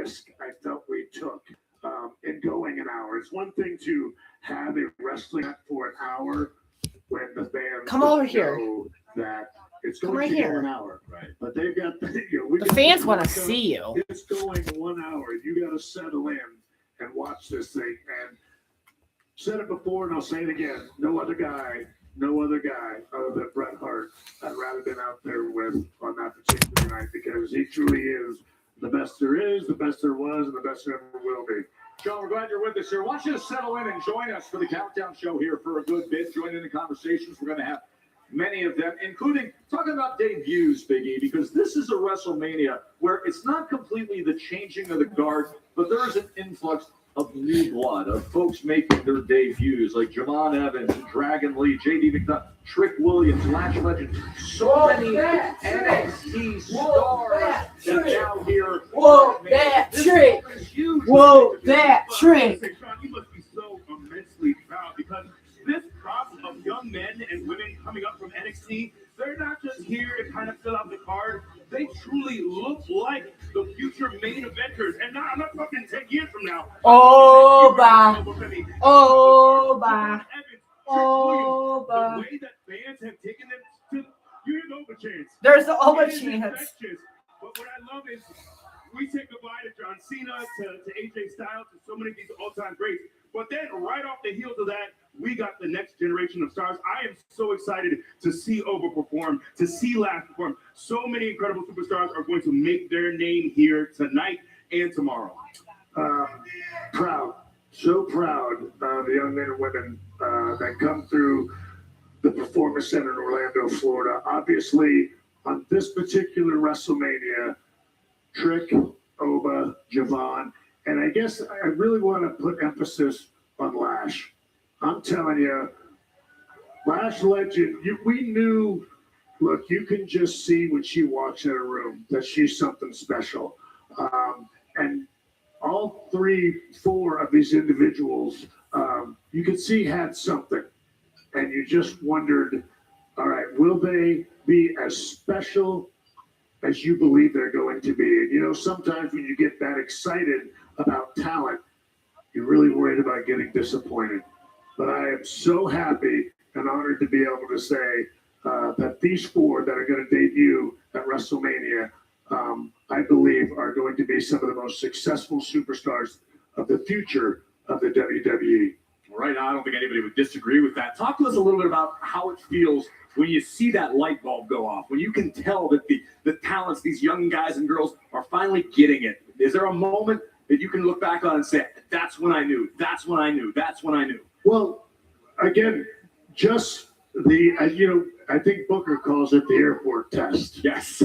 risk I felt we took in going an hour. It's one thing to have a wrestling match for an hour when the fans come over here. know that it's Come going right to here. go an hour. Right. But they've got The fans want to see you. It's going 1 hour. You got to settle in and watch this thing. And said it before, and I'll say it again. No other guy other than Bret Hart I'd rather been out there with on that particular night, because he truly is the best there is, the best there was, and the best there ever will be. John, we're glad you're with us here. I want you to settle in and join us for the Countdown Show here for a good bit. Join in the conversations. We're going to have many of them, including talking about debuts, Big E, because this is a WrestleMania where it's not completely the changing of the guard, but there is an influx of new blood, of folks making their debuts, like Javon Evans, Dragon Lee, J.D. McDonough, Trick Williams, Lash Legend, so many NXT stars that now here. Whoa, that trick! Whoa, that trick! Sean, you must be so immensely proud, because this crop of young men and women coming up from NXT, they're not just here to kind of fill out the card. They truly look like the future main eventers. And now, I'm not talking 10 years from now. Oh, bye. Oh, bye. Oh, The bye. way that fans have taken them to, you didn't know the chance. There's always It is chance. infectious. But what I love is we say goodbye to John Cena, to AJ Styles, to so many of these all-time greats. But then right off the heels of that, we got the next generation of stars. I am so excited to see Oba perform, to see Lash perform. So many incredible superstars are going to make their name here tonight and tomorrow. Proud, so proud of the young men and women that come through the Performance Center in Orlando, Florida. Obviously, on this particular WrestleMania, Trick, Oba, Javon, and I guess I really want to put emphasis on Lash. I'm telling you, Lash Legend, we knew, look, you can just see when she walks in a room that she's something special. And all 4 of these individuals, you could see had something. And you just wondered, all right, will they be as special as you believe they're going to be? And, you know, sometimes when you get that excited about talent, you're really worried about getting disappointed. But I am so happy and honored to be able to say that these 4 that are going to debut at WrestleMania, I believe, are going to be some of the most successful superstars of the future of the WWE. Right now, I don't think anybody would disagree with that. Talk to us a little bit about how it feels when you see that light bulb go off, when you can tell that the talents, these young guys and girls, are finally getting it. Is there a moment that you can look back on and say, that's when I knew, that's when I knew, that's when I knew? Well, again, just I think Booker calls it the airport test. Yes.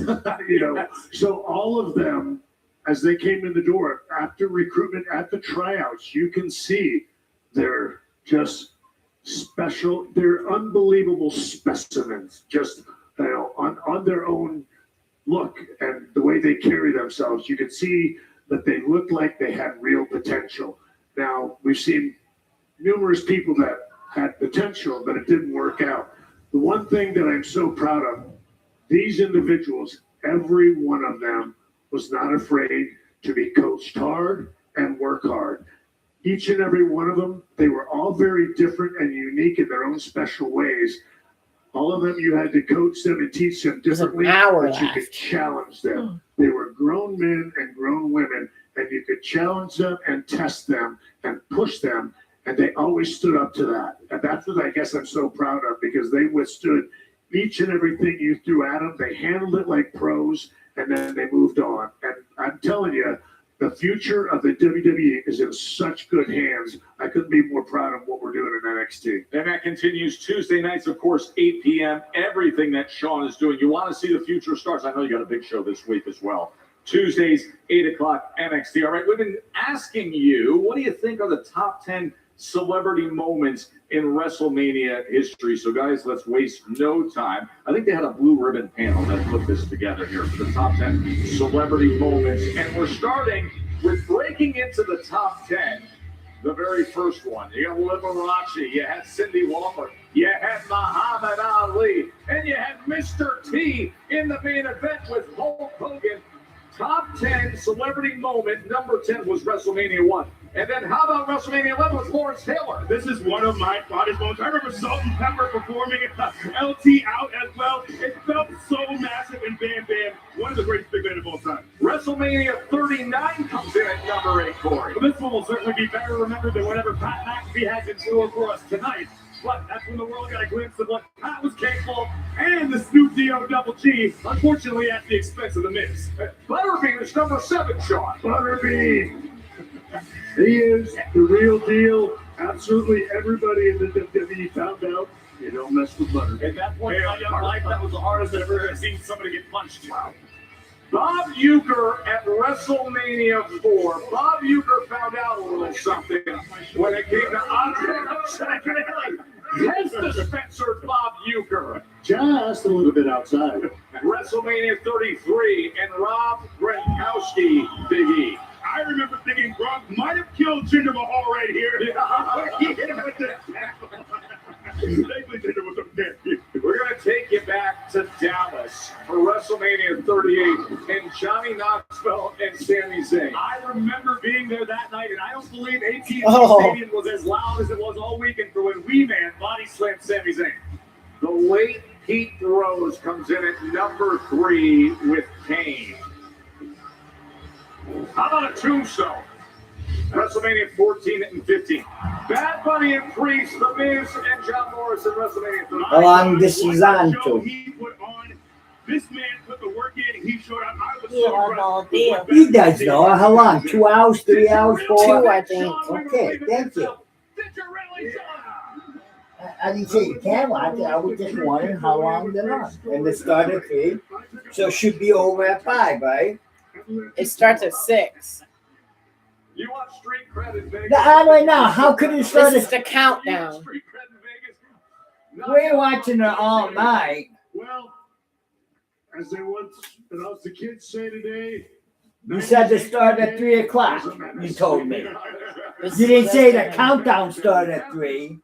So all of them, as they came in the door after recruitment, at the tryouts, you can see they're just special. They're unbelievable specimens, just on their own look and the way they carry themselves. You can see that they look like they had real potential. Now, we've seen numerous people that had potential, but it didn't work out. The one thing that I'm so proud of, these individuals, every one of them was not afraid to be coached hard and work hard. Each and every one of them, they were all very different and unique in their own special ways. All of them, you had to coach them and teach them differently, but you could challenge them. They were grown men and grown women, and you could challenge them and test them and push them, and they always stood up to that. And that's what I guess I'm so proud of, because they withstood each and everything you threw at them. They handled it like pros, and then they moved on. And I'm telling you, the future of the WWE is in such good hands. I couldn't be more proud of what we're doing in NXT. And that continues Tuesday nights, of course, 8 p.m. Everything that Sean is doing. You want to see the future stars. I know you got a big show this week as well. Tuesdays, 8 o'clock, NXT. All right, we've been asking you, what do you think are the top 10 celebrity moments in WrestleMania history? So, guys, let's waste no time. I think they had a blue ribbon panel that put this together here for the top 10 celebrity moments. And we're starting with breaking into the top 10. The very first one. You got Liberace, you had Cindy Lauper, you had Muhammad Ali, and you had Mr. T in the main event with Hulk Hogan Top 10 celebrity moment. Number 10 was WrestleMania 1. And then how about WrestleMania 11 with Lawrence Taylor? This is one of my fondest moments. I remember Salt and Pepper performing LT out as well. It felt so massive, and Bam Bam, one of the greatest big men of all time. WrestleMania 39 comes in at number 8, Corey. Well, this one will certainly be better remembered than whatever Pat McAfee has in store for us tonight. But that's when the world got a glimpse of what Pat was capable of, and the Snoop D-O Double G, unfortunately at the expense of the Miz. Butterbean is number 7, Sean. Butterbean. He is the real deal. Absolutely everybody in the WWE found out you don't mess with Butterbean. At that point in my young life, that was the hardest I've ever seen somebody get punched. Wow. Bob Uecker at WrestleMania 4. Bob Uecker found out a little something when it came to object Hence dispenser Bob Uecker. Just a little bit outside. WrestleMania 33 and Rob Gronkowski, Big E. I remember thinking Gronk might have killed Jinder Mahal right here. He hit him with the tackle. Thankfully, Jinder was okay. We're going to take you back to Dallas for WrestleMania 38 and Johnny Knoxville and Sami Zayn. I remember being there that night, and I don't believe AT&T Oh. Stadium was as loud as it was all weekend for when Wee Man body slammed Sami Zayn. The late Pete Rose comes in at number 3 with Kane. How about a tombstone? WrestleMania 14 and 15. Bad Bunny and Priest, The Miz, and John Morris at WrestleMania 13. Along this is on Show to. he put on. This man put the work in. He showed up. I was Yeah, so I impressed know, with deal. what He Bad does Bunny know. did. How long? 2 hours, 3 hours, 4? 2, I think. Okay, thank you. Did you really, Sean? I didn't say you can watch it. I was just wondering how long they're on. And they start at 3, so it should be over at 5, right? It starts at 6. You want street cred in Vegas? Right now, how could it start This is at... the countdown. Street cred in Vegas? We're watching it all night. Well, as the kids say today, You said they start at 3 o'clock. You told me. This You didn't is say the the countdown started at 3.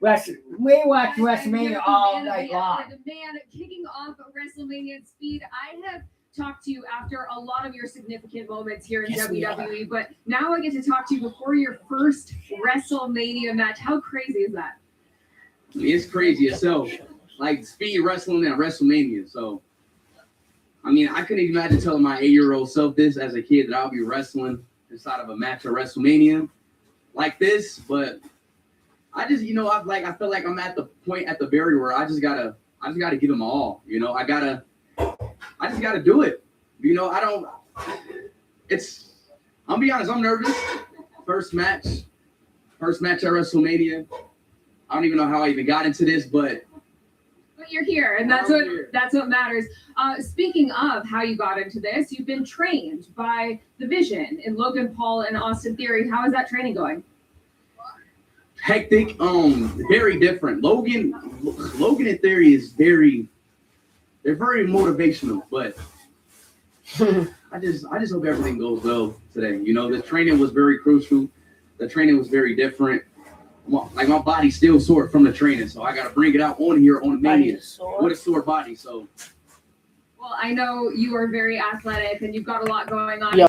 We watch WrestleMania all night long. The man kicking off WrestleMania at speed. I have talked to you after a lot of your significant moments here in Yes, we WWE, but now I get to talk to you before your first WrestleMania match. How crazy is that? It's crazy itself. Like speed wrestling at WrestleMania. So, I mean, I couldn't even imagine telling my 8-year-old self this as a kid that I'll be wrestling inside of a match at WrestleMania like this. But I just, I feel like I'm at the point at the barrier where I just gotta give them all. I just gotta do it. I'll be honest, I'm nervous. First match at WrestleMania. I don't even know how I even got into this, but You're here, and that's what matters. Speaking of how you got into this, you've been trained by the Vision in Logan Paul and Austin Theory. How is that training going? hectic, very different. Logan and Theory is they're very motivational, but I just hope everything goes well today. The training was very crucial. The training was very different. My body's still sore from the training, so I gotta bring it out on here on Mania with a sore body. So Well, I know you are very athletic and you've got a lot going on. Yeah.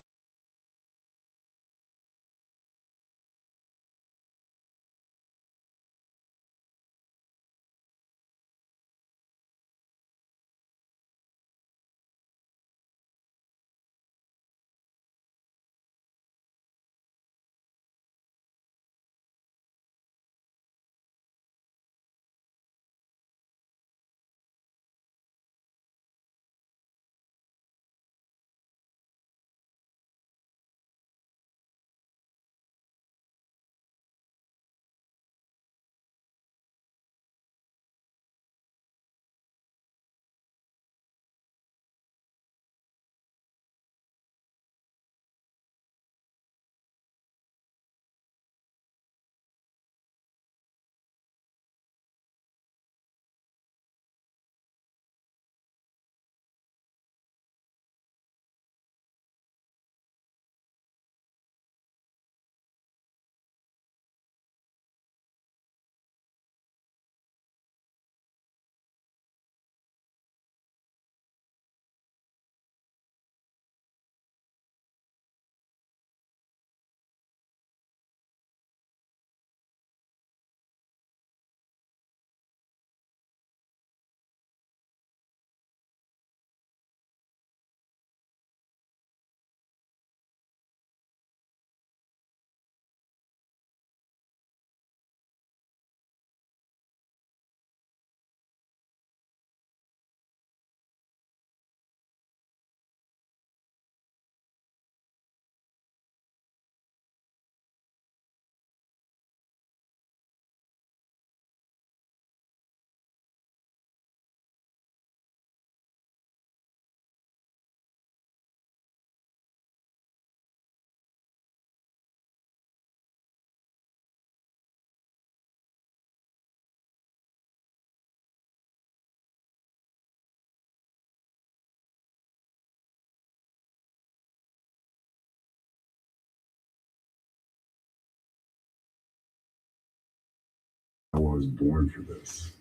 I was born for this.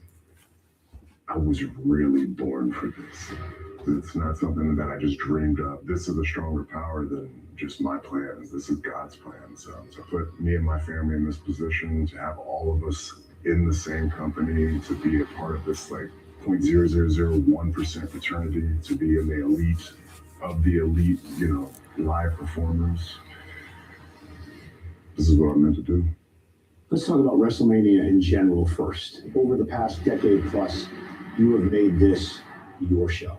I was really born for this. It's not something that I just dreamed of. This is a stronger power than just my plans. This is God's plan. So to put me and my family in this position, to have all of us in the same company, to be a part of this like 0.0001% fraternity, to be in the elite of the elite, live performers. This is what I'm meant to do. Let's talk about WrestleMania in general first. Over the past decade plus, you have made this your show.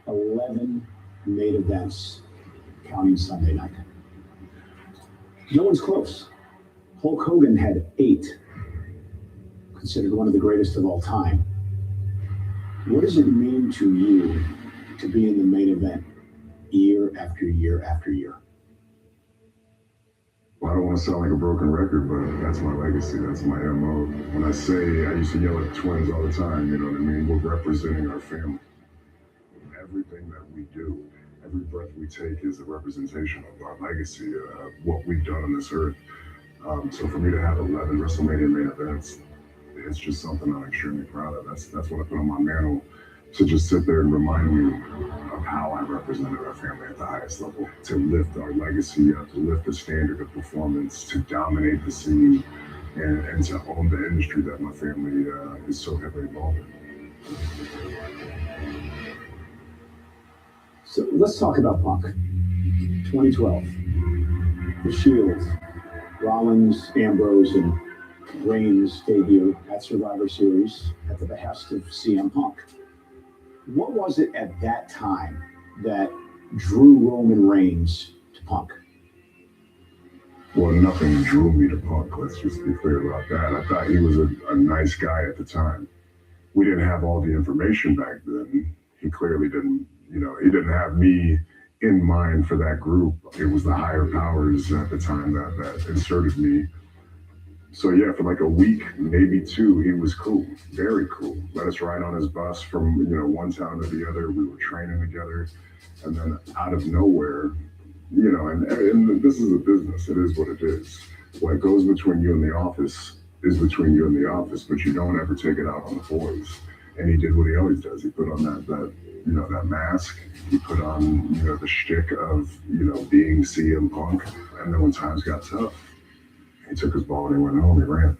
11 main events, counting Sunday night. No one's close. Hulk Hogan had 8, considered one of the greatest of all time. What does it mean to you to be in the main event year after year after year? Well, I don't want to sound like a broken record, but that's my legacy. That's my MO. When I say, I used to yell at the twins all the time, you know what I mean? We're representing our family. Everything that we do, every breath we take is a representation of our legacy, what we've done on this earth. So for me to have 11 WrestleMania main events, it's just something I'm extremely proud of. That's what I put on my mantle, to just sit there and remind me of how I represented our family at the highest level, to lift our legacy up, to lift the standard of performance, to dominate the scene, and to own the industry that my family is so heavily involved in. So let's talk about Punk. 2012, The Shield, Rollins, Ambrose, and Reigns debut at Survivor Series at the behest of CM Punk. What was it at that time that drew Roman Reigns to Punk? Well, nothing drew me to Punk. Let's just be clear about that. I thought he was a nice guy at the time. We didn't have all the information back then. He clearly didn't, he didn't have me in mind for that group. It was the higher powers at the time that inserted me. So yeah, for like a week, maybe 2, he was cool, very cool. Let us ride on his bus from, one town to the other. We were training together. And then out of nowhere, and this is a business. It is what it is. What goes between you and the office is between you and the office, but you don't ever take it out on the boys. And he did what he always does. He put on that mask. He put on, the shtick of, being CM Punk. And then when times got tough, he took his ball and he went home. He ran.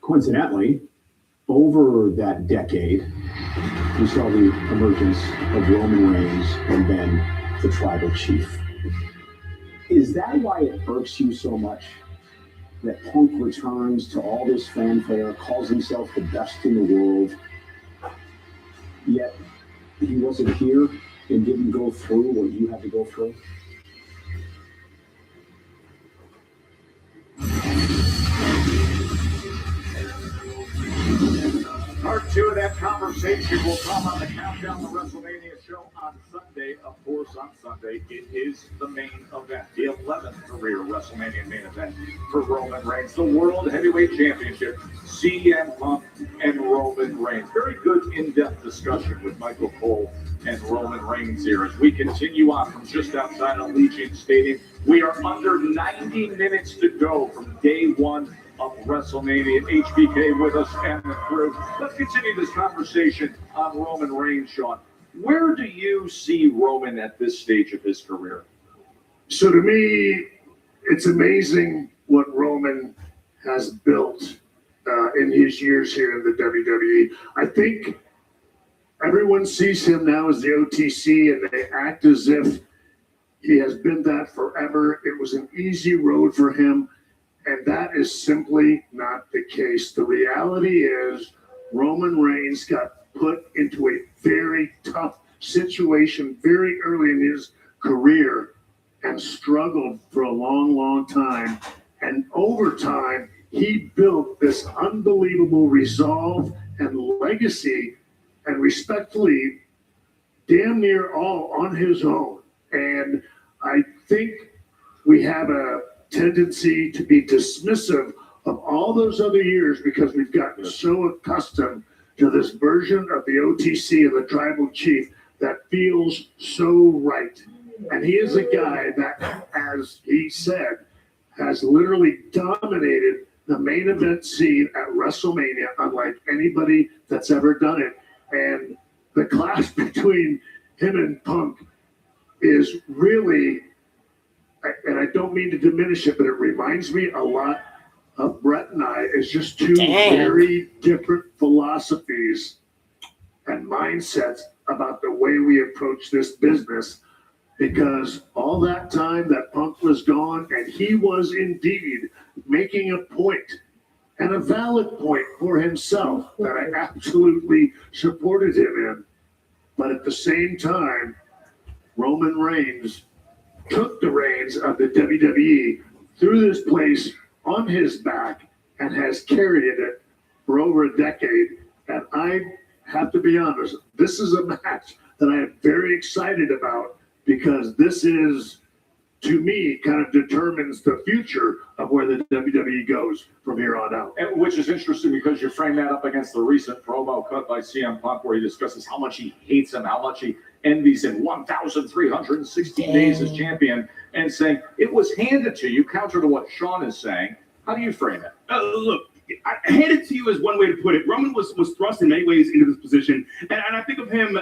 Coincidentally, over that decade, we saw the emergence of Roman Reigns and then the Tribal Chief. Is that why it irks you so much that Punk returns to all this fanfare, calls himself the best in the world, yet he wasn't here and didn't go through what you had to go through? Part 2 of that conversation will come on the Countdown to WrestleMania show on Sunday. Of course, on Sunday, it is the main event, the 11th career WrestleMania main event for Roman Reigns, the World Heavyweight Championship, CM Punk and Roman Reigns. Very good in-depth discussion with Michael Cole and Roman Reigns here as we continue on from just outside Allegiant Stadium. We are under 90 minutes to go from day 1 of WrestleMania. HBK with us and the crew. Let's continue this conversation on Roman Reigns, Sean. Where do you see Roman at this stage of his career? So to me, it's amazing what Roman has built in his years here in the WWE. I think everyone sees him now as the OTC and they act as if he has been that forever. It was an easy road for him. And that is simply not the case. The reality is Roman Reigns got put into a very tough situation very early in his career and struggled for a long, long time. And over time, he built this unbelievable resolve and legacy, and respectfully, damn near all on his own. And I think we have a tendency to be dismissive of all those other years because we've gotten so accustomed to this version of the OTC and the Tribal Chief that feels so right. And he is a guy that, as he said, has literally dominated the main event scene at WrestleMania unlike anybody that's ever done it. And the clash between him and Punk is really, and I don't mean to diminish it, but it reminds me a lot of Brett and I. It's just two very different philosophies and mindsets about the way we approach this business. Because all that time that Punk was gone, and he was indeed making a point, and a valid point for himself, that I absolutely supported him in. But at the same time, Roman Reigns took the reins of the WWE through this place on his back and has carried it for over a decade. And I have to be honest, this is a match that I am very excited about, because this is, to me, kind of determines the future of where the WWE goes from here on out. And which is interesting because you frame that up against the recent promo cut by CM Punk, where he discusses how much he hates him, how much he envies him, 1,316 days as champion, and saying it was handed to you, counter to what Sean is saying. How do you frame it? Look, I hand it to you is one way to put it. Roman was thrust in many ways into this position. And I think of him,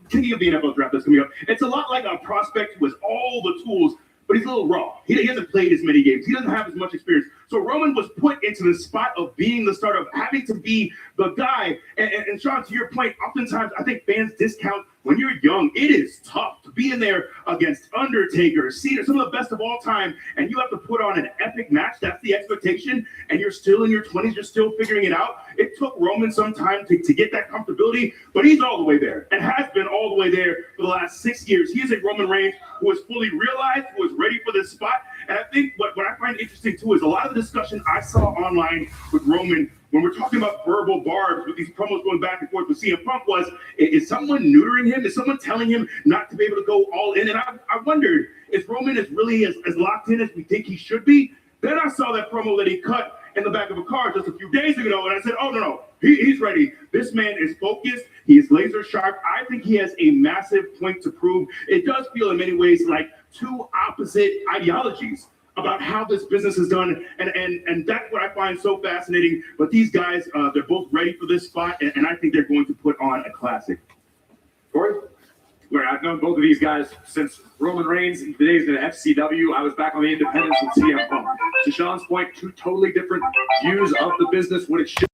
thinking of the NFL draft that's coming up, it's a lot like a prospect with all the tools, but he's a little raw. He hasn't played as many games. He doesn't have as much experience. So Roman was put into the spot of being the starter, of having to be the guy. And Sean, to your point, oftentimes I think fans discount when you're young. It is tough to be in there against Undertaker, Cena, some of the best of all time, and you have to put on an epic match. That's the expectation, and you're still in your 20s. You're still figuring it out. It took Roman some time to get that comfortability, but he's all the way there and has been all the way there for the last 6 years. He is a Roman Reigns who is fully realized, who is ready for this spot. And I think what I find interesting, too, is a lot of the discussion I saw online with Roman when we're talking about verbal barbs with these promos going back and forth with CM Punk was, is someone neutering him? Is someone telling him not to be able to go all in? And I wondered, is Roman is really as locked in as we think he should be? Then I saw that promo that he cut in the back of a car just a few days ago, and I said, oh, no, he's ready. This man is focused. He is laser sharp. I think he has a massive point to prove. It does feel in many ways like two opposite ideologies about how this business is done, and that's what I find so fascinating. But these guys, they're both ready for this spot, and I think they're going to put on a classic. Corey? Where I've known both of these guys since Roman Reigns in the days of the FCW. I was back on the independents with CM Punk. To Sean's point, two totally different views of the business, what it should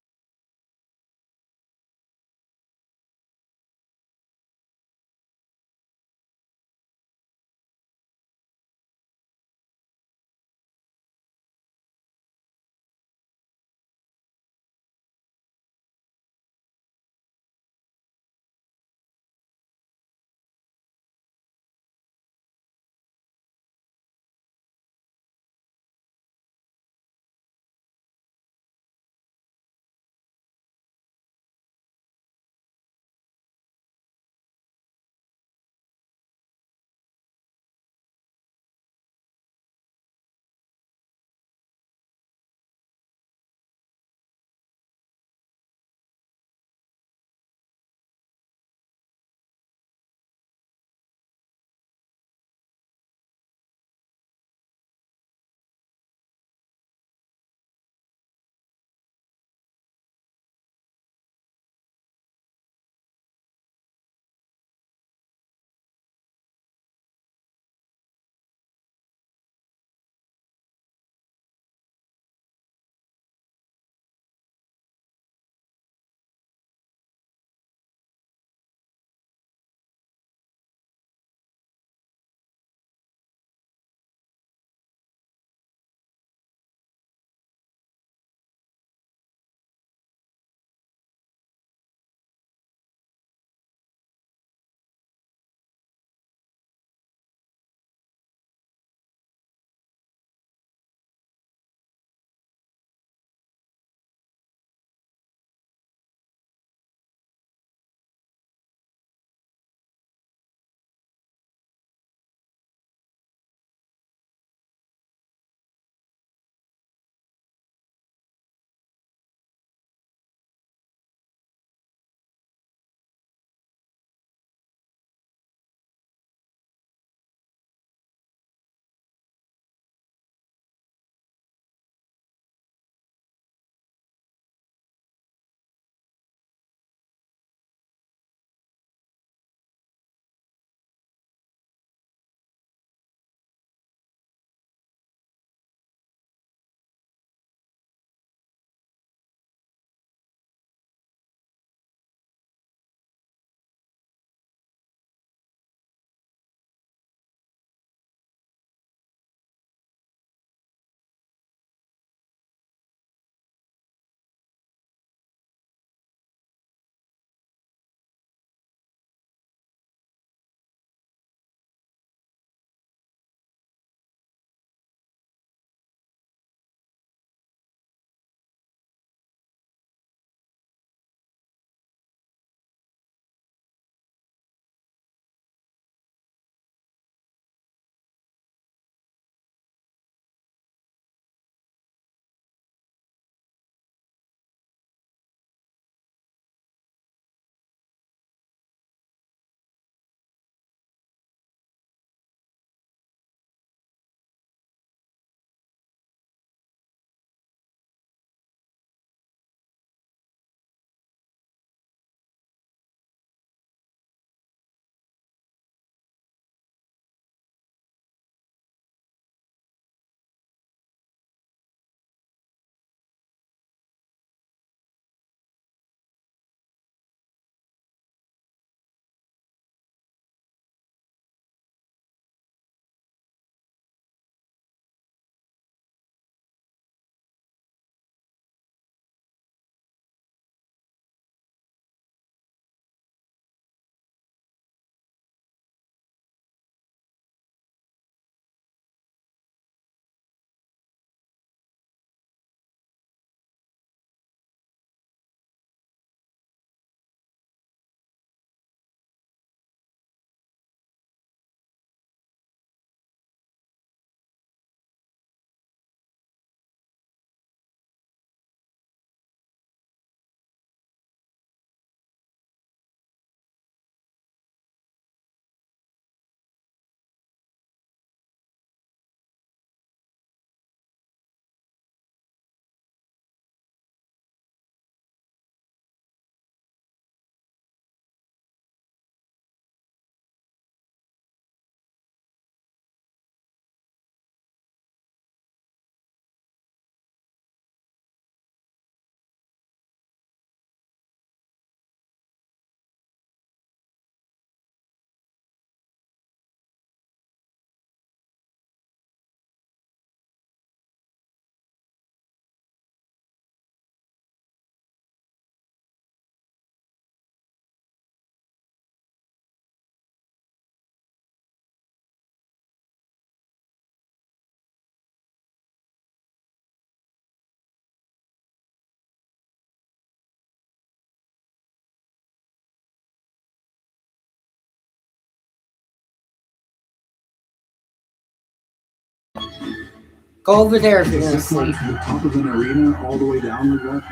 Go over there if you're Is gonna this like sleep. the top of an arena all the way down like that?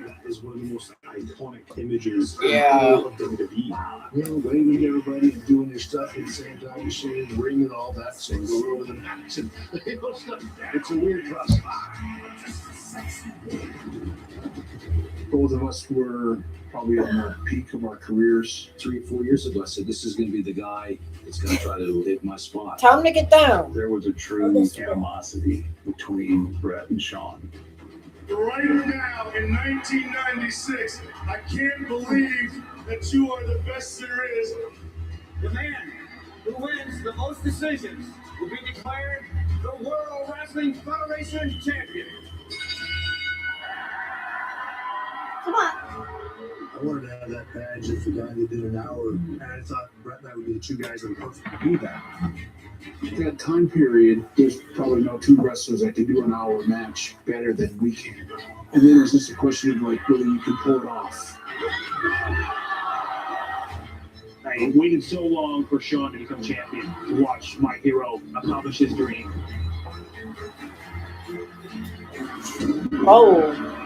That is one of the most iconic images Yeah. of WWE. You know, waving to everybody and doing your stuff at the same time, you're seeing the ring and all that, so go over the match and it's a weird process. Both of us were probably on the peak of our careers 3 or 4 years ago. I said, this is going to be the guy that's going to try to hit my spot. Tell him to get down. There was a true animosity between Brett and Sean. Right now in 1996, I can't believe that you are the best there is. The man who wins the most decisions will be declared the World Wrestling Federation champion. Come on. I wanted to have that badge as the guy that did an hour, and I thought Brett and I would be the two guys that were perfect to do that. At that time period, there's probably no two wrestlers that can do an hour match better than we can. And then it's just a question of like whether you can pull it off. I waited so long for Sean to become champion to watch my hero accomplish his dream. Oh.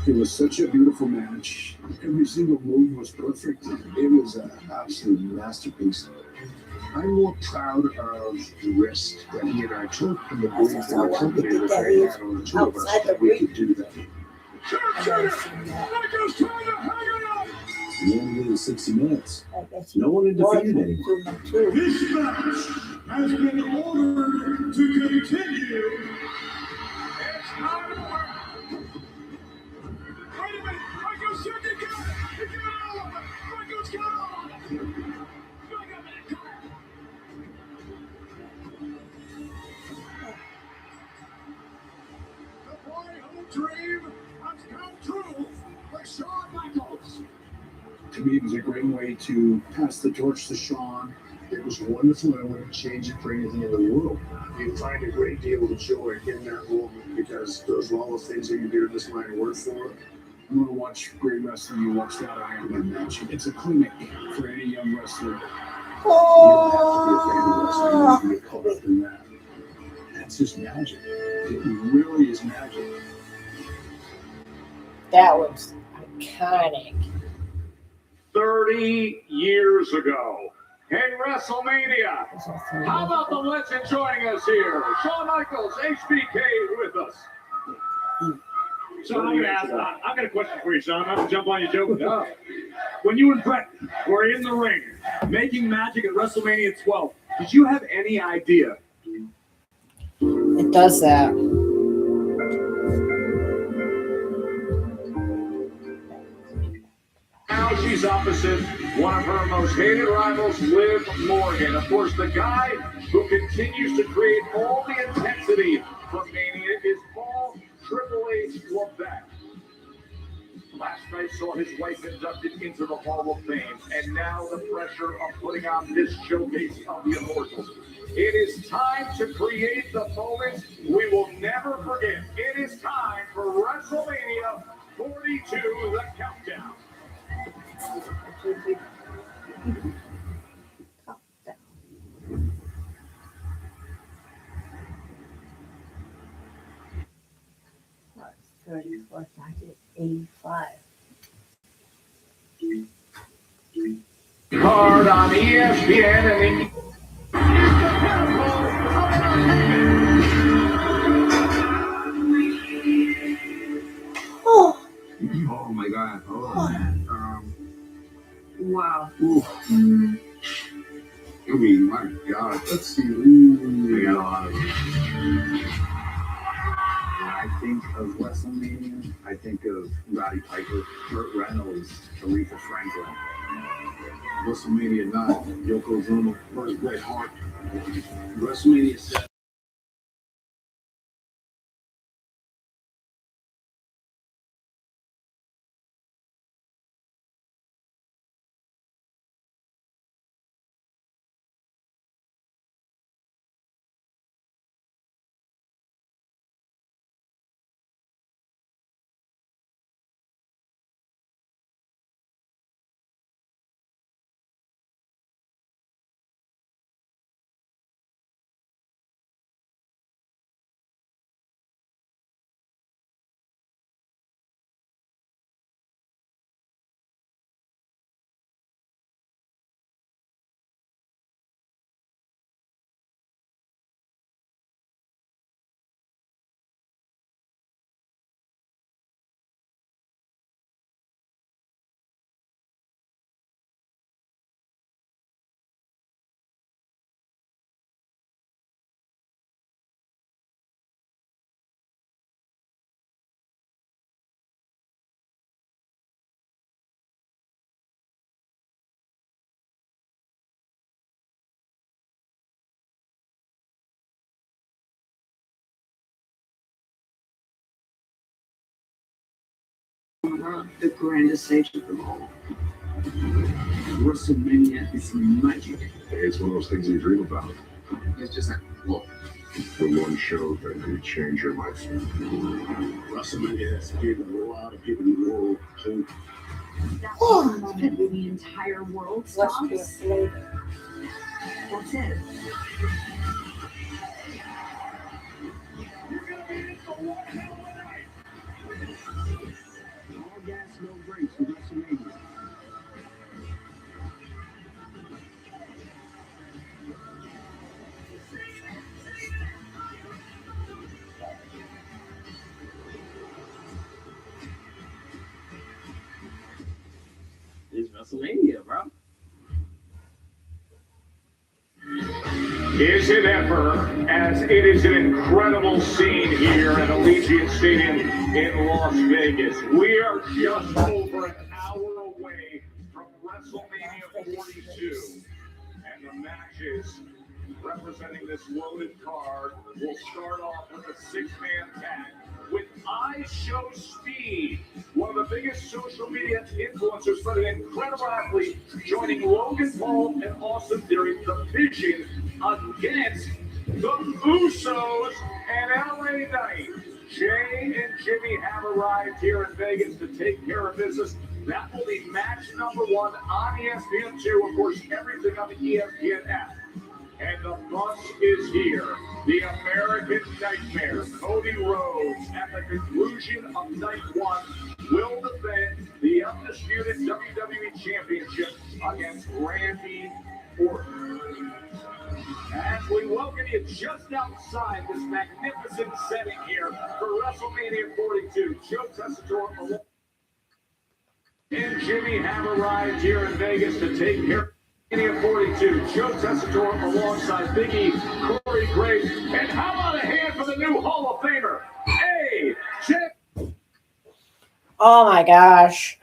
It was such a beautiful match. Every single move was perfect. It was an absolute masterpiece. I'm more proud of the risk that he and I took and the belief and the company that they had on the two of us that we could do that. We only did it 60 minutes. No one had defeated anyone. This match has been ordered to continue. It's not over. Wait a minute, Michael's shooting it. He got it all. Michael's got it all. The boyhood dream has come true for Shawn Michaels. To me, it was a great way to pass the torch to Sean. It was wonderful, and I wouldn't change it for anything in the world. You find a great deal of joy in that moment because those are all the things that you do in this line of work for. I'm going to watch great wrestling. You watch that Iron Man match. It's a clinic for any young wrestler. You don't have to be a fan of wrestling. You can get caught up in that. That's just magic. It really is magic. That was iconic. 30 years ago. Hey, WrestleMania. How about the legend joining us here? Shawn Michaels, HBK with us. Sean, I've got a question for you, Sean. I'm going to jump on your joke. No. When you and Brett were in the ring making magic at WrestleMania 12, did you have any idea? It does that. Now she's opposite one of her most hated rivals, Liv Morgan. Of course, the guy who continues to create all the intensity for Mania is Paul Triple H Levesque. Last night saw his wife inducted into the Hall of Fame, and now the pressure of putting on this showcase of the Immortals. It is time to create the moments we will never forget. It is time for WrestleMania 42, the countdown. March 34th, 1985. Card on ESPN and the Oh, Oh my God. Wow. I mean, my God. Let's see. Ooh, I got a lot of them. When I think of WrestleMania, I think of Roddy Piper, Burt Reynolds, Aretha Franklin. WrestleMania 9, Yokozuna, Bret Hart. WrestleMania 7. The grandest stage of them all. WrestleMania is magic. It's one of those things you dream about. It's just like, whoa. The one show that can change your life. WrestleMania has given a lot of people in the world hope. That's the moment when the entire world Let's stops. do it later. That's it. All gas, no brakes for WrestleMania. It's WrestleMania, bro. Is it ever, as it is an incredible scene here at Allegiant Stadium in Las Vegas. We are just over an hour away from WrestleMania 42. And the matches representing this loaded card will start off with a six-man tag with I Show Speed, one of the biggest social media influencers, but an incredible athlete, joining Logan Paul and Austin Theory, the Vision, against the Usos and LA Knight. Jay and Jimmy have arrived here in Vegas to take care of business. That will be match number 1 on ESPN2. Of course, everything on the ESPN app. And the bus is here. The American Nightmare, Cody Rhodes, at the conclusion of night 1, will defend the undisputed WWE Championship against Randy Orton. As we welcome you just outside this magnificent setting here for WrestleMania 42, Joe Tessitore and Jimmy have arrived here in Vegas to take care of WrestleMania 42. Joe Tessitore alongside Big E, Corey Graves, and how about a hand for the new Hall of Famer, AJ? Oh my gosh.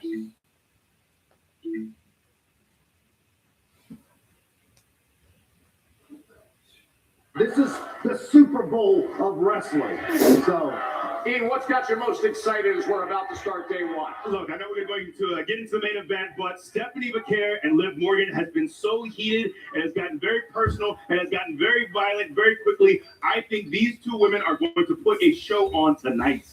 This is the Super Bowl of wrestling. So, Ian, what's got you most excited as we're about to start day 1? Look, I know we're going to get into the main event, but Stephanie Vaquer and Liv Morgan has been so heated and has gotten very personal and has gotten very violent very quickly. I think these two women are going to put a show on tonight.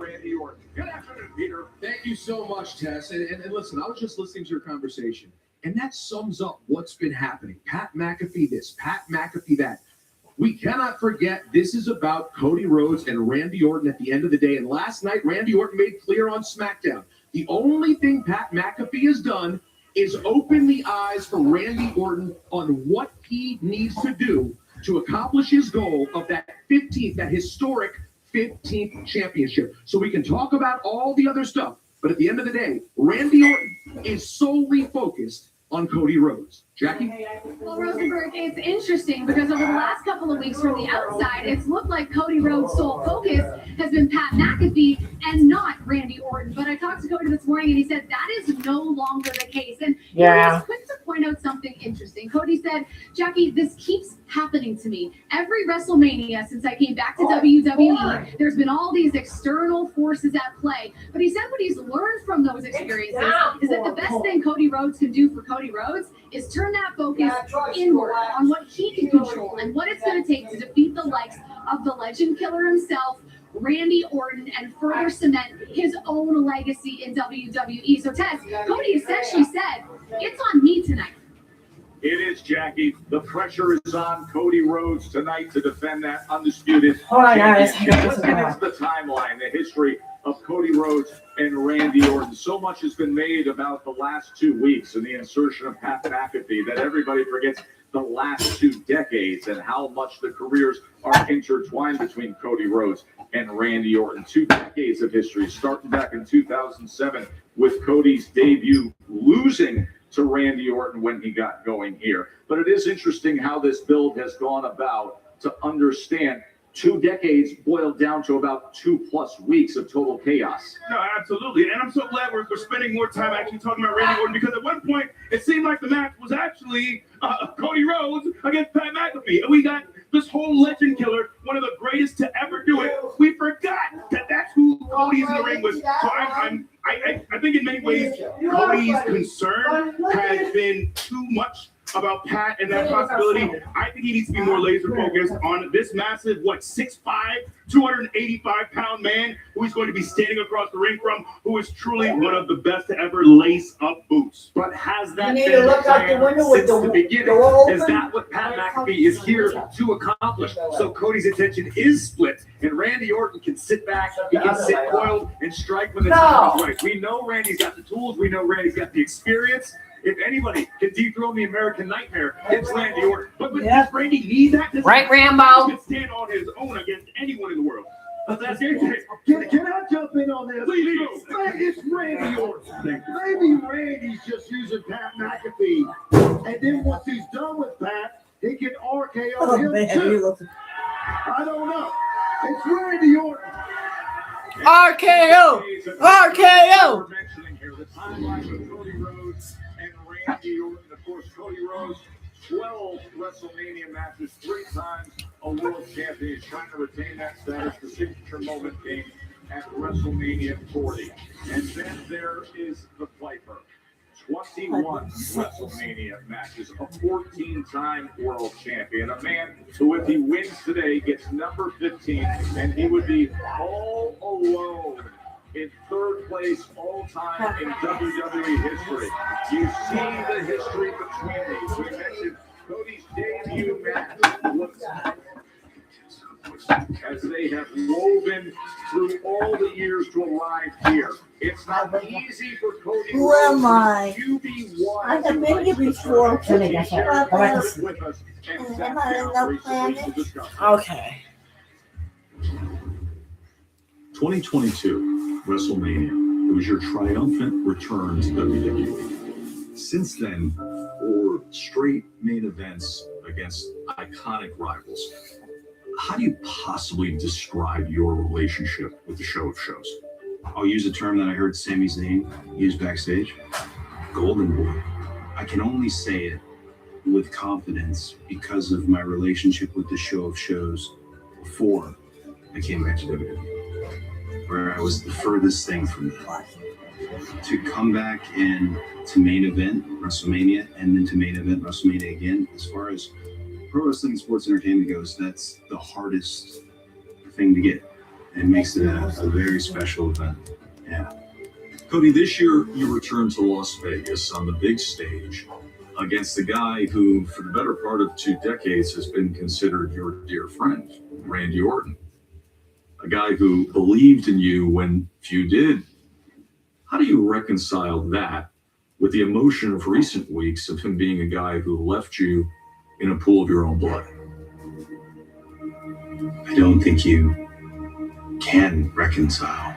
Randy Orton. Good afternoon, Peter. Thank you so much, Tess. And listen, I was just listening to your conversation, and that sums up what's been happening. Pat McAfee this, Pat McAfee that. We cannot forget this is about Cody Rhodes and Randy Orton at the end of the day. And last night, Randy Orton made clear on SmackDown, the only thing Pat McAfee has done is open the eyes for Randy Orton on what he needs to do to accomplish his goal of that 15th, that historic 15th championship. So we can talk about all the other stuff, but at the end of the day, Randy Orton is solely focused on Cody Rhodes. Jackie? Well, Rosenberg, it's interesting because over the last couple of weeks from the outside, it's looked like Cody Rhodes' sole focus has been Pat McAfee and not Randy Orton. But I talked to Cody this morning and he said that is no longer the case. And he was quick to point out something interesting. Cody said, Jackie, this keeps happening to me. Every WrestleMania since I came back to WWE, there's been all these external forces at play. But he said what he's learned from those experiences is that the best thing Cody Rhodes can do for Cody Rhodes is turn that focus inward on what he can control and what it's going to take to defeat the likes of the legend killer himself, Randy Orton, and further cement his own legacy in WWE. So, Tess, Cody essentially said, it's on me tonight. It is, Jackie. The pressure is on Cody Rhodes tonight to defend that undisputed championship. Let's get into the timeline, the history of Cody Rhodes and Randy Orton. So much has been made about the last 2 weeks and the insertion of Pat McAfee that everybody forgets the last 2 decades and how much the careers are intertwined between Cody Rhodes and Randy Orton. 2 decades of history, starting back in 2007 with Cody's debut losing to Randy Orton when he got going here. But it is interesting how this build has gone about to understand 2 decades boiled down to about 2+ weeks of total chaos. No, absolutely. And I'm so glad we're spending more time actually talking about Randy Orton, because at one point it seemed like the match was actually Cody Rhodes against Pat McAfee. And we got this whole legend killer, one of the greatest to ever do it. We forgot that that's who Cody's in the ring with. So I think in many ways Cody's concern has been too much about Pat and that possibility. I think he needs to be more laser focused on this massive, 6'5", 285-pound man who he's going to be standing across the ring from, who is truly one of the best to ever lace up boots. But has that been the plan since the beginning? Is that what Pat McAfee is here to accomplish? So Cody's attention is split, and Randy Orton can sit back, he can sit coiled and strike when the time is right. We know Randy's got the tools, we know Randy's got the experience. If anybody can dethrone the American Nightmare, it's Randy Orton. But does Randy need that? Right, Rambo? He can stand on his own against anyone in the world. But that's it. Can I jump in on this? Please. It's Randy Orton. Maybe Randy's just using Pat McAfee, and then once he's done with Pat, he can RKO him too. I don't know. It's Randy Orton. RKO! RKO! The timeline of Cody Rhodes and Randy Orton. Of course, Cody Rhodes, 12 WrestleMania matches, 3 times a world champion, trying to retain that status. The signature moment came at WrestleMania 40. And then there is the Viper. 21 WrestleMania matches, a 14-time world champion, a man who, if he wins today, gets number 15, and he would be all alone in 3rd place all time in WWE history. You see the history between these. We mentioned Cody's debut match as they have woven through all the years to arrive here. It's not easy for Cody. Who am I? QB1. I have been here before. With us and Am I in the planet? Okay. 2022, WrestleMania. It was your triumphant return to WWE. Since then, 4 straight main events against iconic rivals. How do you possibly describe your relationship with the Show of Shows? I'll use a term that I heard Sami Zayn use backstage. Golden Boy. I can only say it with confidence because of my relationship with the Show of Shows before I came back to WWE, where I was the furthest thing from that. To come back and to main event WrestleMania and then to main event WrestleMania again, as far as pro wrestling and sports entertainment goes, that's the hardest thing to get. and makes it a very special event. Yeah. Cody, this year you return to Las Vegas on the big stage against the guy who, for the better part of 2 decades, has been considered your dear friend, Randy Orton. A guy who believed in you when few did. How do you reconcile that with the emotion of recent weeks of him being a guy who left you in a pool of your own blood? I don't think you can reconcile.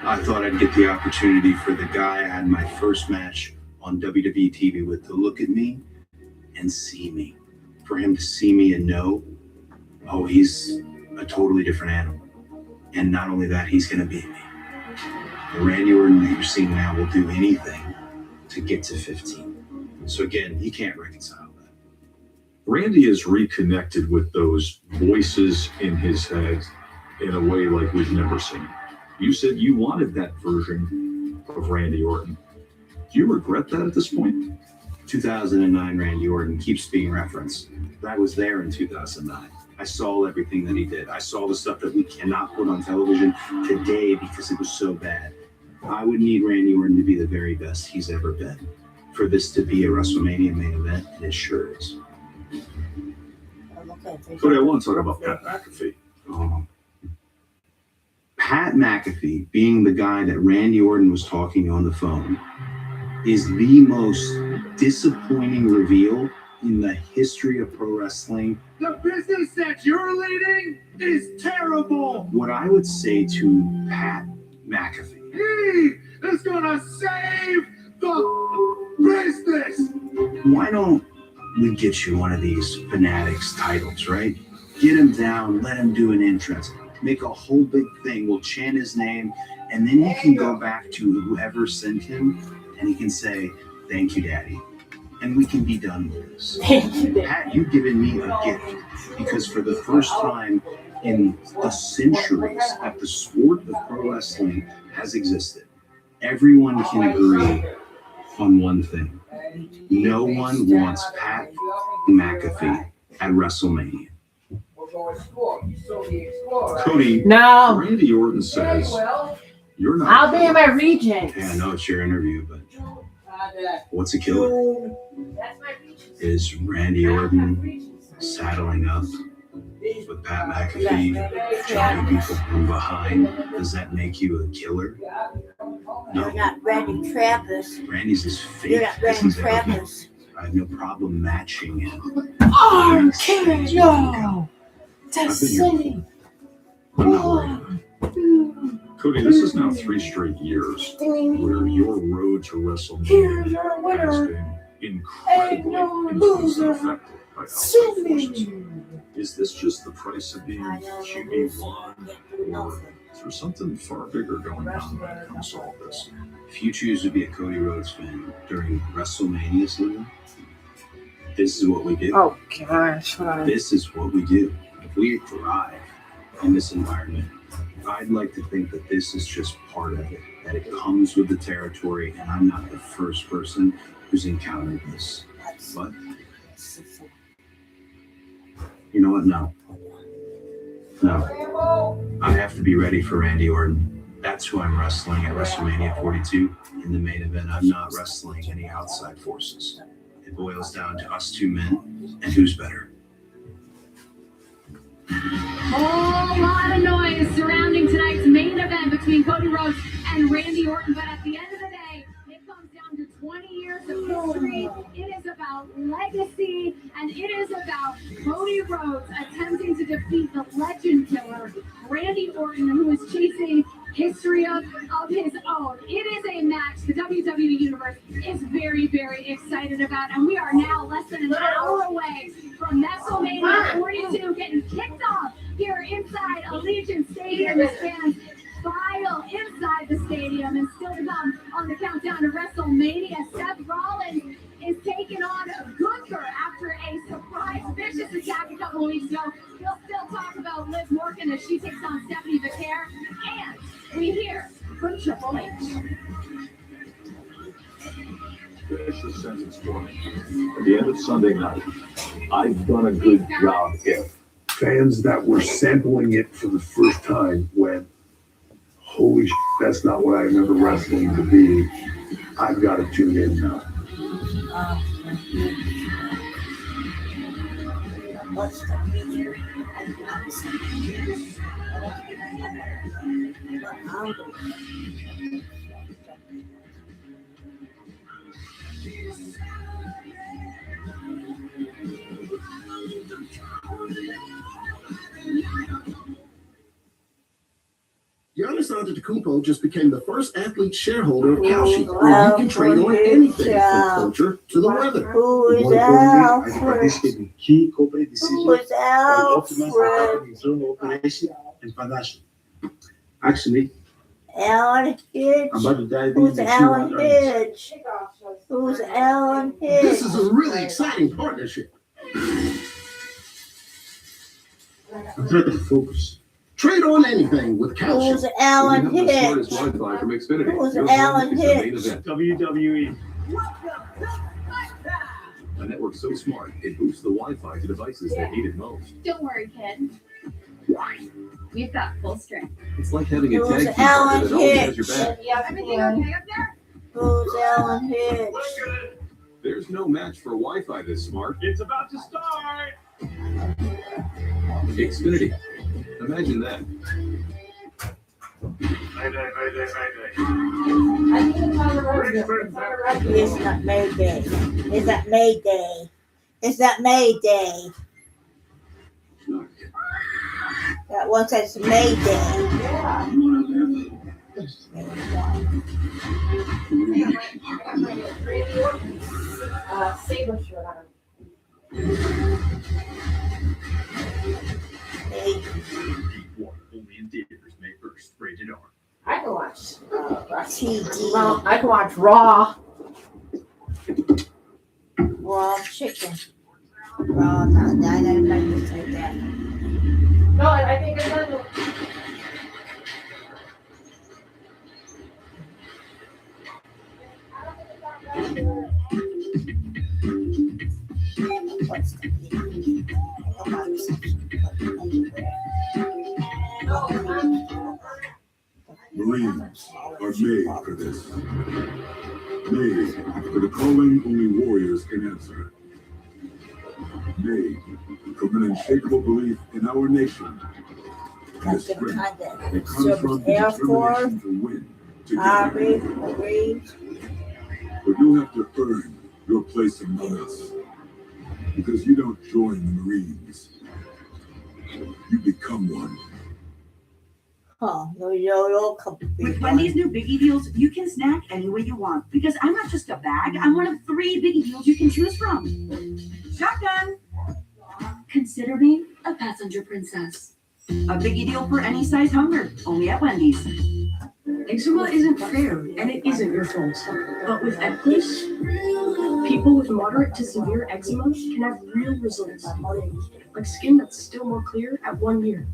I thought I'd get the opportunity for the guy I had my first match on WWE TV with to look at me and see me. For him to see me and know, oh, he's a totally different animal. And not only that, he's going to beat me. The Randy Orton that you're seeing now will do anything to get to 15. So again, he can't reconcile that. Randy is reconnected with those voices in his head in a way like we've never seen. You said you wanted that version of Randy Orton. Do you regret that at this point? 2009 Randy Orton keeps being referenced. I was there in 2009. I saw everything that he did. I saw the stuff that we cannot put on television today because it was so bad. I would need Randy Orton to be the very best he's ever been for this to be a WrestleMania main event, and it sure is. Cody, I want to talk about Pat McAfee. Pat McAfee, being the guy that Randy Orton was talking to on the phone, is the most disappointing reveal in the history of pro wrestling. The business that you're leading is terrible. What I would say to Pat McAfee, He is gonna save the business. why don't we get you one of these Fanatics titles, right? Get him down, let him do an entrance, make a whole big thing. We'll chant his name, and then you can go back to whoever sent him, and he can say, "Thank you, Daddy." And we can be done with this. Pat, you've given me a gift because for the first time in the centuries that the sport of pro wrestling has existed, everyone can agree on one thing. No one wants Pat McAfee at WrestleMania. Cody, No. Randy Orton says you're not. I'll be in my region. Yeah, I know it's your interview, but what's a killer? Is Randy Orton saddling up with Pat McAfee, jumping people from behind? Does that make you a killer? No. You're not Randy Travis. Randy's as fake You're not as Randy he's ever been. Travis. I have no problem matching him. RKO. That's silly. I'm not worried. Cody, this is now 3 straight years where your road to WrestleMania has been incredibly influenced and affected by outside forces. Is this just the price of being QB1, or is there something far bigger going on when it comes to all this? If you choose to be a Cody Rhodes fan during WrestleMania season, this is what we do. Oh gosh. This is what we do. If we thrive in this environment, I'd like to think that this is just part of it, that it comes with the territory, and I'm not the first person who's encountered this. But, you know what? No. I have to be ready for Randy Orton. That's who I'm wrestling at WrestleMania 42 in the main event. I'm not wrestling any outside forces. It boils down to us 2 men and who's better. Whole lot of noise surrounding tonight's main event between Cody Rhodes and Randy Orton, but at the end of the day, it comes down to 20 years of history. It is about legacy, and it is about Cody Rhodes attempting to defeat the legend killer, Randy Orton, who is chasing history of his own. It is a match the WWE Universe is very, very excited about, and we are now less than an hour away from WrestleMania 42 getting kicked off here inside Allegiant Stadium as fans file inside the stadium, and still to come on the countdown to WrestleMania. Seth Rollins is taking on Gunther after a surprise vicious attack a couple of weeks ago. We'll still talk about Liv Morgan as she takes on Stephanie Vaquer, and we hear from Triple H. Finish the sentence for me. At the end of Sunday night, I've done a good job if Fans that were sampling it for the first time when holy shit, that's not what I remember wrestling to be. I've got to tune in now. Giannis Antetokounmpo just became the first athlete shareholder of Kalshi, where you can trade on anything from culture to the weather. Who is Alfred? Who is Alfred? Actually, Alan Hitch. I'm about to dive Who's into Alan Hitch? Who's Alan Hitch? This is a really exciting partnership. I'm trying to focus. Trade on anything with Kalshi. Who's Alan We have the smartest Hitch? Wi-Fi from Xfinity. Who's Your Alan home is the main Hitch? event. WWE. A network so smart, it boosts the Wi-Fi to devices that need it most. Don't worry, kid. We've got full strength. It's like having a Who's tag team partner Alan that always has your Hitch? back. Everything okay up there? Who's Alan Hitch? There's no match for Wi-Fi this smart. It's about to start. Xfinity. Imagine that. It's not Mayday. It's not Mayday. It's not Mayday. That one says Mayday. Saber shirt on. Only in theaters May 1st. Rated R. I can watch TD. Well, I can watch Raw. Raw chicken. Raw, no, I don't like this like that. No, I think I done. What's the Marines are made for this. Made for the calling only warriors can answer. Made from an unshakable belief in our nation. And the strength that comes from the Air Force, determination to win Army, together. Marines. But you'll have to earn your place among us. Because you don't join the Marines. You become one. Oh, no, come. With Wendy's new Biggie Deals, you can snack any way you want. Because I'm not just a bag, I'm one of 3 Biggie Deals you can choose from. Shotgun! Consider me a passenger princess. A Biggie Deal for any size hunger, only at Wendy's. Eczema isn't fair, and it isn't your fault. But with Eclipse, people with moderate to severe eczema can have real results, like skin that's still more clear at 1 year.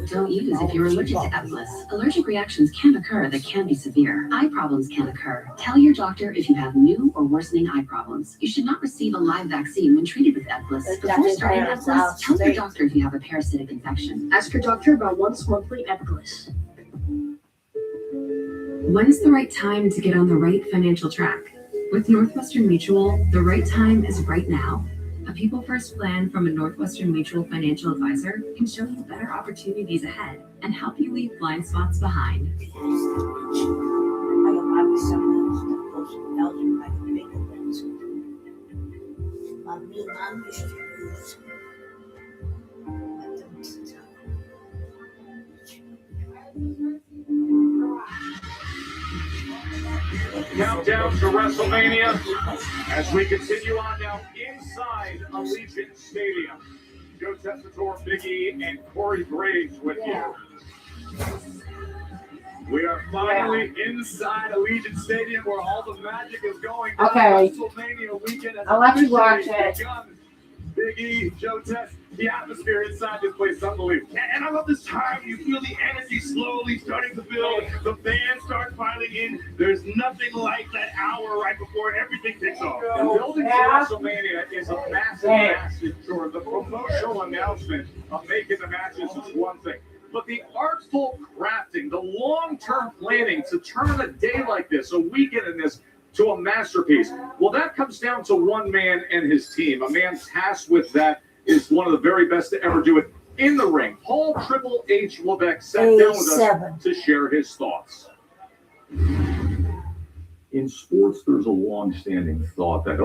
Don't use if you're allergic to Eclipse. Allergic reactions can occur that can be severe. Eye problems can occur. Tell your doctor if you have new or worsening eye problems. You should not receive a live vaccine when treated with Eclipse. Before starting Eclipse, tell your doctor if you have a parasitic infection. Ask your doctor about once monthly Eclipse. When's the right time to get on the right financial track? With Northwestern Mutual, the right time is right now. A People First plan from a Northwestern Mutual financial advisor can show you better opportunities ahead and help you leave blind spots behind. Countdown to WrestleMania as we continue on now inside Allegiant Stadium. Joe Tessitore, Big E, and Corey Graves with you. We are finally inside Allegiant Stadium where all the magic is going down. Okay. WrestleMania weekend has I'll let you watch officially it. begun. Big E, Joe Tess, the atmosphere inside this place is unbelievable. And I love this time. You feel the energy slowly starting to build. The band starts piling in. There's nothing like that hour right before everything kicks off. The building to WrestleMania is a massive chore. The promotional announcement of making the matches is one thing. But the artful crafting, the long-term planning to turn a day like this, a weekend in this, to a masterpiece, well, that comes down to one man and his team. A man tasked with that is one of the very best to ever do it in the ring. Paul Triple H Levesque sat down with us to share his thoughts. In sports, there's a long-standing thought that,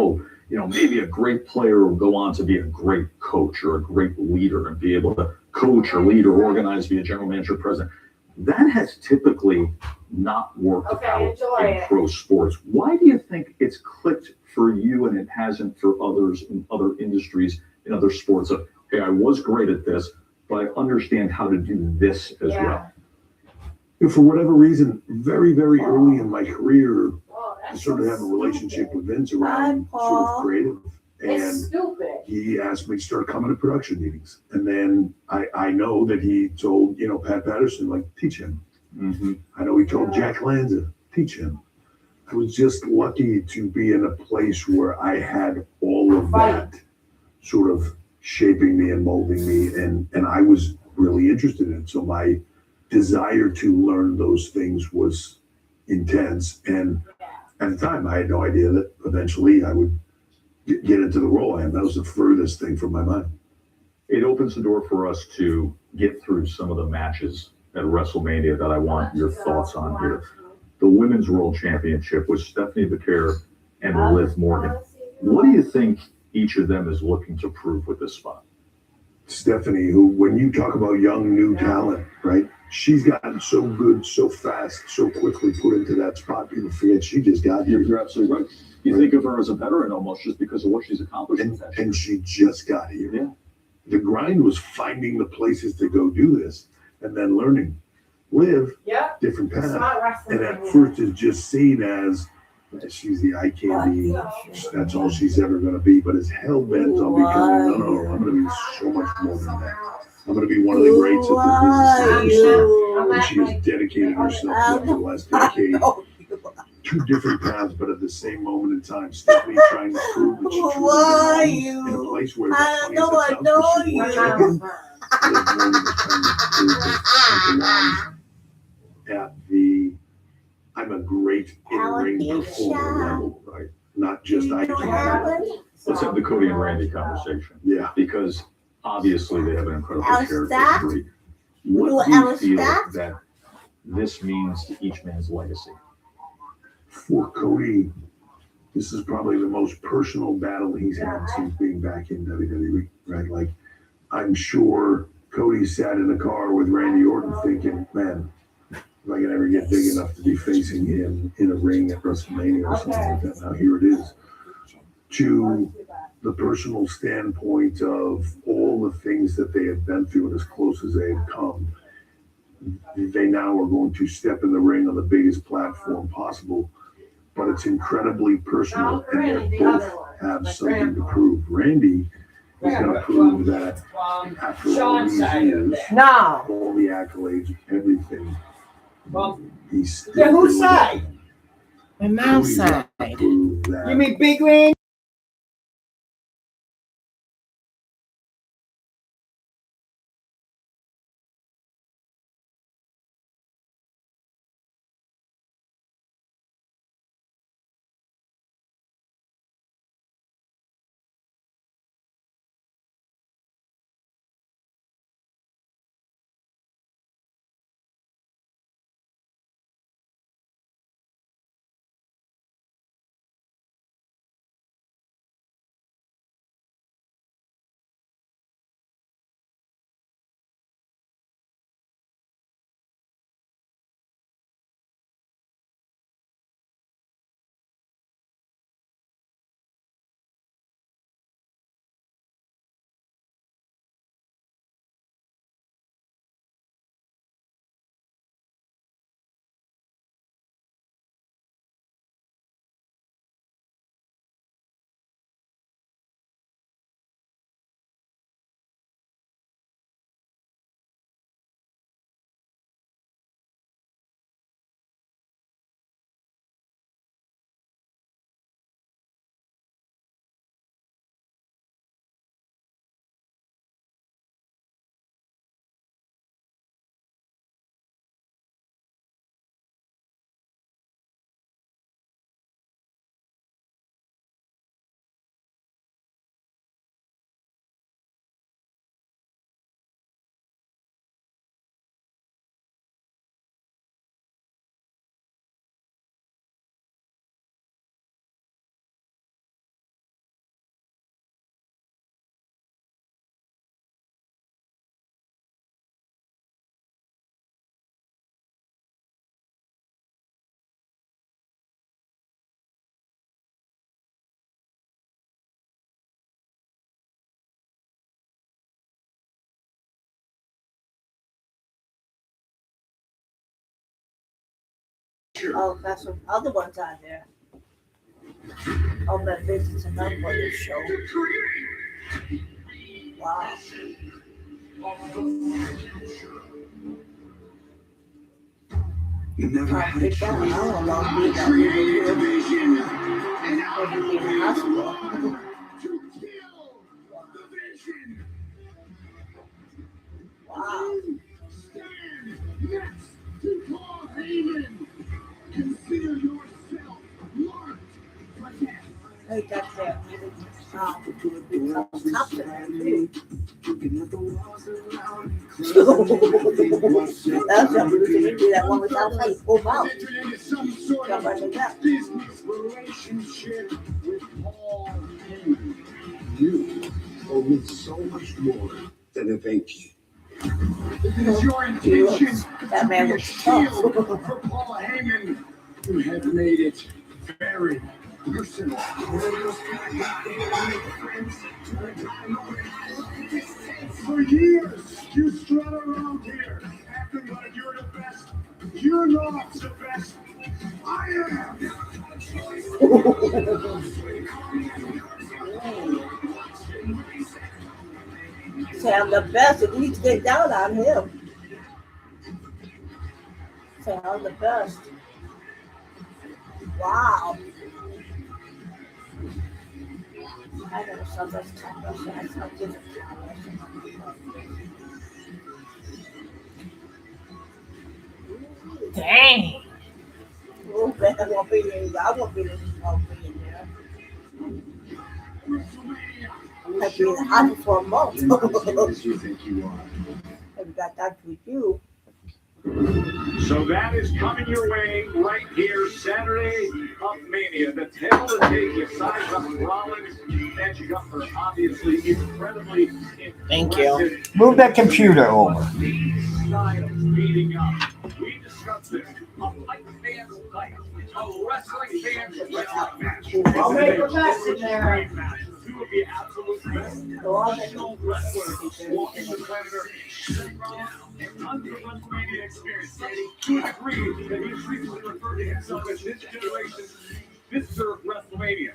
maybe a great player will go on to be a great coach or a great leader and be able to coach or lead or organize, be a general manager, president. That has typically not worked out in pro sports. Why do you think it's clicked for you and it hasn't for others in other industries, in other sports? Of, hey, I was great at this, but I understand how to do this as well. For whatever reason, very, very early in my career, I sort of have a relationship with Vince around sort of creative. And he asked me to start coming to production meetings. And then I know that he told, Pat Patterson, like, teach him. Mm-hmm. I know he told Jack Lanza, teach him. I was just lucky to be in a place where I had all of that sort of shaping me and molding me. And I was really interested in it. So my desire to learn those things was intense. And at the time, I had no idea that eventually I would get into the role I am. That was the furthest thing from my mind. It opens the door for us to get through some of the matches at WrestleMania that I want your thoughts on here. The Women's World Championship with Stephanie Becker and Liv Morgan. What do you think each of them is looking to prove with this spot? Stephanie, who, when you talk about young, new talent, right? She's gotten so good, so fast, so quickly put into that spot. People forget she just got here. You're absolutely right. You think of her as a veteran almost just because of what she's accomplished. And she just got here. Yeah. The grind was finding the places to go do this and then learning. Live, different path. And at first it's just seen as she's the eye candy. That's all she's ever going to be. But it's hell bent on becoming, no, I'm going to be so much more than that. I'm going to be one of the greats at the business. And she has dedicated herself to the last decade. Two different paths, but at the same moment in time. Stephanie trying to prove that she truly belongs in a place where I know you. At the, I'm a great in-ring performer level, right? Not just I can. Let's have the Cody and Randy conversation. Yeah. Because obviously they have an incredible shared Alistair? history. What do you feel that this means to each man's legacy? For Cody, this is probably the most personal battle he's had since being back in WWE, right? Like, I'm sure Cody sat in a car with Randy Orton thinking, man, if I can ever get big enough to be facing him in a ring at WrestleMania or something like that. Now here it is. To the personal standpoint of all the things that they have been through and as close as they have come, they now are going to step in the ring on the biggest platform possible. But it's incredibly personal, and they both have something to prove. Randy is going to prove that after all these years, all the accolades, everything, he's still whose side? My mom's side. You mean Big Randy? Oh, that's some other ones on there. Oh, but this is another one to show. Wow. You never had a choice. I don't know about being out here. Maybe in the hospital. Wow. Consider yourself marked for death. Hey, that's it. Cops in there too. That's something we can do that one without how you pull out. Jump right in that. Business relationship with Paul Heyman. You owe me so much more than a thank you. It is your intention That man to be a was tough. shield for Paul Heyman. You have made it very personal. For years, you strut around here acting like you're the best. You're not the best. I am. Say I'm the best. At least get down on him. Say I'm the best. Wow. I know somebody's talking about that. It's not different. Dang. Oh, man, I won't be there. I won't be there. I'll be in there. I've been in the hospital for a month. As you think you are. I've got that with you. So that is coming your way right here, Saturday of Mania. The tale to take aside from Rollins and Jumper, obviously incredibly impressive. Thank you. Move that computer over. Styles beating up. We discussed this. A fight fans fight. A wrestling fans wrestling match. I'll make a mess in there. Two of the absolute best professional wrestlers walking the planet Earth. And under WrestleMania experience, to a degree that he frequently referred to himself as this generation's Mr. WrestleMania.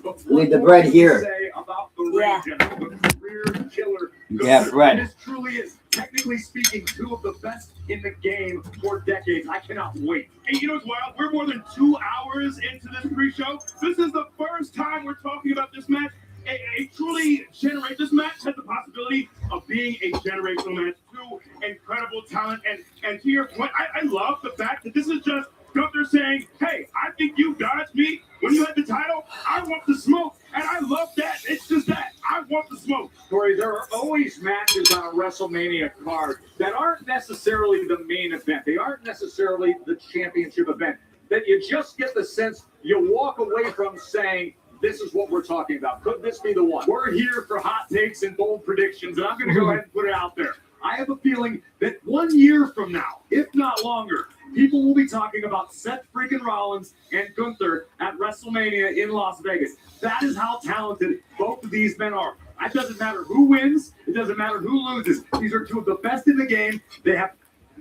But Leave the bread here. Say about the ring general, the career killer. Yeah, bread. This truly is, technically speaking, two of the best in the game for decades. I cannot wait. And you know what's wild? We're more than 2 hours into this pre-show. This is the first time we're talking about this match. This match has the possibility of being a generational match. Two incredible talent, and to your point, I love the fact that this is just Gunther saying, "Hey, I think you dodged me when you had the title. I want the smoke," and I love that. It's just that I want the smoke. Corey, there are always matches on a WrestleMania card that aren't necessarily the main event. They aren't necessarily the championship event. That you just get the sense you walk away from saying, this is what we're talking about. Could this be the one? We're here for hot takes and bold predictions, and I'm going to go ahead and put it out there. I have a feeling that 1 year from now, if not longer, people will be talking about Seth freaking Rollins and Gunther at WrestleMania in Las Vegas. That is how talented both of these men are. It doesn't matter who wins. It doesn't matter who loses. These are two of the best in the game. They have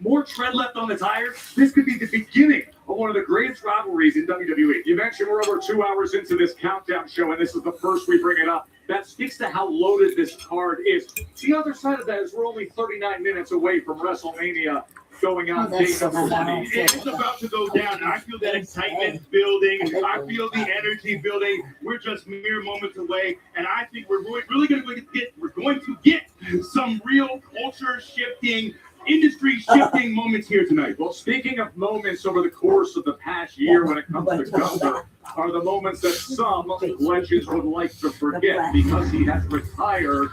more tread left on the tires. This could be the beginning of one of the greatest rivalries in WWE. You mentioned we're over 2 hours into this countdown show, and this is the first we bring it up. That speaks to how loaded this card is. The other side of that is we're only 39 minutes away from WrestleMania going on day number 20. It's about to go down, and I feel that excitement building. I feel the energy building. We're just mere moments away, and I think we're really going to get some real culture shifting, industry shifting moments here tonight. Well, speaking of moments over the course of the past year when it comes to Gunther, are the moments that some legends would like to forget because he has retired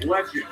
legends.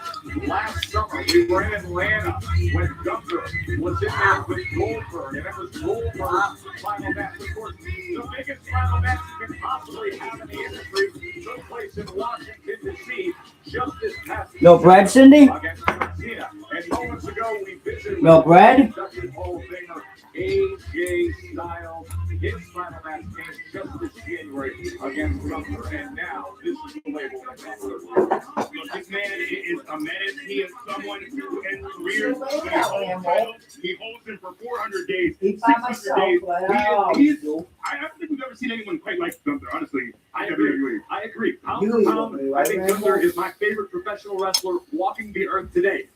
Last summer, we were in Atlanta when Gunther was in there with Goldberg, and it was Goldberg's final match. Of course, the biggest final match you can possibly have in the industry took place in Washington, D.C. just this past No bread, Cindy? against Cena. And moments ago, we visited No bread? Hall of Famer AJ Styles. His final match came just this January against Gunther, and now this is the label Look, this man is a menace. He is someone who ends careers when he holds titles. He holds them for 400 days, 600 days. I don't think we've ever seen anyone quite like Gunther, honestly. I agree. Pound for pound, I think Gunther is my favorite professional wrestler walking the earth today.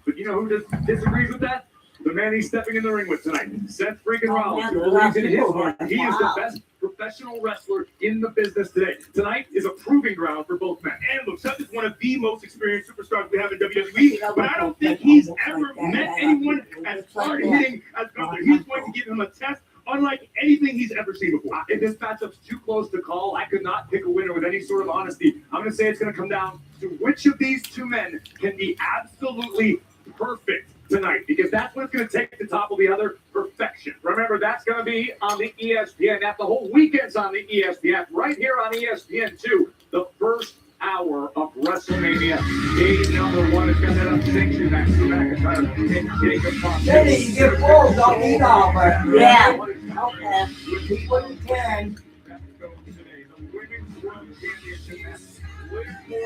But you know who disagrees with that? The man he's stepping in the ring with tonight, Seth freaking Rollins, who believes in his heart he is the best professional wrestler in the business today. Tonight is a proving ground for both men. And look, Seth is one of the most experienced superstars we have in WWE, but I don't think he's ever met anyone as hard hitting as Gunther. He's going to give him a test unlike anything he's ever seen before. If this matchup's too close to call, I could not pick a winner with any sort of honesty. I'm going to say it's going to come down to which of these two men can be absolutely perfect tonight, because that's what's going to take the top of the other, perfection. Remember, that's going to be on the ESPN app. The whole weekend's on the ESPN app, right here on ESPN2. The first hour of WrestleMania. Day number 1 is going to have sanction match. Drew McIntyre and Jacob Fox. Then you get full, don't eat all, but Yeah. Okay. keep what you can.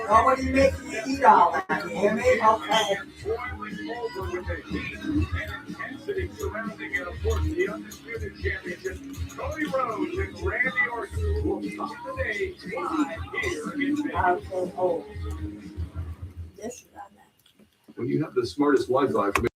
Nobody making you eat all that, you hear me? Okay. Boiling over with the heat and intensity surrounding it. Of course, the undisputed championship, Cody Rhodes and Randy Orton will top the day live here in Vegas. Okay. Oh. This is on that. When you have the smartest Wi-Fi for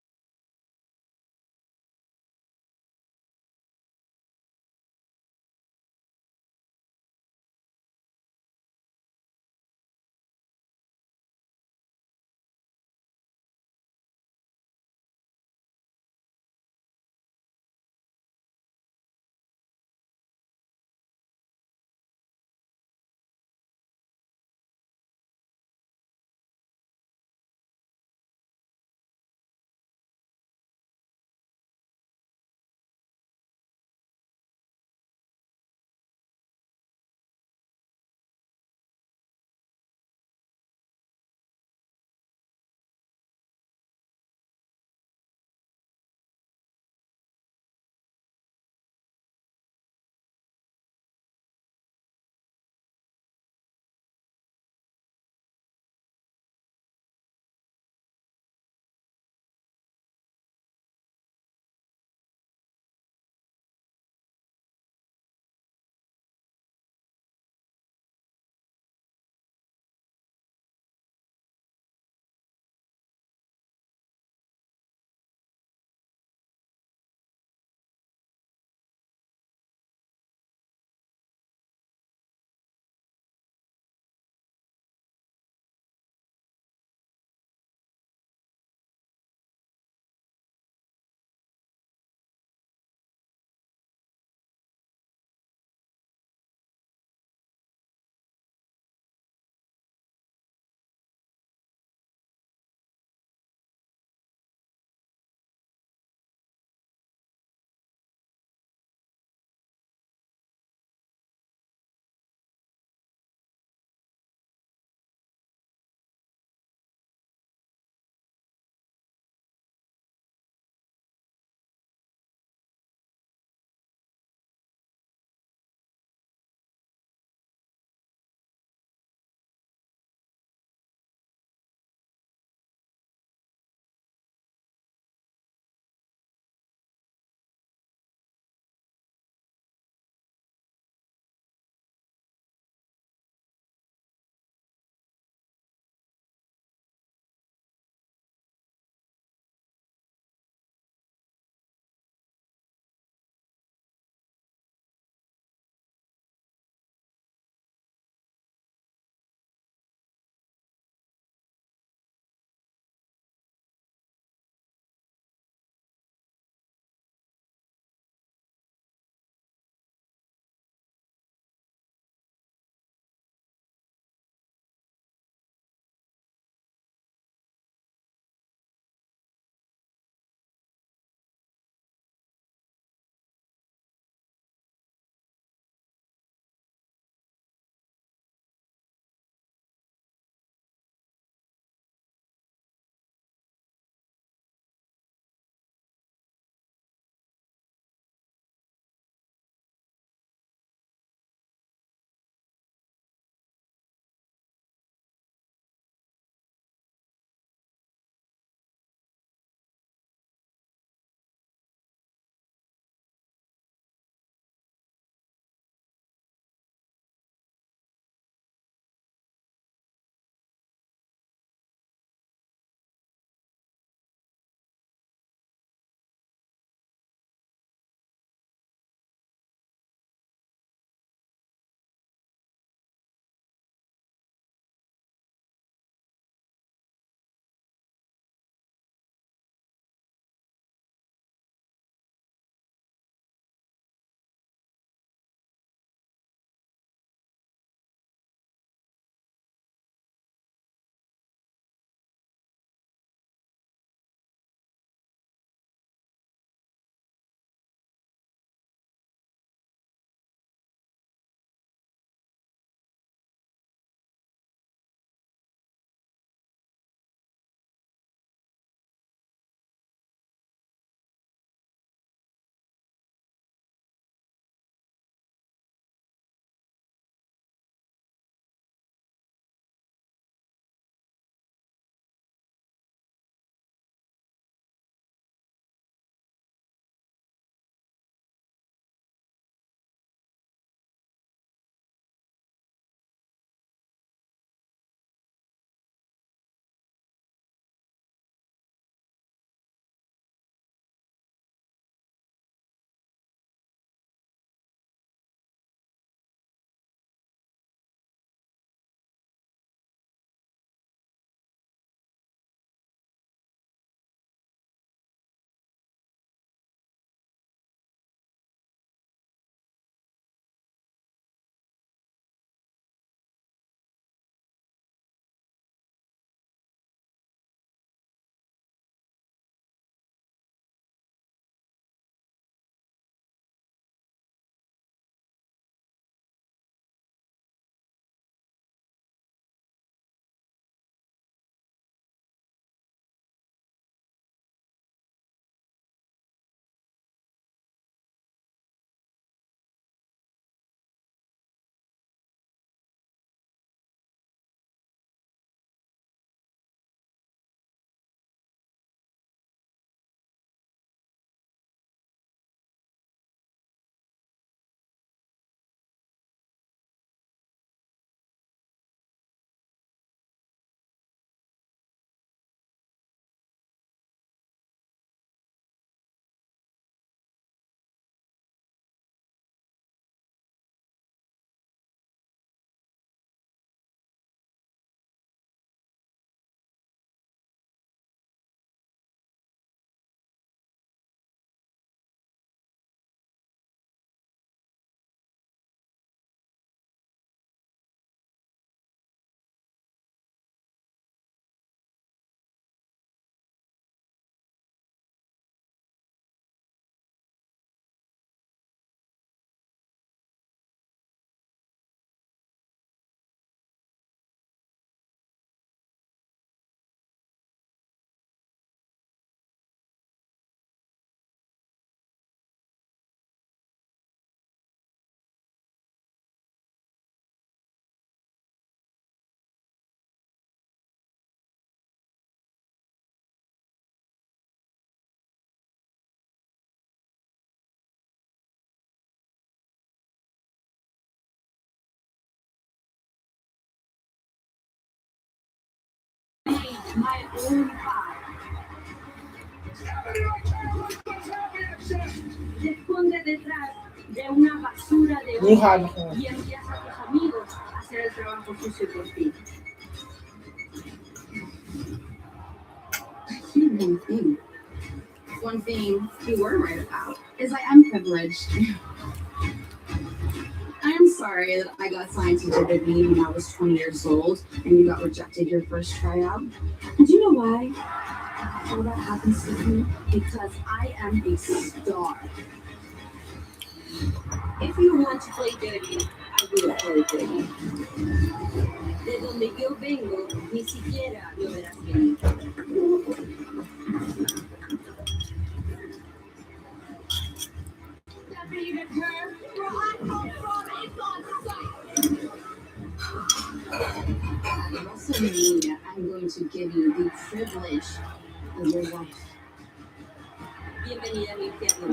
Te escondes detrás de una basura de You have hombres y envías a tus amigos a hacer el trabajo sucio por ti. One thing you were right about is I am privileged. I am sorry that I got signed to WWE when I was 20 years old and you got rejected your first tryout. Do you know why all that happens to me? Because I am a star. If you want to play dirty, I will play dirty. De donde yo vengo, ni siquiera lo verás venir. WrestleMania, I'm going to give you the privilege of your life. Bienvenida a mi infierno.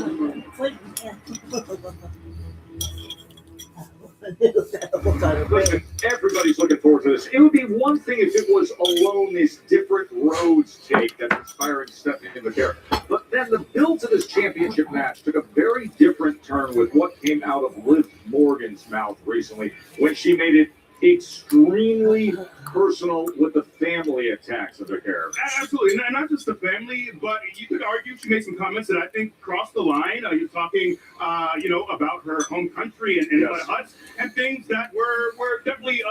Listen, everybody's looking forward to this. It would be one thing if it was alone this different roads take that's inspiring Stephanie McCarron. But then the build to this championship match took a very different turn with what came out of Liv Morgan's mouth recently when she made it extremely personal with the family attacks of their characters. Absolutely, not just the family, but you could argue she made some comments that I think crossed the line. You're talking, about her home country and Yes. huts and things that were definitely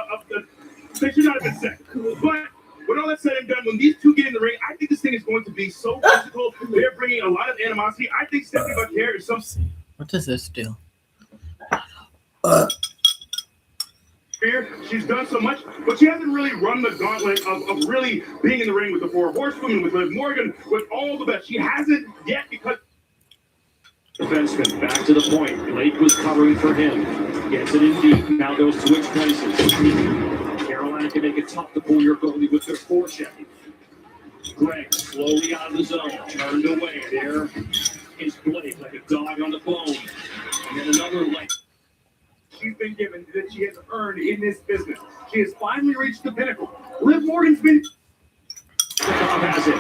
they should not have been said. But when all that's said and done, when these two get in the ring, I think this thing is going to be so physical. They're bringing a lot of animosity. I think Stephanie McCarron is some. What does this do? She's done so much, but she hasn't really run the gauntlet of really being in the ring with the Four Horsewomen, with Liv Morgan, with all the best. She hasn't yet because. Defenseman back to the point. Blake was covering for him. Gets it in deep. Now goes switch places. Carolina can make it tough to pull your goalie with their forecheck. Greg slowly out of the zone. Turned away. There is Blake like a dog on the bone. And then another leg. She's been given that she has earned in this business. She has finally reached the pinnacle. Liv Morgan's been. Dom has it.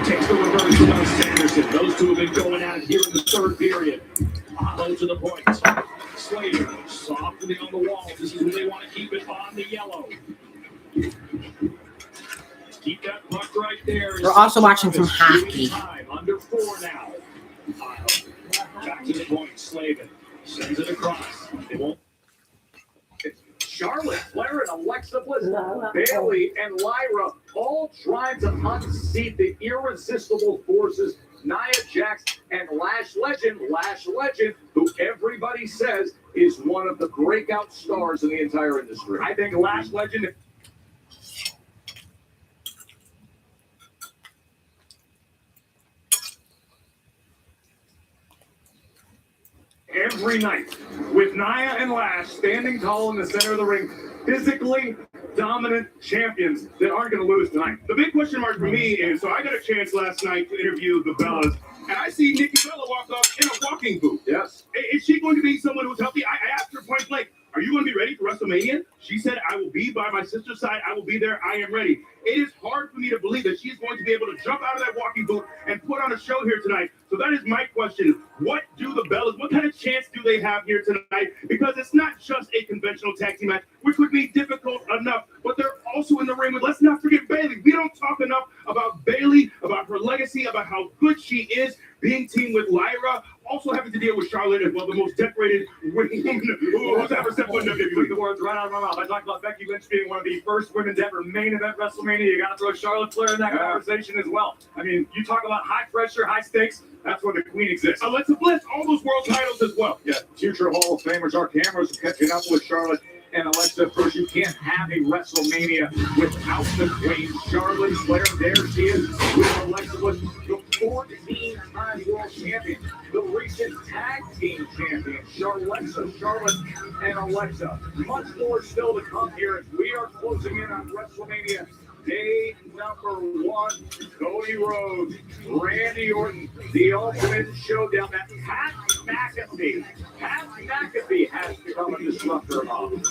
Takes the reverse to Doug Sanderson. Those two have been going at it here in the third period. Aho to the point. Slater softly on the wall. This is where they want to keep it on the yellow. Keep that puck right there. We're also watching some hockey. Under 4 now. Back to the point. Slavin sends it across. They won't. Charlotte Flair and Alexa Bliss, Bailey and Lyra all trying to unseat the irresistible forces, Nia Jax and Lash Legend, who everybody says is one of the breakout stars in the entire industry. I think Lash Legend. Every night, with Nia and Lash standing tall in the center of the ring, physically dominant champions that aren't going to lose tonight. The big question mark for me is, so I got a chance last night to interview the Bellas, and I see Nikki Bella walk off in a walking boot. Yes. Is she going to be someone who's healthy? I asked her point blank, are you going to be ready for WrestleMania? She said, I will be by my sister's side. I will be there. I am ready. It is hard for me to believe that she's going to be able to jump out of that walking boot and put on a show here tonight. So that is my question. What do the Bellas, what kind of chance do they have here tonight? Because it's not just a conventional tag team match, which would be difficult enough, but they're also in the ring with, let's not forget Bailey. We don't talk enough about Bailey, about her legacy, about how good she is, being teamed with Lyra, also having to deal with Charlotte as well, the most decorated woman who's ever stepped foot in WWE. Took the words right out of my mouth. I talked about Becky Lynch being one of the first women to ever main event WrestleMania. You got to throw Charlotte Flair in that conversation as well. I mean, you talk about high pressure, high stakes. That's where the queen exists. Alexa Bliss, all those world titles as well. Yeah, future Hall of Famers. Our cameras are catching up with Charlotte and Alexa. Of course, you can't have a WrestleMania without the queen. Charlotte Flair, there she is with Alexa Bliss, the 14-time world champion, the recent tag team champion, Charlotte and Alexa. Much more still to come here as we are closing in on WrestleMania day number 1. Cody Rhodes, Randy Orton, the ultimate showdown. That Pat McAfee has become a disruptor of.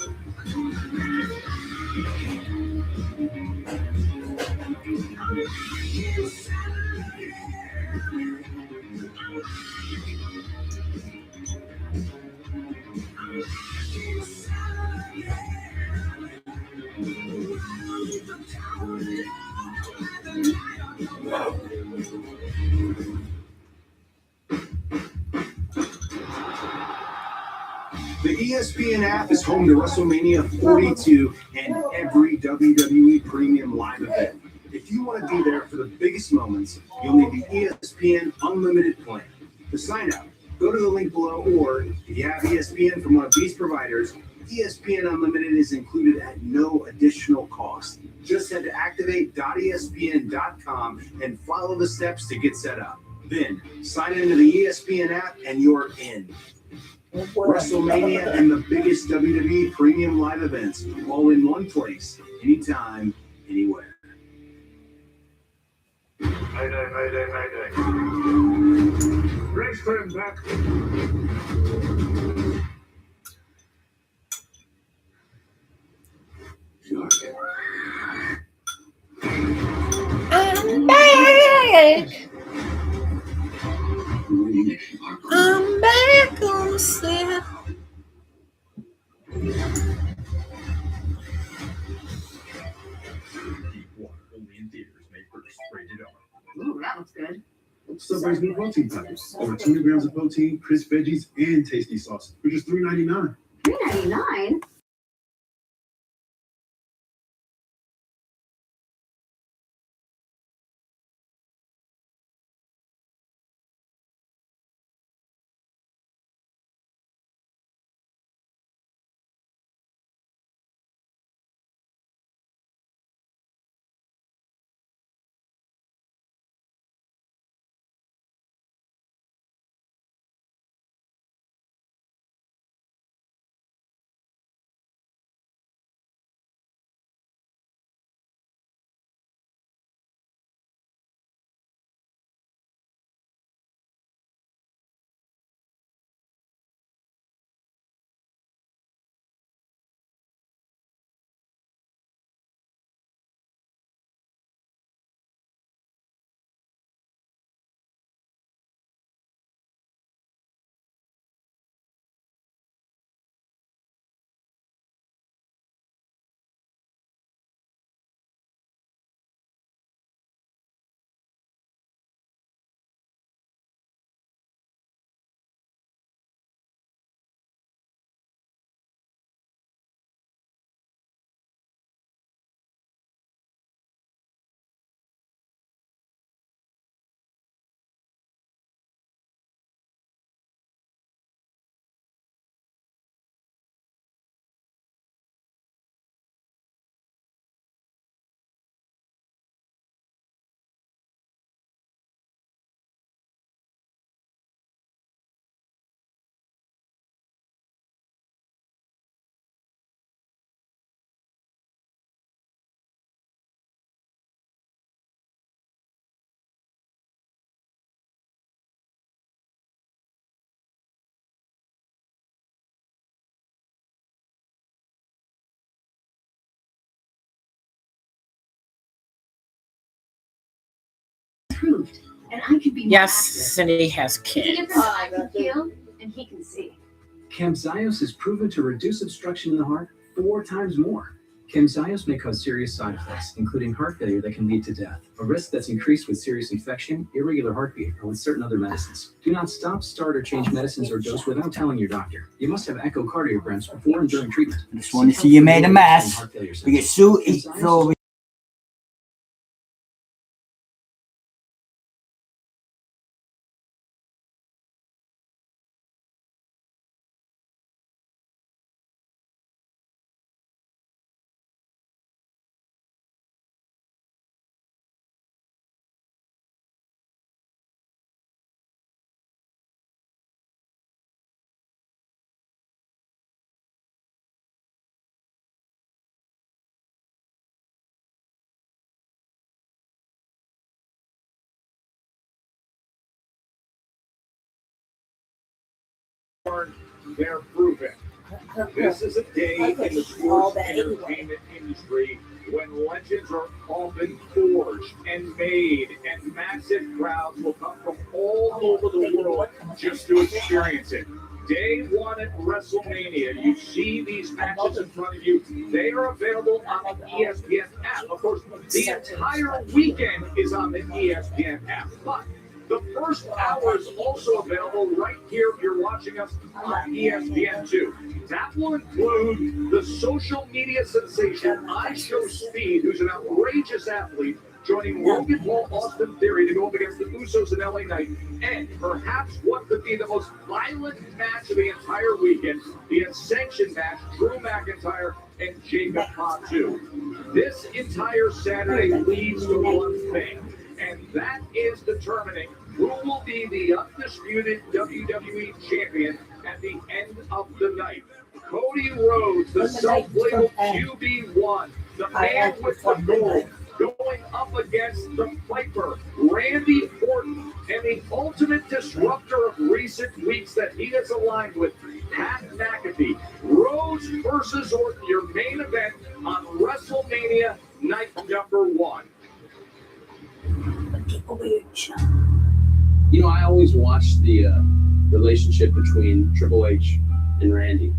The ESPN app is home to WrestleMania 42 and every WWE Premium Live event. If you want to be there for the biggest moments, you'll need the ESPN Unlimited plan. To sign up, go to the link below, or if you have ESPN from one of these providers, ESPN Unlimited is included at no additional cost. Just head to activate.espn.com and follow the steps to get set up. Then sign into the ESPN app and you're in. WrestleMania and the biggest WWE Premium Live events, all in one place, anytime, anywhere. Mayday, mayday, mayday. Race time back. I'm back. I'm back on the set. Ooh, that looks good. Subway's new protein package. Over 200 grams of protein, crisp veggies, and tasty sauce for just $3.99. $3.99? Proved, and I could be Yes, Cindy has the kids. difference I can feel and he can see. Camzyos is proven to reduce obstruction in the heart 4 times more. Camzyos may cause serious side effects, including heart failure that can lead to death, a risk that's increased with serious infection, irregular heartbeat, or with certain other medicines. Do not stop, start, or change medicines or dose without telling your doctor. You must have echocardiograms before and during treatment. I just want to see you made a mess. Because Sue eats over. They're proven. This is a day in the sports entertainment industry when legends are often forged and made, and massive crowds will come from all over the world just to experience it. Day one at WrestleMania. You see these matches in front of you. They are available on the ESPN app. Of course, the entire weekend is on the ESPN app. But the first hour is also available right here if you're watching us on ESPN2. That will include the social media sensation I Show Speed, who's an outrageous athlete, joining Logan Paul, Austin Theory to go up against the Usos in LA Knight, and perhaps what could be the most violent match of the entire weekend, the Ascension match, Drew McIntyre and Jacob Fatu. This entire Saturday leads to one thing, and that is determining who will be the undisputed WWE champion at the end of the night. Cody Rhodes, the self-labeled QB1, the man with the gold, going up against the Viper, Randy Orton, and the ultimate disruptor of recent weeks that he has aligned with, Pat McAfee. Rhodes versus Orton, your main event on WrestleMania night number 1. You know, I always watched the relationship between Triple H and Randy.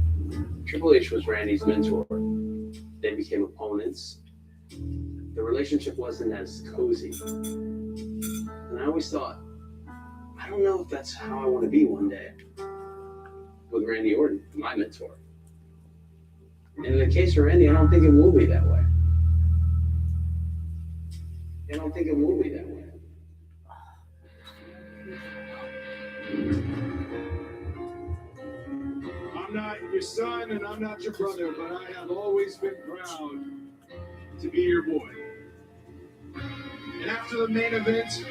Triple H was Randy's mentor. They became opponents. The relationship wasn't as cozy. And I always thought, I don't know if that's how I want to be one day with Randy Orton, my mentor. And in the case of Randy, I don't think it will be that way. I don't think it will be that way. I'm not your son and I'm not your brother, but I have always been proud to be your boy. And after the main event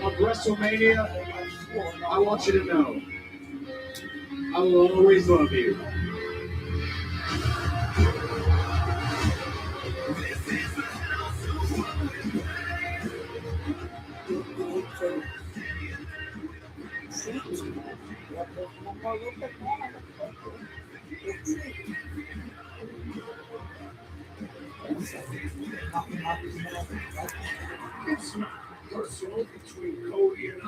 of WrestleMania, I want you to know, I will always love you. It's not personal between Cody and I.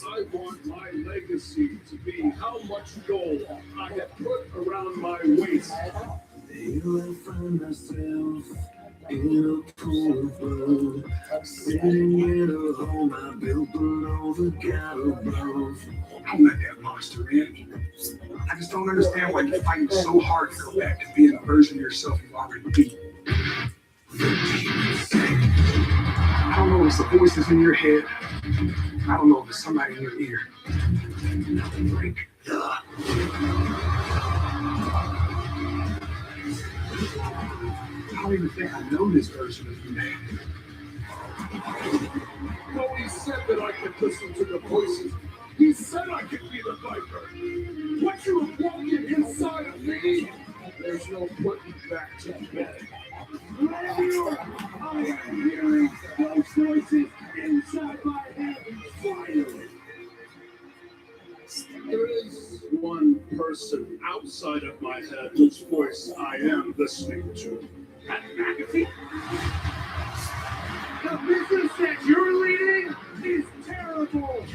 I want my legacy to be how much gold I have put around my waist. I find myself in a pool of blood, sitting in a home I built below the cattle bluff. Don't let that monster in. I just don't understand why you're fighting so hard to go back to being a version of yourself you've already beat. I don't know if it's the voices in your head. I don't know if it's somebody in your ear. Like, I don't even think I know this version of you. Cody said that I could listen to the voices. He said I could be the Viper. What you have broken inside of me, there's no putting back to bed. I am hearing those voices inside my head. Finally. There is one person outside of my head whose voice I am listening to. Pat McAfee? The business that you're leading is terrible.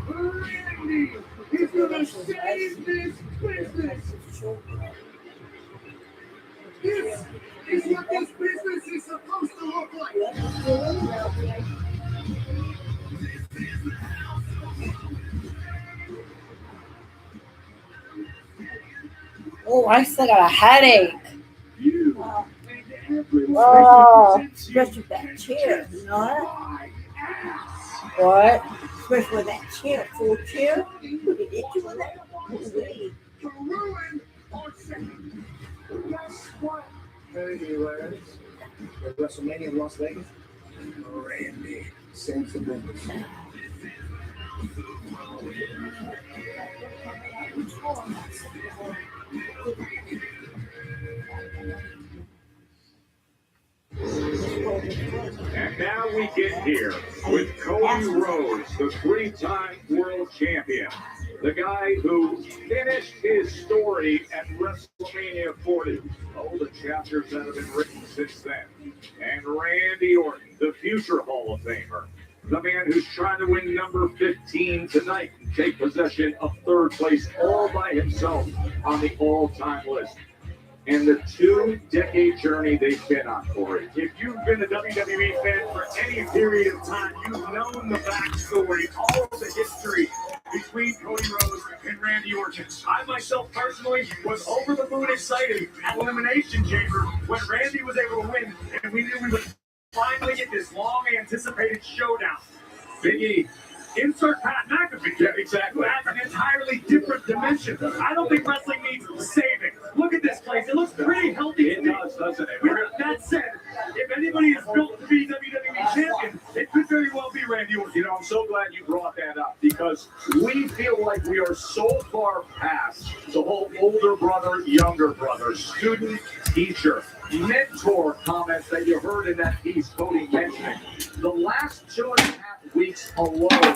Randy is gonna save this business. This is what this business is supposed to look like. Oh, I still got a headache. Oh, especially with that chair, you know what? Especially with that chair, full chair. You could hit you with that. To ruin or save. Guess what? Anyways, At WrestleMania in Las Vegas. Randy saves the business. And now we get here with Cody Rhodes, the 3-time world champion. The guy who finished his story at WrestleMania 40. Oh, the chapters that have been written since then. And Randy Orton, the future Hall of Famer. the man who's trying to win number 15 tonight, take possession of third place all by himself on the all-time list. And the 2-decade journey they've been on, Corey. If you've been a WWE fan for any period of time, you've known the backstory, all of the history between Cody Rhodes and Randy Orton. I myself personally was over the moon excited at Elimination Chamber when Randy was able to win, and we knew we would finally get this long-anticipated showdown. Big E. Insert Pat McAfee. Yeah, exactly. That's an entirely different dimension. I don't think wrestling needs saving. Look at this place. It looks pretty healthy. It does, doesn't it? With that said, if anybody is built to be WWE champion, it could very well be Randy Orton. You know, I'm so glad you brought that up because we feel like we are so far past the whole older brother, younger brother, student, teacher, mentor comments that you heard in that piece Cody mentioning. The last 2.5 weeks alone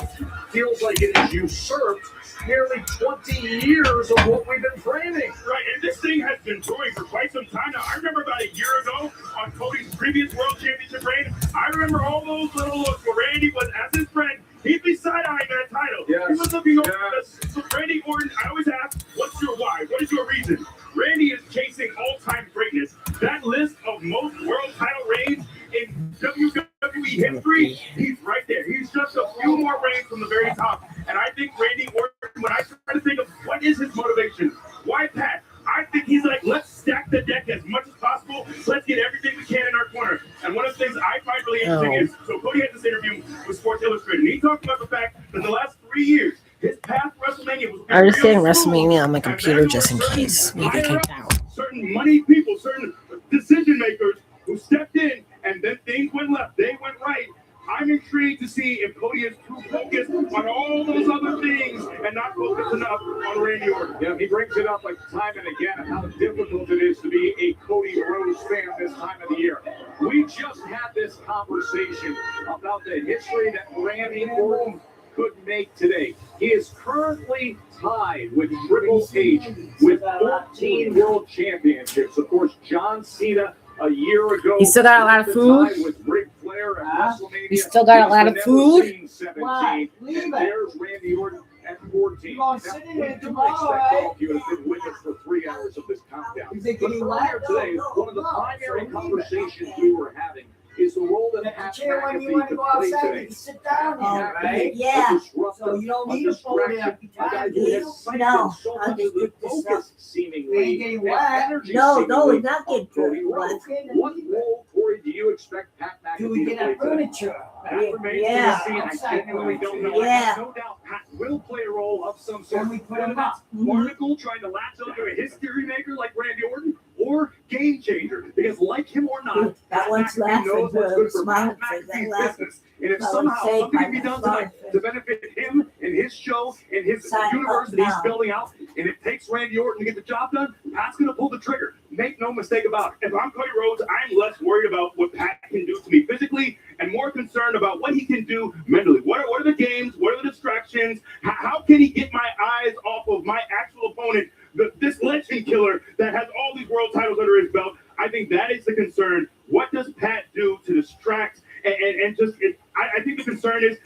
feels like it has usurped nearly 20 years of what we've been training. Right, and this thing has been brewing for quite some time now. I remember about a year ago on Cody's previous World Championship reign, I remember all those little looks where Randy was, as his friend, he'd be side-eyeing that title. Yes. He was looking over this. So Randy Orton, I always ask, what's your why? What is your reason? Randy is chasing all-time greatness. That list of most world title reigns in WWE history, he's right there. He's just a few more reigns from the very top. And I think Randy Orton, when I try to think of what is his motivation, why Pat? I think he's like, let's stack the deck as much as possible. Let's get everything we can in our corner. And one of the things I find really interesting is, so Cody had this interview with Sports Illustrated, and he talked about the fact that the last 3 years, his path to WrestleMania was I was saying WrestleMania on my computer just in case we get kicked out. certain money people, certain decision makers who stepped in, and then things went left, they went right. I'm intrigued to see if Cody is too focused on all those other things and not focused enough on Randy Orton. Yeah, he brings it up like time and again and how difficult it is to be a Cody Rhodes fan this time of the year. We just had this conversation about the history that Randy Orton could make today. He is currently tied with Triple H with 14 world championships. Of course, John Cena a year ago. He still got a lot of food. With Ric Flair at WrestleMania. He still got a lot of food. 17, and there's Randy Orton at 14. You're Now, sitting we there do tomorrow, expect all right? of you to have been with us for 3 hours of this countdown. You think But he earlier left? today, one of the primary conversations we were having is the role that Pat Chair when you want McAfee to could go play outside, you today. can sit down Pat here, McAfee, right? a Yeah. disruptor, So you don't a need a phone distraction, every a guy time. who has siphoned No, so I'll much just of the get this focus, He ain't seemingly, getting and wet. energy, No, seemingly, he's not getting of Cody wet. Rhodes. What role, Corey, do you expect Pat Do McAfee we to get play our today? furniture? That remains Yeah. to be seen. I Outside genuinely don't know. Yeah. I have no doubt Pat will play a role of some sort. Can we put Whether him that's up? Barnacle trying to latch onto a history maker like Randy Orton, or game changer. Because like him or not, That Pat one's McAfee laughing, knows what's good for smiling Pat for that McAfee's laugh. business. And if That somehow one's safe something by can be done that tonight to benefit him and his show and his Sign universe up that he's now. building out, and it takes Randy Orton to get the job done, Pat's going to pull the trigger. Make no mistake about it. If I'm Cody Rhodes, I'm less worried about what Pat can do to me physically and more concerned about what he can do mentally. What are the games? What are the distractions? How can he get my eyes off of my actual opponent, this legend killer that has all these world titles under his belt? I think that is the concern. What does Pat do to distract and just? I think the concern is,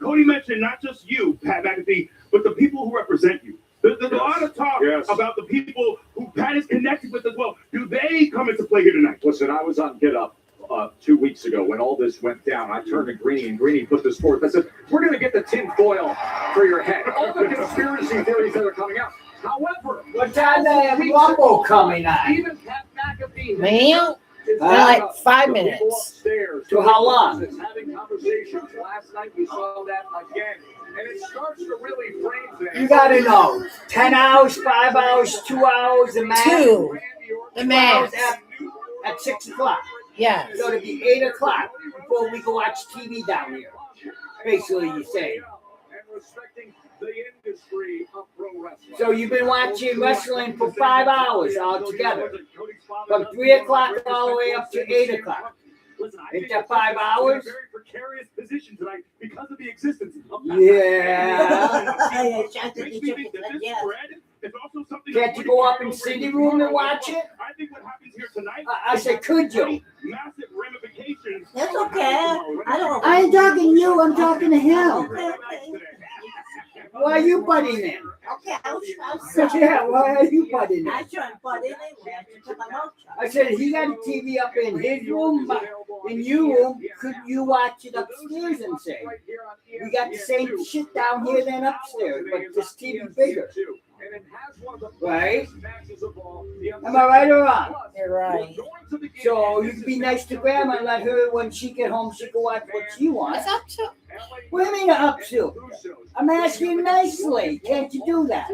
Cody mentioned not just you, Pat McAfee, but the people who represent you. There's a lot of talk about the people who Pat is connected with as well. Do they come into play here tonight? Listen, I was on Get Up 2 weeks ago when all this went down. I turned to Greeny, and Greeny put this forth. I said, we're going to get the tin foil for your head. All the conspiracy theories that are coming out. However, What time they have Rumble coming on? even Pat McAfee Man, like 5 minutes. To how long? Having conversations last night, we saw that again. And it starts to really frame things. You gotta know. 10 hours, 5 hours, 2 hours, the max. 2. The 2 max. hours at 6 o'clock. Yes. So it'll be 8 o'clock before we go watch TV down here. Basically, you say. And respecting the industry of pro wrestling. So you've been watching wrestling for 5 hours altogether. From 3 o'clock all the way up to 8 o'clock. Listen, I Ain't think that 5 hours? in a very precarious position tonight because of the existence of Pat. Yeah. Makes me think that this spread is also something. Can't you go up in Cindy room and watch it? I think what happens here tonight. I said, could you? Massive ramifications That's okay. I don't. I ain't talking to you, I'm talking to him. Okay. Why are you butting in? Okay, I'll stop. Yeah, why are you butting I in? shouldn't butt in anyway. I should keep my mouth shut. I said, he got a TV up in his room, but in your room, could you watch it upstairs and say? We got the same shit down here than upstairs, but this TV bigger. Right? Am I right or wrong? You're right. So you can be nice to grandma and let her, when she get home, she can watch what she wants. What's up to? What do you mean up to? I'm asking you nicely. Can't you do that?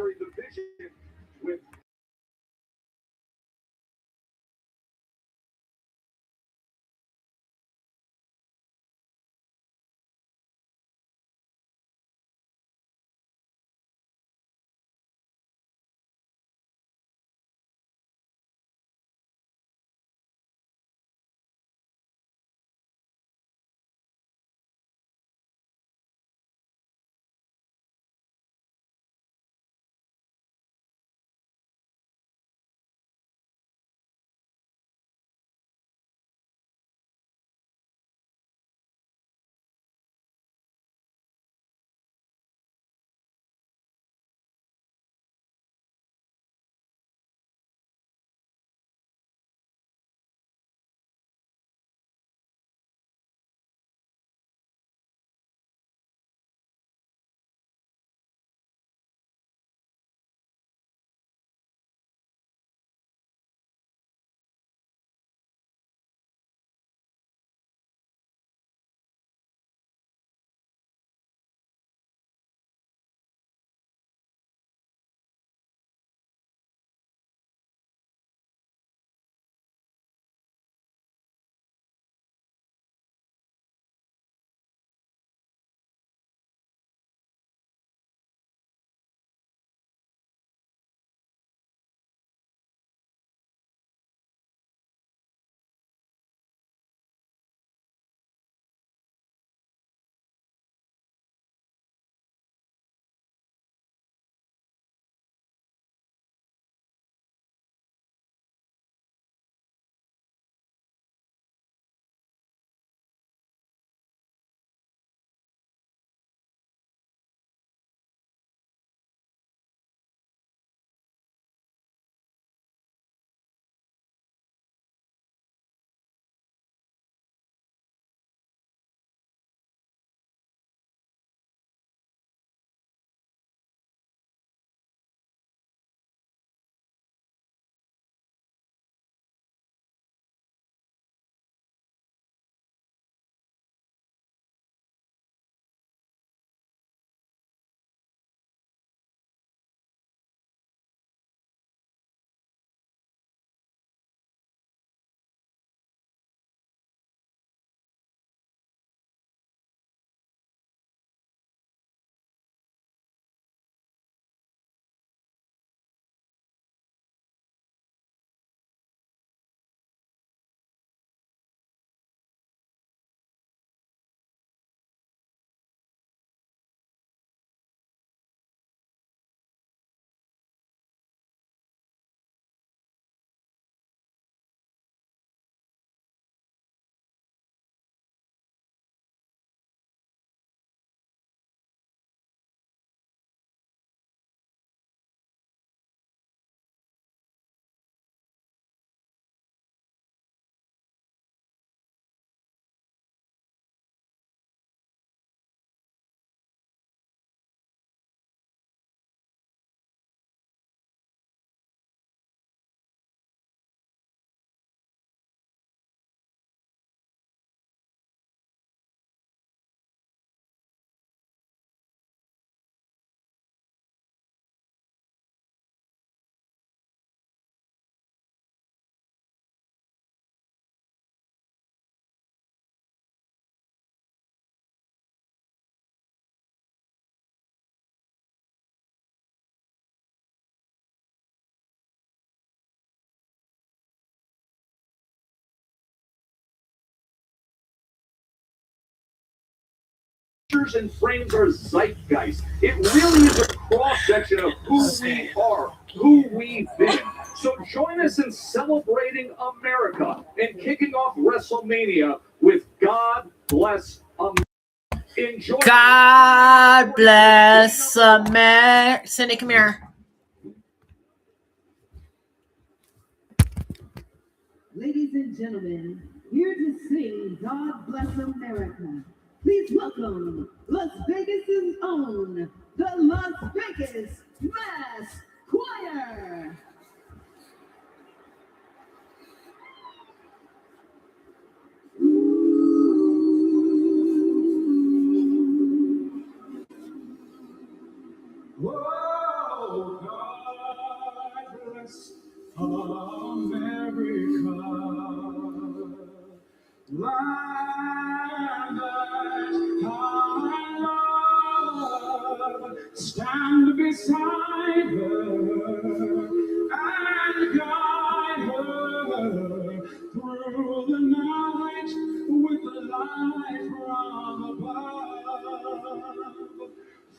And frames are zeitgeist. It really is a cross-section of who we are, who we've been. So join us in celebrating America and kicking off WrestleMania with with God Bless America. Enjoy. God bless America. Cindy, come here. Ladies and gentlemen, here to sing God Bless America. Please welcome Las Vegas's own, the Las Vegas Mass Choir. Oh, God bless America, land that I love. Stand beside her and guide her through the night with the light from above.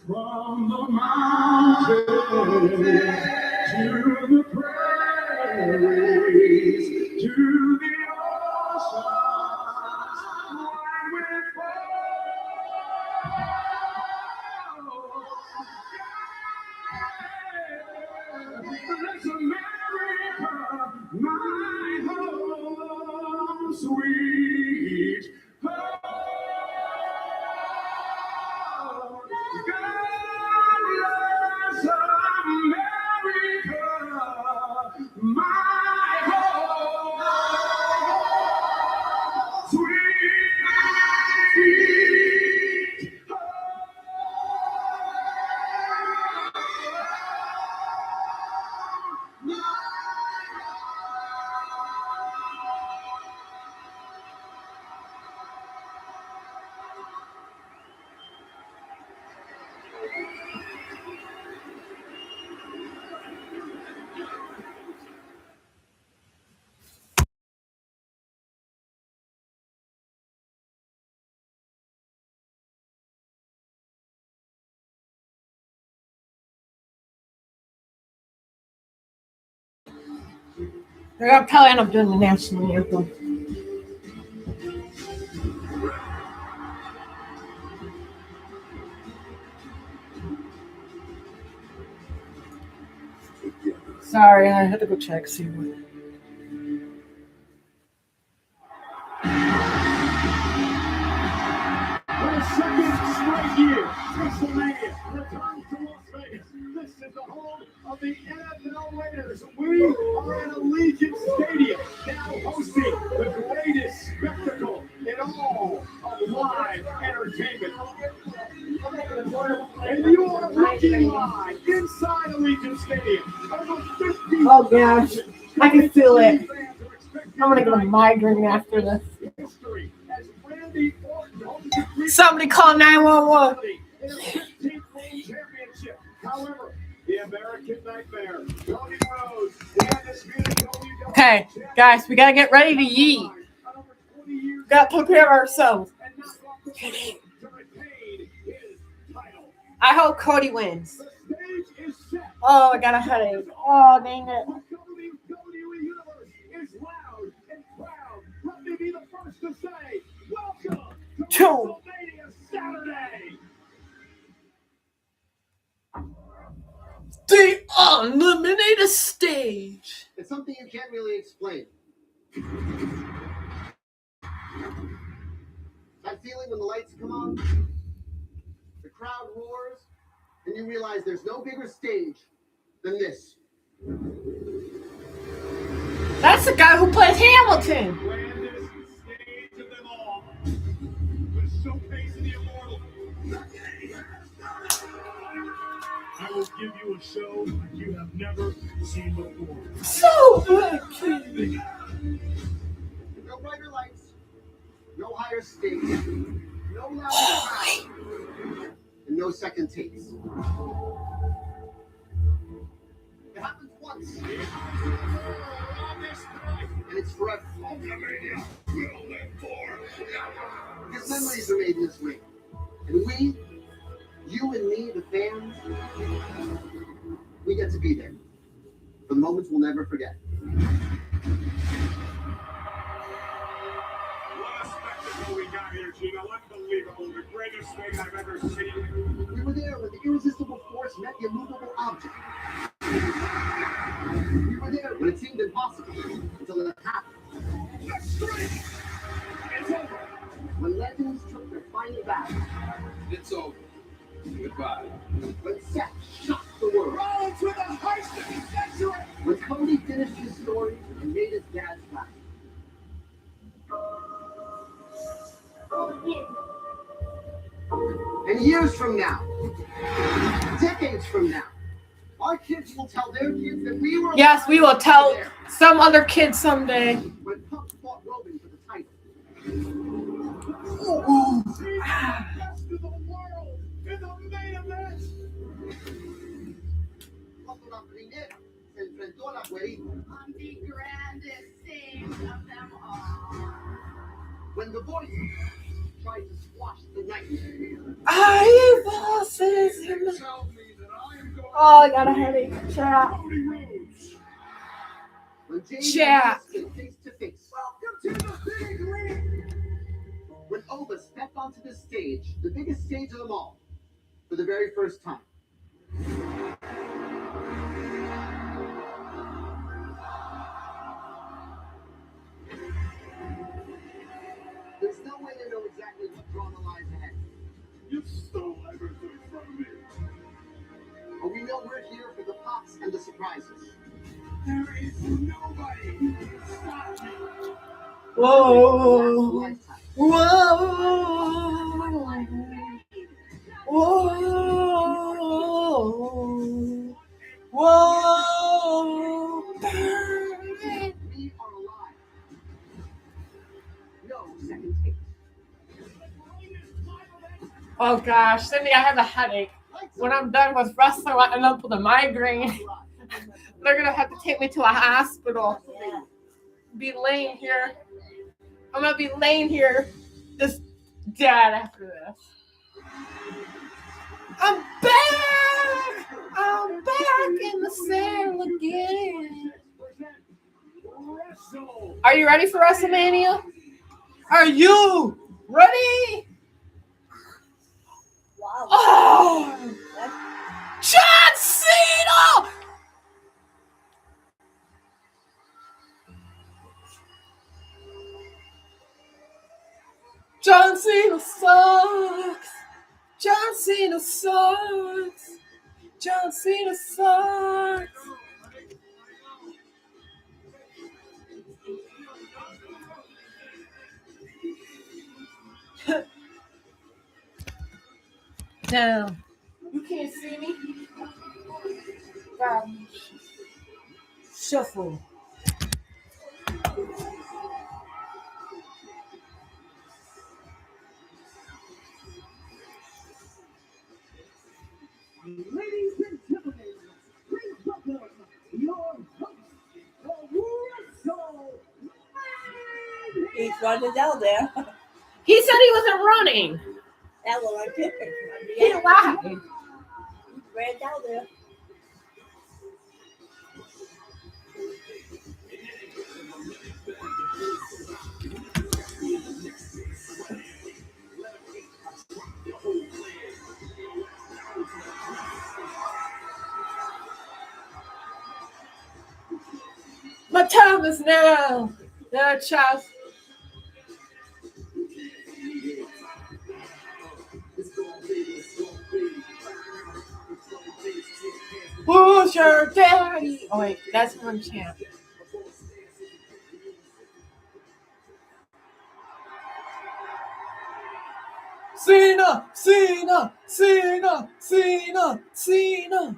From the mountains to the prairies to the oceans, wide with Bless America, my home, sweet home. God bless America, my home, sweet home. They're gonna probably end up doing the national anthem. Sorry, I had to go check. See what. For the second straight year, WrestleMania returns to Las Vegas. This is the home of the NFL Raiders. We are at Allegiant Stadium, now hosting the greatest spectacle in all of live entertainment. And you are looking live inside Allegiant Stadium. Over 50,000 Oh gosh, I can feel it. I'm gonna get a migraine after this. history as Randy Orton holds the Somebody call 911. in a 15th World Championship. However, the American Nightmare, Cody Rhodes, the undisputed WWE. Okay, guys, we gotta get ready to yeet. We gotta prepare ourselves. I hope Cody wins. Oh, I got a headache. Oh, dang it. WWE Universe is loud and proud. Let me be the first to say, welcome to WrestleMania Saturday. The unlimited stage. It's something you can't really explain. That feeling when the lights come on, the crowd roars, and you realize there's no bigger stage than this. That's the guy who plays Hamilton. Grandest stage of them all. The showcase of the immortal. I will give you a show like you have never seen before. So good, kid. No brighter lights, no higher stage, no louder crowd, and no second takes. It happens once. And it's forever. Because memories are made in this ring. And we, you and me, the fans, we get to be there. The moments we'll never forget. What a spectacle. got here, Gino. Unbelievable. The greatest thing I've ever seen. We were there when the irresistible force met the immovable object. We were there when it seemed impossible until it happened. That's straight. It's over. When legends took their final bow. It's over. Goodbye. When Seth shocked the world. Rollins with a heist of the century. When Cody finished his story and made his dad laugh. And years from now, decades from now, our kids will tell their kids that we were. Yes, we will tell some other kids someday. When Punk fought Roman for the title. Best of the world in the main event. Cuando la primera se enfrentó a la güerita. On the grandest stage of them all. When the voice tried to squash the nightmare. I bosses him. Oh, I got a headache. Chat. When James Chat. stood face to face. Welcome to the big league. When Oba stepped onto the stage, the biggest stage of them all, for the very first time. There's no way to know exactly what drama lies ahead. You stole everything from me. But we know we're here for the pops and the surprises. There is nobody who can stop me. Whoa. Whoa. Whoa. Whoa. We are alive. No second take. Oh gosh, Cindy, I have a headache. When I'm done with wrestling, I end up with a migraine. They're gonna have to take me to a hospital. Be laying here. I'm gonna be laying here just dead after this. I'm back! I'm back in the saddle again. Are you ready for WrestleMania? Are you ready? Wow. Oh! John Cena! John Cena sucks. John Cena sucks. John Cena sucks. No. You can't see me? Shuffle. Ladies and gentlemen, please welcome your host, the WrestleMania. He's running down there. He said he wasn't running. That was on Tippin. He lied. He ran down there. My time is now. No, child. Who's your daddy? Oh wait, that's one champ. Cena, Cena, Cena, Cena, Cena.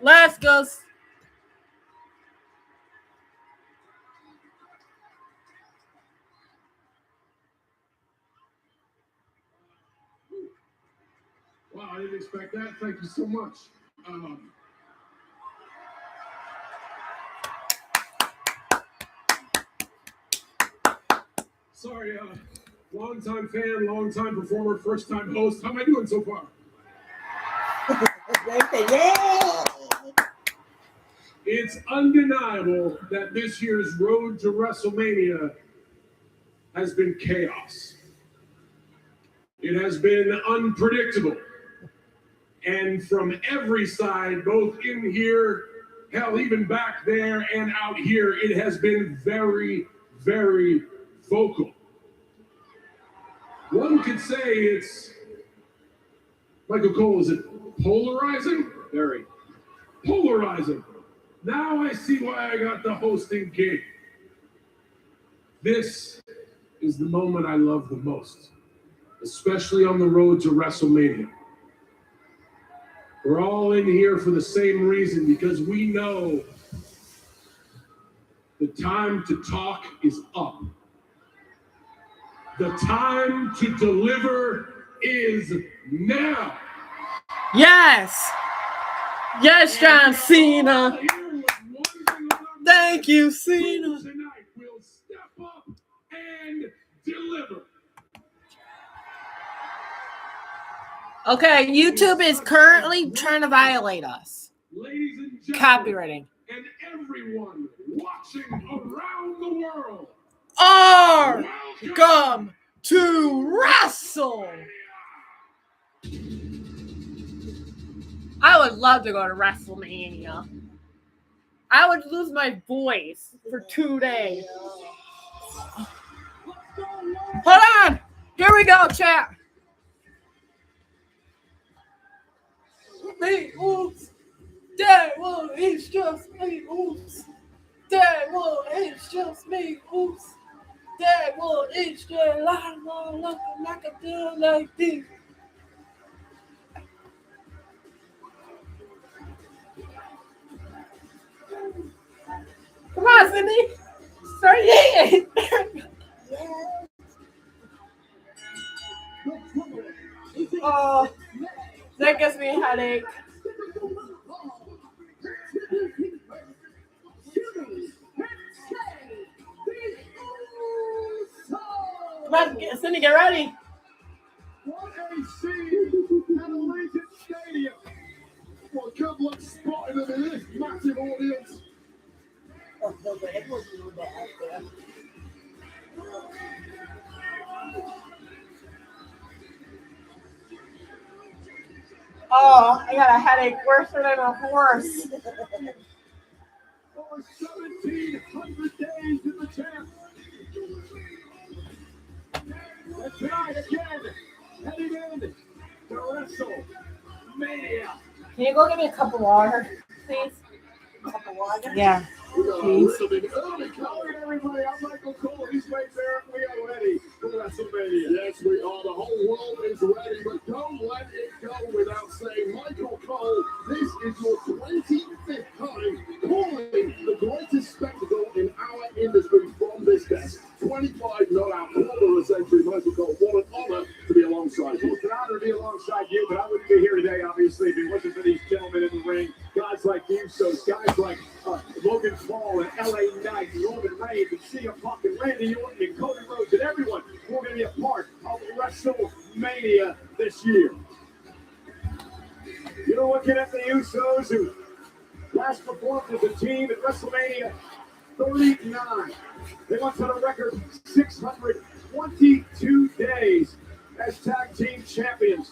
Let's go. Wow, I didn't expect that. Thank you so much. Sorry, long-time fan, long-time performer, first-time host. How am I doing so far? It's undeniable that this year's road to WrestleMania has been chaos. It has been unpredictable. And from every side, both in here, hell, even back there and out here, it has been very, very vocal. One could say it's, Michael Cole, is it polarizing? Very. Polarizing. Now I see why I got the hosting gig. This is the moment I love the most, especially on the road to WrestleMania. We're all in here for the same reason, because we know the time to talk is up. The time to deliver is now. Yes. Yes, John Cena. Thank you, Cena. Tonight we'll step up and deliver. Okay, YouTube is currently trying to violate us. Ladies and gentlemen, Copywriting. And everyone watching around the world. Come to wrestle. I would love to go to WrestleMania. I would lose my voice for 2 days. Hold on. Here we go, chat. Me, oops. That one, it's just me, oops. That one, it's just me, oops. That one, it's just looking like a deal like this. Come on, Cindy. Start yelling. Oh, that gives me a headache. Come on, Cindy, get ready. What a scene at Allegiant Stadium. Well, good luck spotting them in this massive audience. Oh, I got a headache worse than a horse. Over 1,700 days in the champ. And tonight again, heading in to WrestleMania. Can you go get me a cup of water, please? A cup of water? Yeah. Please. Early calling everybody. I'm Michael Cole. He's right there. We are ready for WrestleMania. Yes, we are. The whole world is ready, but don't let it go without saying, Michael Cole, this is your 25th time calling the greatest spectacle in our industry from this desk. 25, not our quarter of a century, Michael Cole. What an honor to be alongside you. It's an honor to be alongside you, but I wouldn't be here today, obviously, if it wasn't for these gentlemen in the ring. Guys like you, so guys like Logan Paul and LA Knight, and Roman Reigns, and CM Punk, and Randy Orton, and Cody Rhodes, and everyone who are going to be a part of WrestleMania this year. You know, looking at the Usos, who last performed as a team at WrestleMania 39. They went to the record 622 days as tag team champions.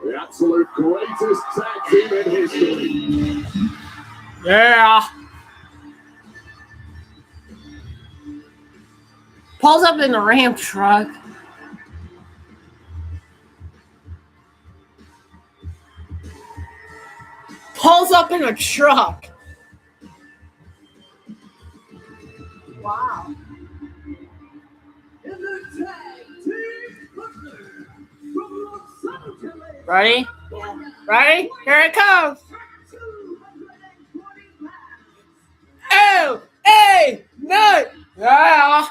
The absolute greatest tag team in history. Yeah. Pulls up in the Ram truck. Pulls up in a truck. Wow. Ready? Yeah. Ready? Here it comes. Oh, hey, no. Yeah. LA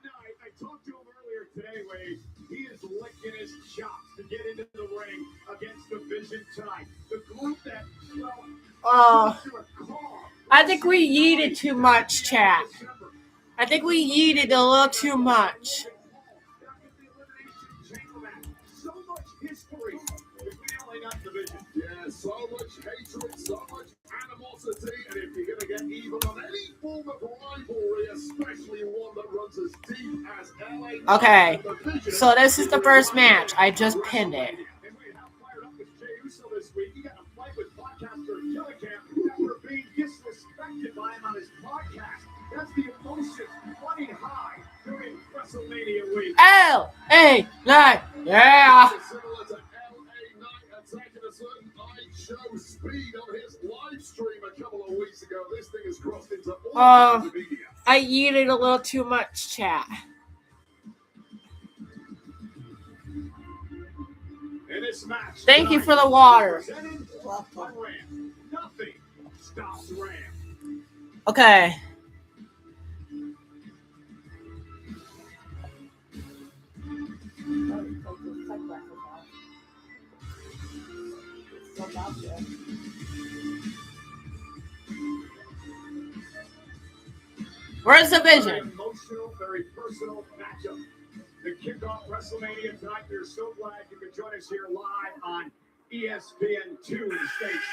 Knight, I talked to him earlier today, Wade. He is licking his chops to get into the ring against the Vision tonight. The group that, I think we yeeted too much, chat. I think we yeeted a little too much. so much history between LA Knight and the Vision. Yeah, so much hatred, so much animosity, and if you're going to get even on any form of rivalry, especially one that runs as deep as LA. Okay, so this is the first match. I just pinned it. And wait, how fired up is Jey Uso this week? He got a fight with podcaster Killicamp after being disrespected by him on his podcast. That's the emotions running high during WrestleMania week. L.A. Knight, yeah. Similar to LA Knight attacking a certain Show Speed on his live stream a couple of weeks ago. This thing has crossed into all kinds of media. I eat it a little too much, chat. In this match, Thank you for the water. Nothing stops Ram. Okay. Where's the vision? Very emotional, very personal matchup. To kick off WrestleMania tonight, we're so glad you could join us here live on ESPN2 in the States.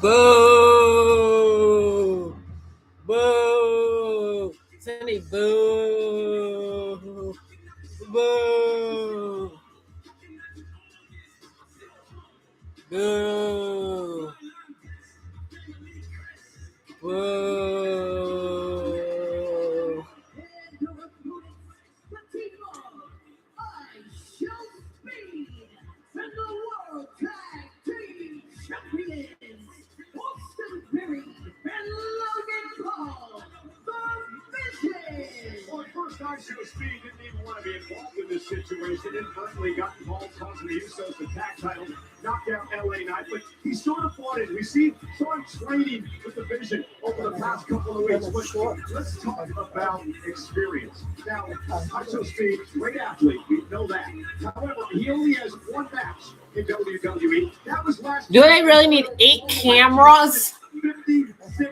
Boo! Boo! Cindy, boo! Boo! Boo! Boo! And the World Tag Team Champions, Austin Theory and Logan Paul, the Vision. Well, at first, Show Speed didn't even want to be involved in this situation. Inadvertently got involved, causing the Usos the tag titles, knocked out LA Knight, but he sort of fought it. We see Sean training with the Vision over the past couple of weeks. But let's talk about experience. Now, Show Speed, great athlete, we know that. However, he only has one match in WWE. That was last Do they really need 8 cameras?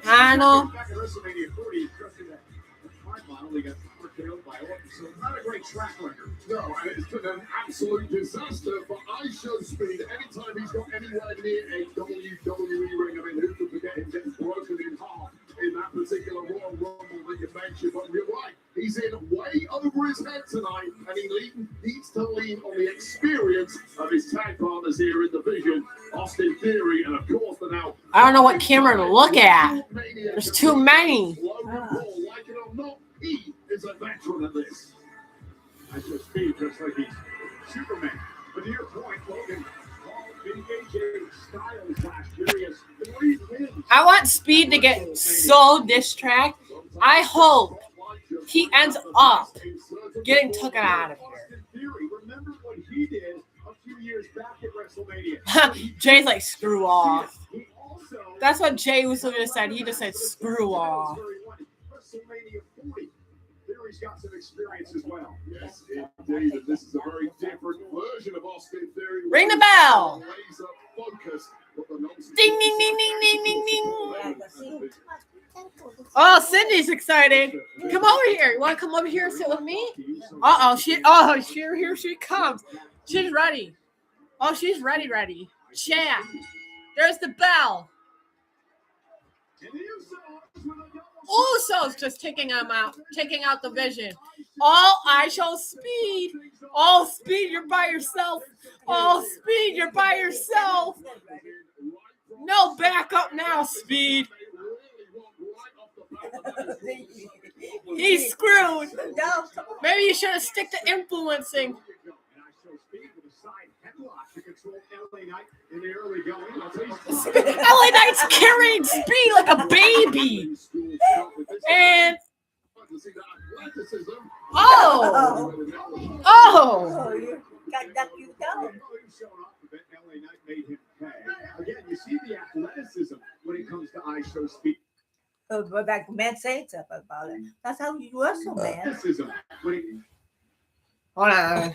I know. back at WrestleMania 40, trusting that the prime model, they got RKO'd by Orton, so not a great track record. No, and it's been an absolute disaster for Show Speed. Anytime he's got anywhere near a WWE ring, I mean, who could forget him getting broken in half in that particular Royal Rumble that you mentioned? But you're right, he's in way over his head tonight, and he needs to lean on the experience of his tag partners here in the Vision, Austin Theory, and of course the now. I don't know what camera to look at. There's too many. Logan Paul, like it or not, he is a veteran at this. Show Speed just like he's Superman. But to your point, Logan Paul beat AJ Styles last year. He has 3 wins. I want Speed to get so distracted. I hope he ends up getting taken out of here. Theory, remember what he did a few years back at WrestleMania. Jay's like, screw off. That's what Jay Uso just said. He just said, screw off. WrestleMania 40. Theory's got some experience as well. Yes, indeed. And this is a very different version of Austin Theory. Ring the bell. Laser focus, but the nonsense- Ding, ding, ding, ding, ding, ding, ding. Oh, Cindy's excited. Come over here. You want to come over here and sit with me? Here she comes. She's ready. Oh, she's ready. Chat. There's the bell. Usos just taking out the Vision. All Show Speed. All Speed, you're by yourself. All Speed, you're by yourself. No backup now, Speed. He's screwed. Maybe you should have stick to influencing. LA Knight's carrying Speed like a baby. And oh, again, you see the athleticism when it comes to Show Speed. But like man said something about it. That's how you wrestle, man. Hold on.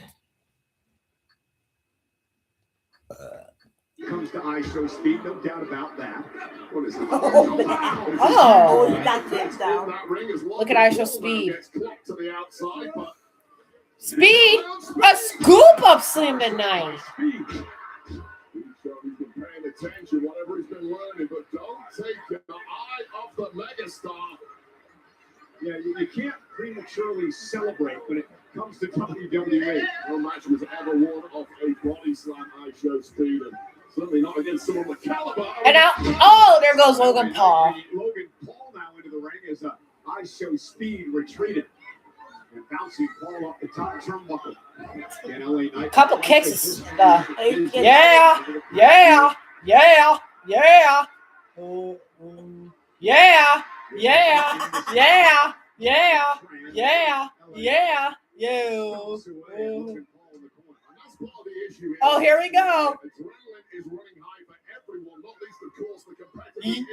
Comes to Show Speed, no doubt about that. What is it? Oh, he got things down. Look at Show Speed. Speed, a scoop up Slam Night. attention, whatever he's been learning, but don't take your eye off the megastar. Yeah, you can't prematurely celebrate when it comes to WWE. No match was ever won off a body slam I show speed, and certainly not against someone with caliber. And now, oh, there goes Logan Paul. Logan Paul now into the ring as I show speed retreated. And bouncing Paul up the top turnbuckle. And LA Knight. Couple kicks. Yeah, yeah, yeah, yeah, yeah, yeah, yeah, yeah, yeah, yeah. Oh, here we go. Yee,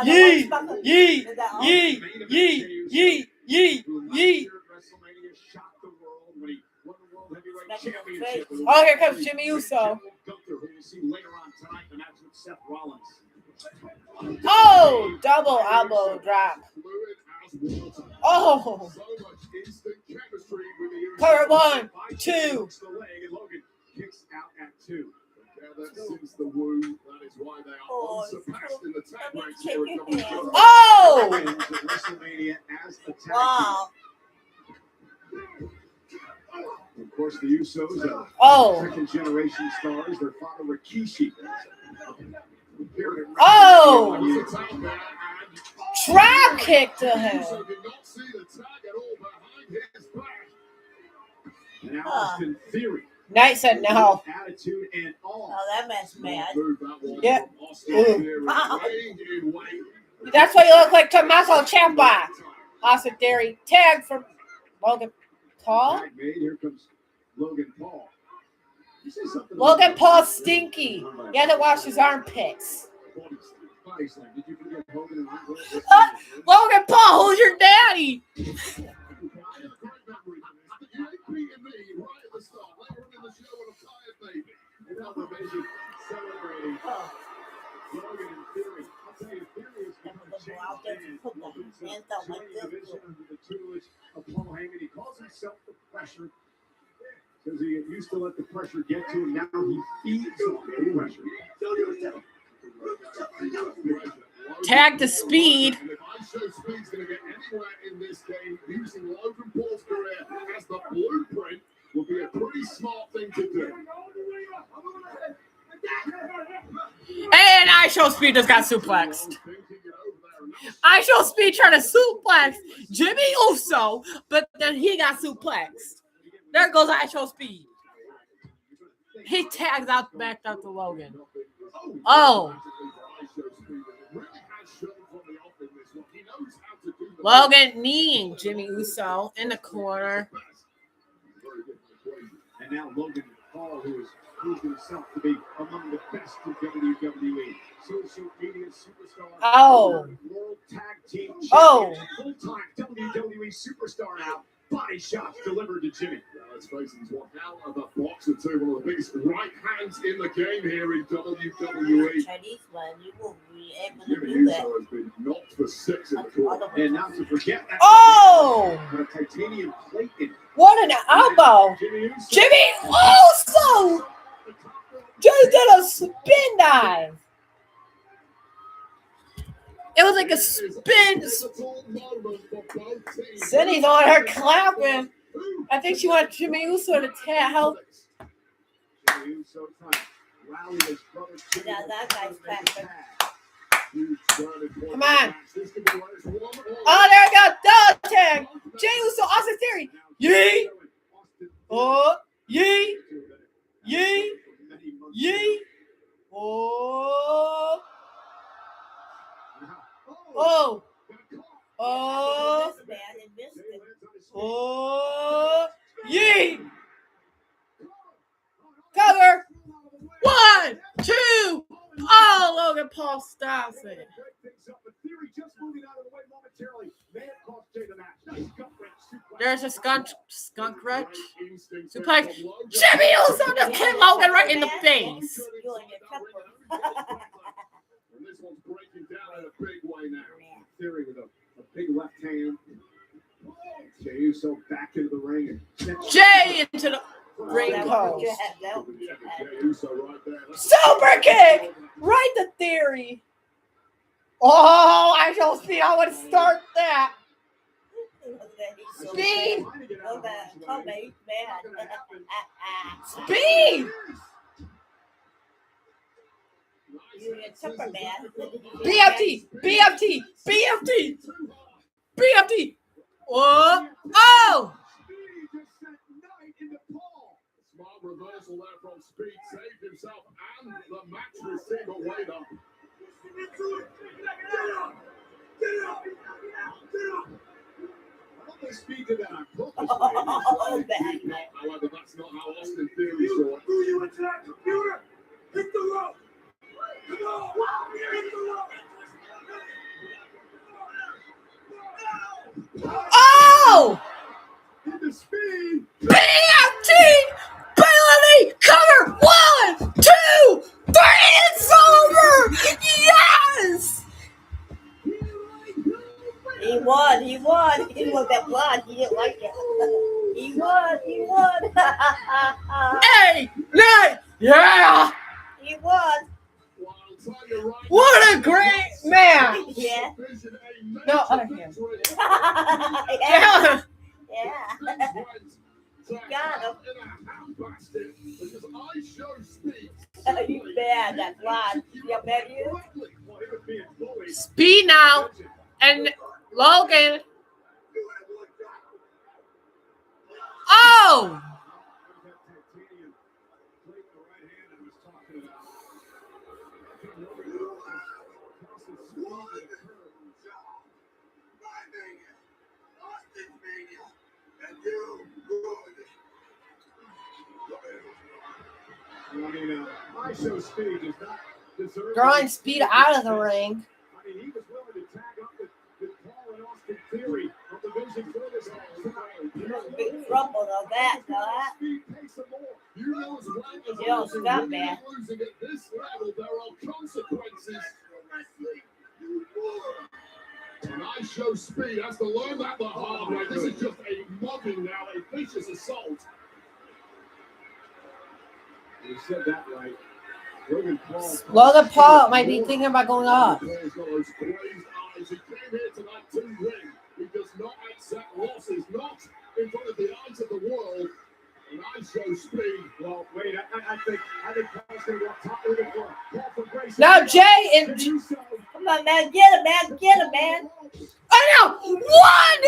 yee, yee, yee, yee, yee, yee, yee. Oh, here comes Jimmy Uso. Oh, double elbow drop. Oh. Cover 1, 2. Kicks out at 2. Since the woo, that is why they are unsurpassed in the tag ranks here at WWE. Oh! WrestleMania as a tag team. Wow. Of course, the Usos are second generation stars. Their father Rikishi. Oh! Trap kick to him. And Austin Theory. Knight said no. Attitude and all. Oh, that man's mad. Yeah. That's what you look like, Tommaso Ciampa. Austin Theory. Tag from Logan Paul. Here comes Logan Paul. Logan Paul stinky. He had to wash his armpits. Logan Paul, who's your daddy? He calls himself the pressure because he used to let the pressure get to him. Now he feeds on the pressure. Tag to Speed. And if I show Speed's going to get anywhere in this game, using Logan Paul's career as the blueprint will be a pretty smart thing to do. And I Show Speed just got suplexed. I Show Speed trying to suplex Jimmy Uso, but then he got suplexed. There goes I Show Speed. He tags out back out to Logan. Oh. Logan kneeing Jimmy Uso in the corner. And now Logan Paul, who has proved himself to be among the best in WWE. Social media superstar. Oh. World Tag Team Champion. Oh. Full-time WWE superstar now. Body shots delivered to Jimmy. Let's face it, he's one hell of a boxer too. One of the biggest right hands in the game here in WWE. Chinese man, you won't be able to Jimmy do that. Uso has been knocked for 6 in the corner. And not to forget that. Oh! A titanium plate in. What an elbow. Jimmy Uso! Just did a spin dive. It was like a spin. Cindy's on her clapping. I think she wanted Jimmy Uso to help. Jimmy Uso trying to rally his brother. Yeah, that guy's clapping. Come on. Oh, there we go. Double tag. Jimmy Uso, Austin Theory. Yee. Oh, yee. Yee. Yee. Oh. Oh. Oh. Oh. Yee. Cover. 1, 2. Oh, Logan Paul stops it. There's a skunk wrench. Suplex. Jimmy Uso just kicked Logan right in the face. And this one's breaking down in a big way now. Theory with a big left hand. Jey Uso back into the ring. Jay into the ring post. Jey Uso right there. Super kick! Right to Theory. Oh, I shall see. I would start that. Speed! Speed! You're Superman. BFT! BFT! BFT! BFT! Oh! Oh! Smart reversal there from Speed, saved himself and the match receiver Wader. I love the Speed did that on purpose. However, that's not how Austin Theory saw it. Do you attack computer? Hit the rope! Come on! Hit the rope! Oh! Into Speed! BFT! Penalty! Cover! 1, 2, 3! It's over! Yes! He won. He looked at blood. He didn't like it. He won. 8, 9, yeah! He won. What a great man! Yeah. No, other hand. Yeah. Yeah. You got him. You bad, that blood. You bet you. Speed now. And Logan. Oh! I show Speed does not deserve Drawing Speed out of the ring. I mean, he was willing to tag up with Paul and Austin Theory on the Vision for this Big trouble on that, Speed pays some more. You know as well as You don't stop, man. losing at this level, there are consequences. And I show Speed has to learn that the hard way. This is just a mugging now, a vicious assault. You said that right. Logan Paul might be thinking about going up. He came here tonight to win. He does not accept losses, not in front of the eyes of the world. And I show Speed. Well, wait, I think Paul's going to walk top with it for Grace. Now Jay and Come on, man. Get him, man. Get him, man. I know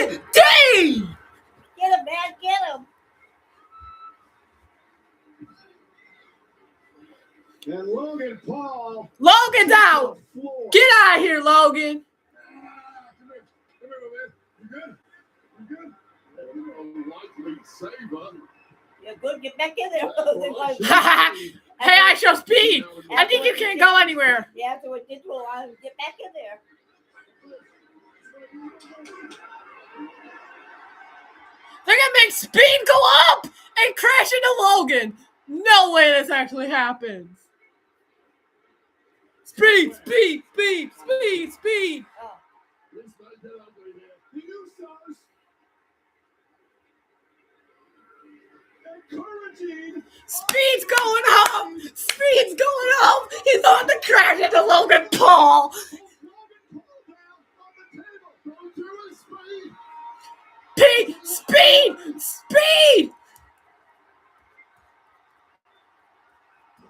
1 day. Get him, man. Get him. And Logan Paul. Logan's out. Get out of here, Logan. Come here, man. You good? Unlikely saver. You're good. Get back in there. Hey, I show Speed. I think you can't go anywhere. Yeah, after what did to get back in there. They're gonna make Speed go up and crash into Logan. No way this actually happens. Speed, Speed, Speed, Speed, Speed. Speed's going up. Speed's going up. He's on the crash into Logan Paul. Speed, Speed.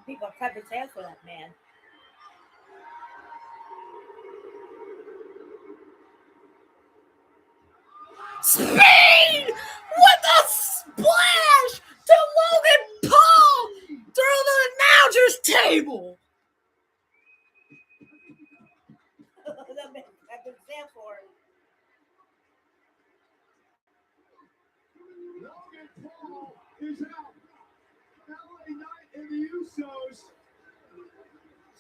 People cut his hair for that man. Speed with a splash to Logan Paul through the announcer's table. That man cut his hair for him. Logan Paul is out. LA Knight and the Usos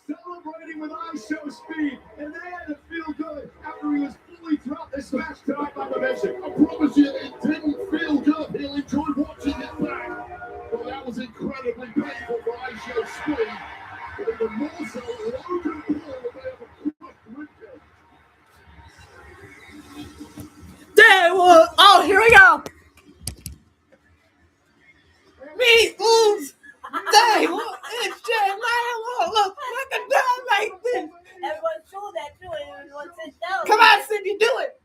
celebrating with I Show Speed, and they had to feel good after he was fully throughout this match tonight by the Mission. I promise you, it didn't feel good. He'll enjoy watching it back. Well, that was incredibly painful for I Show Speed, but even more so, Logan Paul will have a quick ribcage. Oh, here we go. Me, oops. It's Jay Lyle can do it.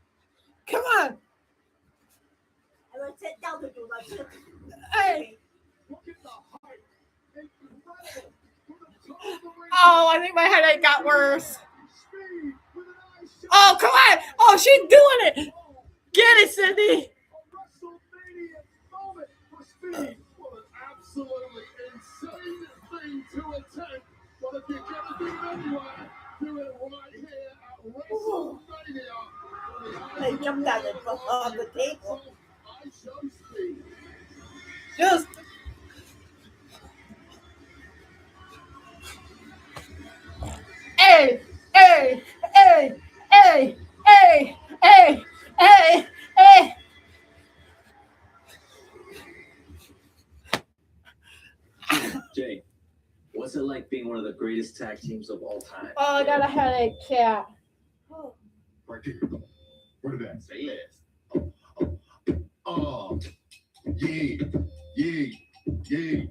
Come on. I will sit down with you like this. Hey. Oh, I think my headache got worse. Oh, come on. Oh, she's doing it. Get it, Cindy. Absolutely insane thing to attempt. But if you're gonna do it anywhere, do it right here at WrestleMania. They jumped on it on the table. I show speed. Just. Hey, hey, hey, hey, hey, hey, hey, hey. Jay, what's it like being one of the greatest tag teams of all time? Oh, I got a headache, chat. Right here. What did that say? Oh, yeah, yeah, yeah,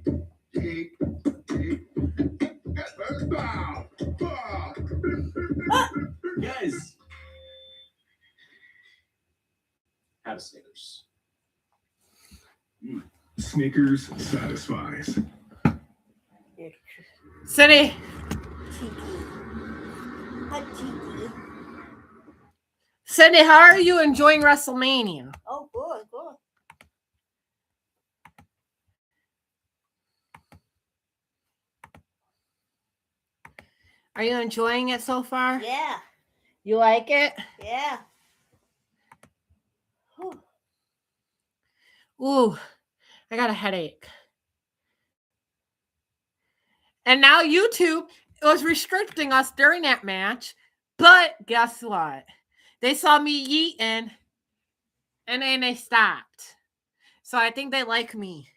yeah, yeah. Bow, bow. Guys, have a Snickers. Snickers satisfies. Cindy. Cindy, how are you enjoying WrestleMania? Oh, good, good. Are you enjoying it so far? Yeah. You like it? Yeah. Ooh, I got a headache. And now YouTube was restricting us during that match. But guess what? They saw me eating and then they stopped. So I think they like me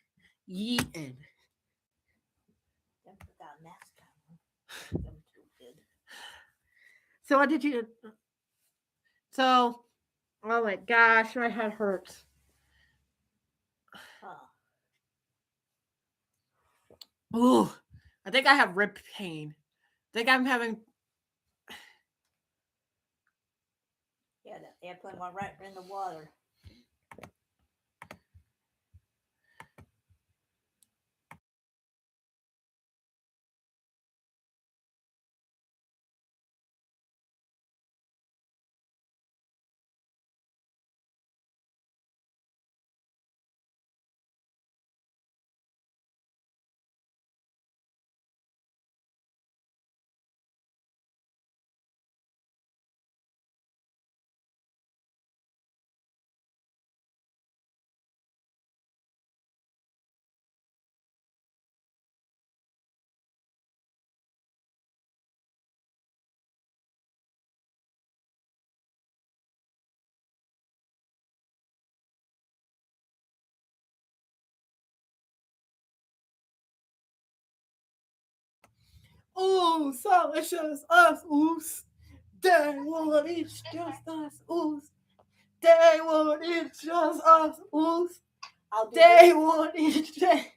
eating. So what did you... So, oh my gosh, my head hurts. Ooh, I think I have rib pain. I think I'm having... Yeah, the airplane went right in the water. Ooh, so it's just us, oops. Day one, it's just us, oops. Day one, it's just us, oops. Day one, it's just...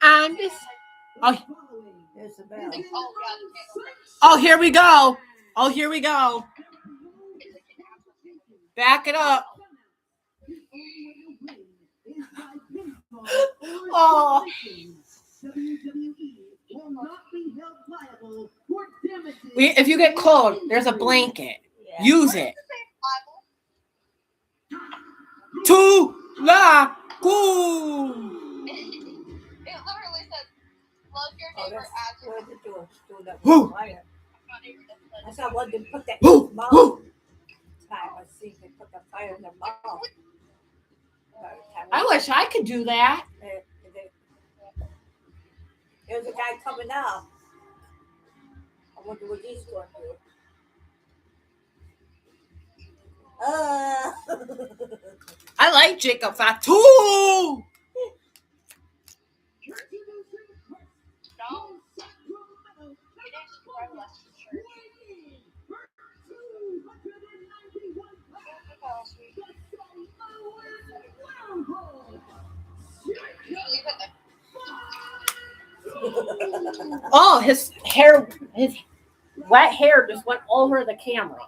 I'm just. Oh, There's the bell. oh, here we go. Oh, here we go. Back it up. Oh. If you get cold, there's a blanket. Use it. To la cool. Woo! I saw one that put that in his mouth. I see if they put the fire in their mouth. I wish I could do that. There's a guy coming now. I wonder what he's going to do. I like Jacob Fatu. Oh, his wet hair just went over the camera.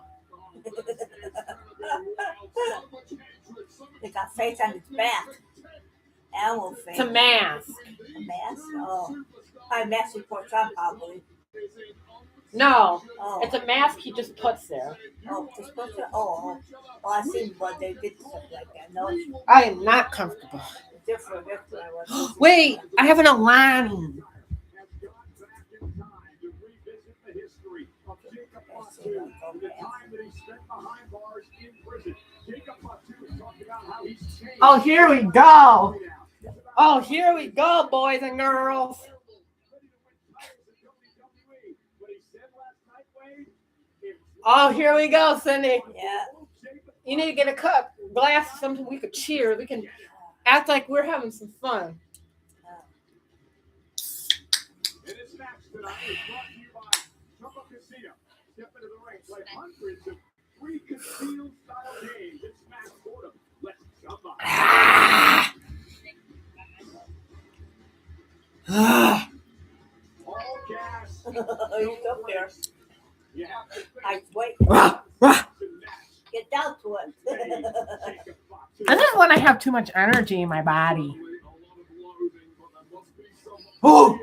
They got face on his back. Animal face. It's a mask. A mask? Oh. A mask reports on probably. No, it's a mask he just puts there. Oh, just puts it. Oh, I seen what they did something like that. No, I am not comfortable. different. Wait, I have an alarm. Oh, here we go. Oh, here we go, boys and girls. Oh, here we go, Cindy. Yeah. You need to get a cup, glass, or something we could cheer. We can act like we're having some fun. He's up there. I wait. Get down to it. I just when I have too much energy in my body. Oh.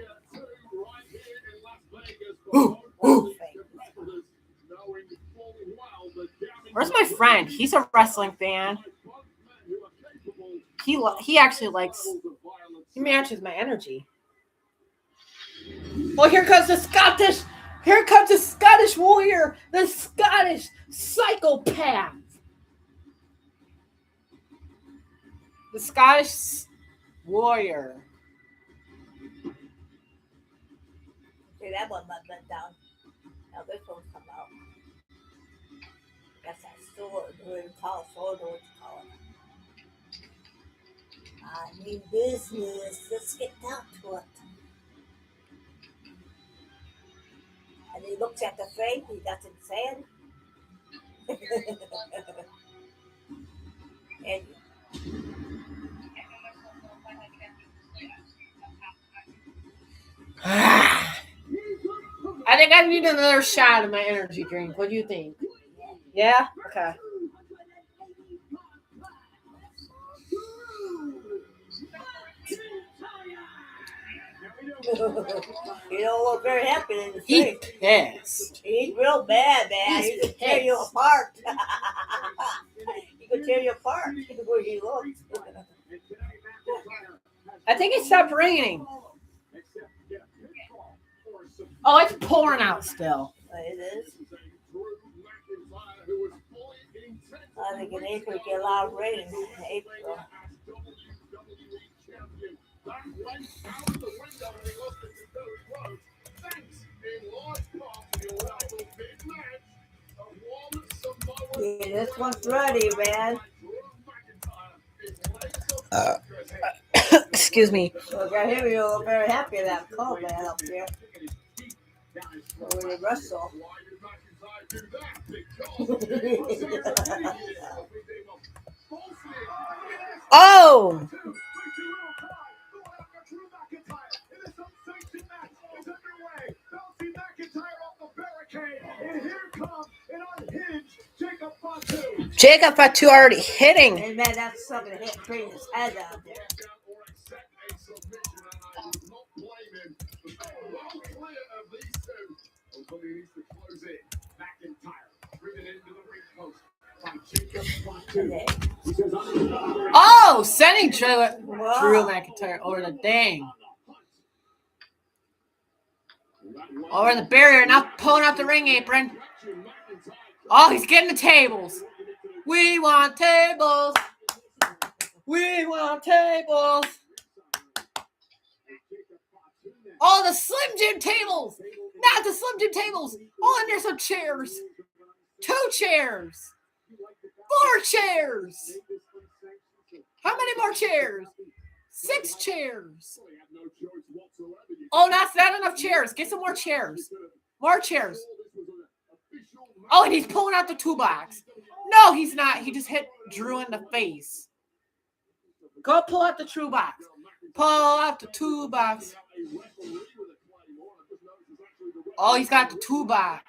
Where's my friend? He's a wrestling fan. He actually likes. He matches my energy. Well, here comes the Scottish. Here comes the Scottish warrior, the Scottish psychopath. The Scottish warrior. Okay, that one might bent down. Now this one's come out. That's that sword. What do you call it? Sword, what you call it? I mean business. Let's get down to it. And he looks at the frame, he doesn't say it. And I think I need another shot of my energy drink. What do you think? Yeah? Okay. you don't look very happy in his He's face. pissed. He's real bad, man. He's He could tear you pissed. apart. He could tear you apart where he looks. I think it stopped raining. Oh, it's pouring out still. It is. I think in April we get a lot of rain in April. Yeah, this one's ready, man. Excuse me. Look at him, you're very happy that call man up here. When we wrestle. Oh! Jacob Fatu already hitting. Hey man, that's so gonna hit bring his head out there. Oh, sending Drew McIntyre over the dang. Over the barrier, now pulling out the ring apron. Oh, he's getting the tables. We want tables. We want tables. Oh, the Slim Jim tables. Not the Slim Jim tables. Oh, and there's some chairs. 2 chairs. 4 chairs. How many more chairs? 6 chairs. Oh, that's not enough chairs. Get some more chairs. More chairs. Oh, and he's pulling out the toolbox. No, he's not. He just hit Drew in the face. Go pull out the toolbox. Pull out the toolbox. Oh, he's got the toolbox.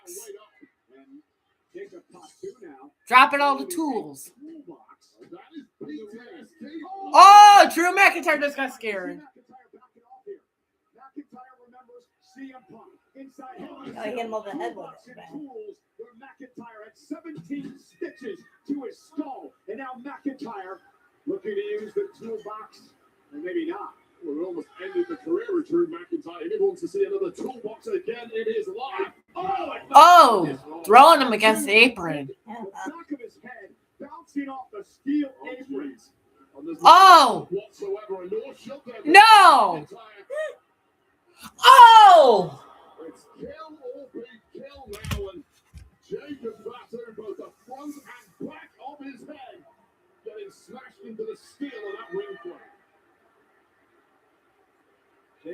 Dropping all the tools. Oh, Drew McIntyre just got scared. Oh, he hit him over the head with it, man. McIntyre had 17 stitches to his skull, and now McIntyre looking to use the toolbox, and maybe not. Well, it almost ended the career of Drew McIntyre. He wants to see another toolbox again in his life. Oh, throwing him against the apron. The back of his head bouncing off the steel aprons. Oh! No! Oh! It's kill or be kill now, and Jacob Fatu, both the front and back of his head, getting smashed into the steel of that ring plate.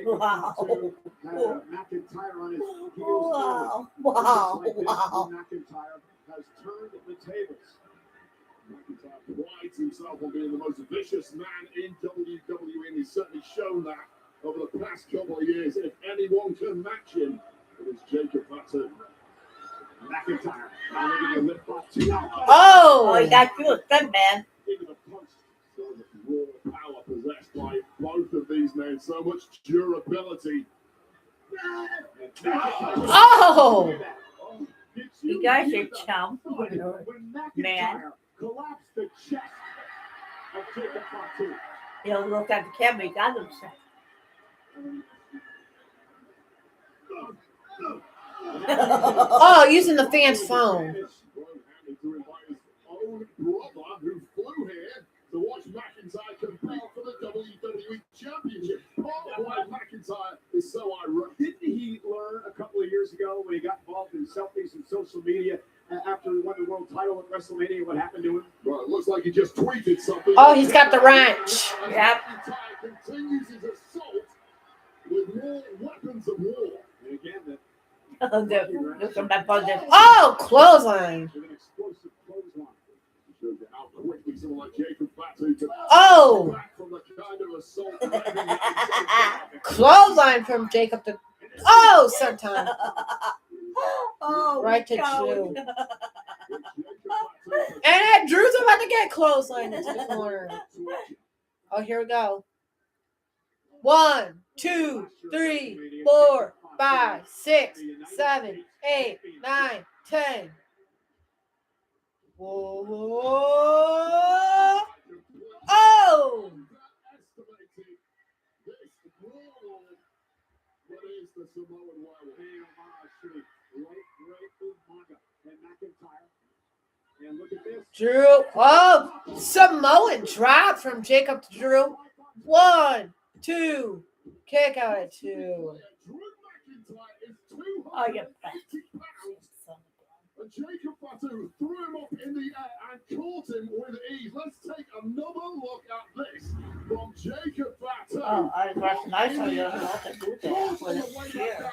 Wow. McIntyre on his heels. Wow. McIntyre has turned the tables. McIntyre prides himself on being the most vicious man in WWE, and he's certainly shown that over the past couple of years. If anyone can match him, it is Jacob Fatu. McIntyre. Oh! Oh, he got you a good man. Raw power possessed by both of these men, so much durability. Oh! You guys are chump. Man. Collapsed the chest of Jacob Fatu. He'll look at the camera, he got himself. Oh, using the fan's phone. Own brother who flew here to watch McIntyre compete for the WWE Championship. Part of why McIntyre is so ironic. Didn't he learn a couple of years ago when he got involved in selfies and social media after he won the world title at WrestleMania? What happened to him? Well, it looks like he just tweeted something. Oh, he's got the wrench. Yep. McIntyre continues his assault with more weapons of war. And again, that Look at my brother. Oh, clothesline. with an explosive clothesline. Shows you how quickly someone like Jacob Fatu can Oh! back from the kind of assault. Clothesline from Jacob to... Oh, sometime. Oh, Right to God. Drew. And Drew's about to get clothesline into the corner. Oh, here we go. 1, 2, 3, 4, 5, 6, 7, 8, 9, 10. Whoa. Oh! And look at this. Drew. Oh, Samoan drop from Jacob to Drew. 1, 2. Kick out at 2. Oh, you fat. And Jacob Fatu threw him up in the air and caught him with ease. Let's take another look at this from Jacob Fatu. Oh, I was nice. I don't know what to do there with With a chair.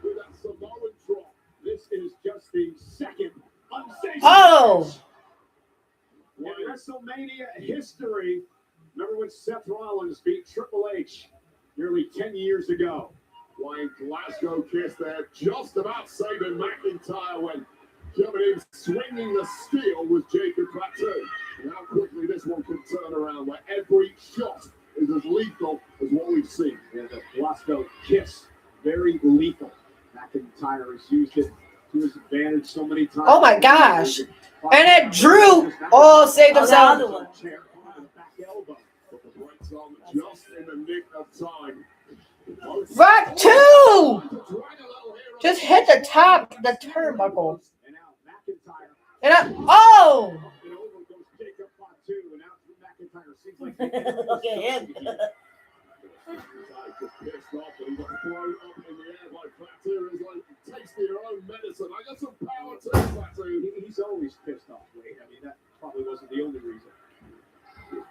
that Samoan drop. This is Oh! In WrestleMania history, remember when Seth Rollins beat Triple H nearly 10 years ago? Flying Glasgow kiss there, just about saving McIntyre when coming in swinging the steel was Jacob Fatu. And how quickly this one can turn around, where every shot is as lethal as what we've seen. Yeah, the Glasgow kiss, very lethal. McIntyre has used it to his advantage so many times. Oh my gosh. And it Drew saved himself. The back elbow, but the breaks on just in the nick of time. Back two! Just hit the top, the turnbuckle. And oh! Look at him. Just pissed off that he got thrown up in the air by Fatu. He's like, taste your own medicine. I got some power to Fatu. He's always pissed off, Wade. I mean, that probably wasn't the only reason.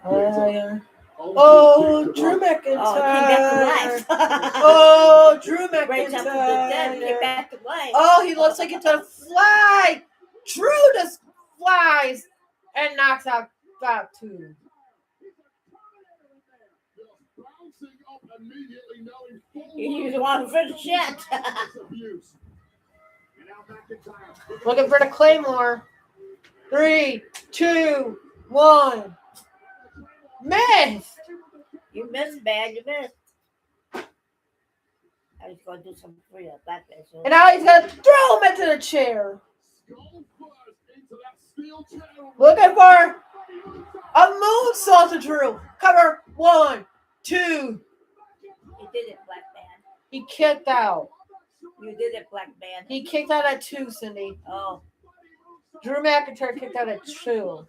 Yeah. Oh, Drew McIntyre. Oh, Drew McIntyre. Oh, he looks like he's gonna fly. Drew just flies and knocks out Fatu. You want to finish it. Looking for the Claymore. 3, 2, 1. Missed. You missed, man. You missed. I was going to do some free up back there. So. And now he's going to throw him into the chair. Looking for a moonsault to Drew. Cover 1, 2. He did it, Black Man. He kicked out. You did it, Black Man. He kicked out at 2, Cindy. Oh. Drew McIntyre kicked out at 2.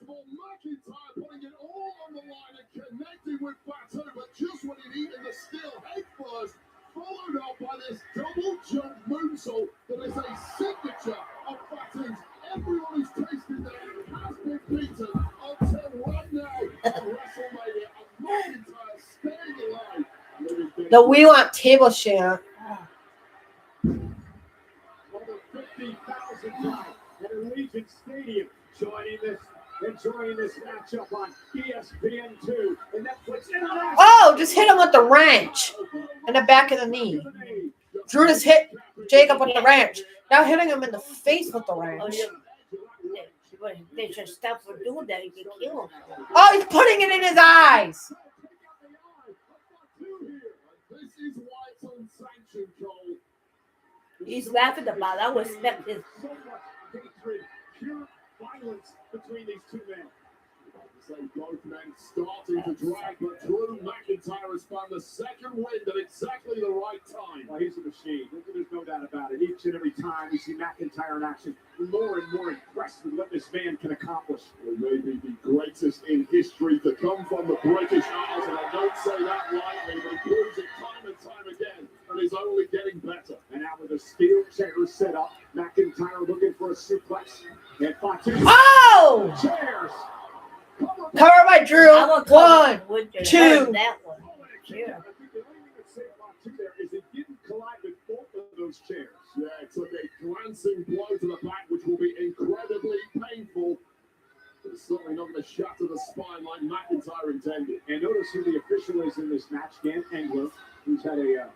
Connecting with Fatu, but just when he needed the steel head first, followed up by this double jump moonsault that is a signature of Fatu's. Everyone who's tasted that has been beaten until right now at WrestleMania. And McIntyre staying alive. The We Want Table Share. More than 50,000 guys at Allegiant Stadium enjoying this matchup on ESPN2 and Netflix. Oh, just hit him with the wrench in the back of the knee. Drew just hit Jacob with the wrench. Now hitting him in the face with the wrench. They should stop for doing that. He could kill him. Oh, he's putting it in his eyes. This is why it's unsanctioned, Cole. He's laughing about it. I would expect his. So much hatred, pure violence between these two men. So both men starting to drag, but Drew McIntyre has found the second wind at exactly the right time. Well, he's a machine. There's no doubt about it. Each and every time you see McIntyre in action, more and more impressed with what this man can accomplish. It may be the greatest in history to come from the British Isles, and I don't say that lightly, but he proves it time and time again, and he's only getting better. And now with a steel chair set up, McIntyre looking for a suplex. And Fatu. Oh! Chairs. Cover by Drew. 1, 2. That one. Yeah. I think the only thing I'd say about Fatu there is it didn't collide with both of those chairs. Yeah, it took a glancing blow to the back, which will be incredibly painful. It's certainly not going to shatter the spine like McIntyre intended. And notice who the official is in this match, Dan Engler, who's had a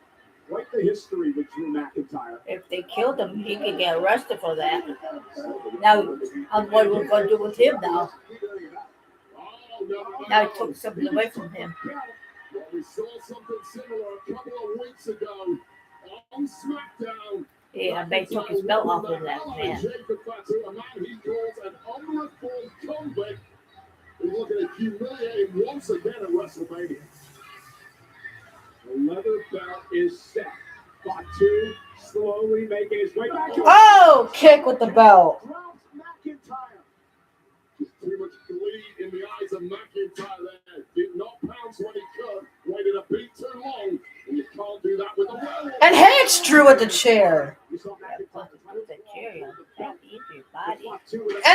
quite the history with Drew McIntyre. If they killed him, he could get arrested for that. Now, what are we going to do with him now? Now he took something away from him. Well, we saw something similar a couple of weeks ago on SmackDown. Yeah, they took his belt off of that man. Jacob Fatu, a man he calls an unreformed convict, is looking to humiliate him once again at WrestleMania. The leather belt is set. Fatu slowly making his way back to Oh, kick with the belt. McIntyre. Just too much glee in the eyes of McIntyre there. Did not pounce when he could. Waited a beat too long. And you can't do that with a werewolf. And hits Drew with the chair. And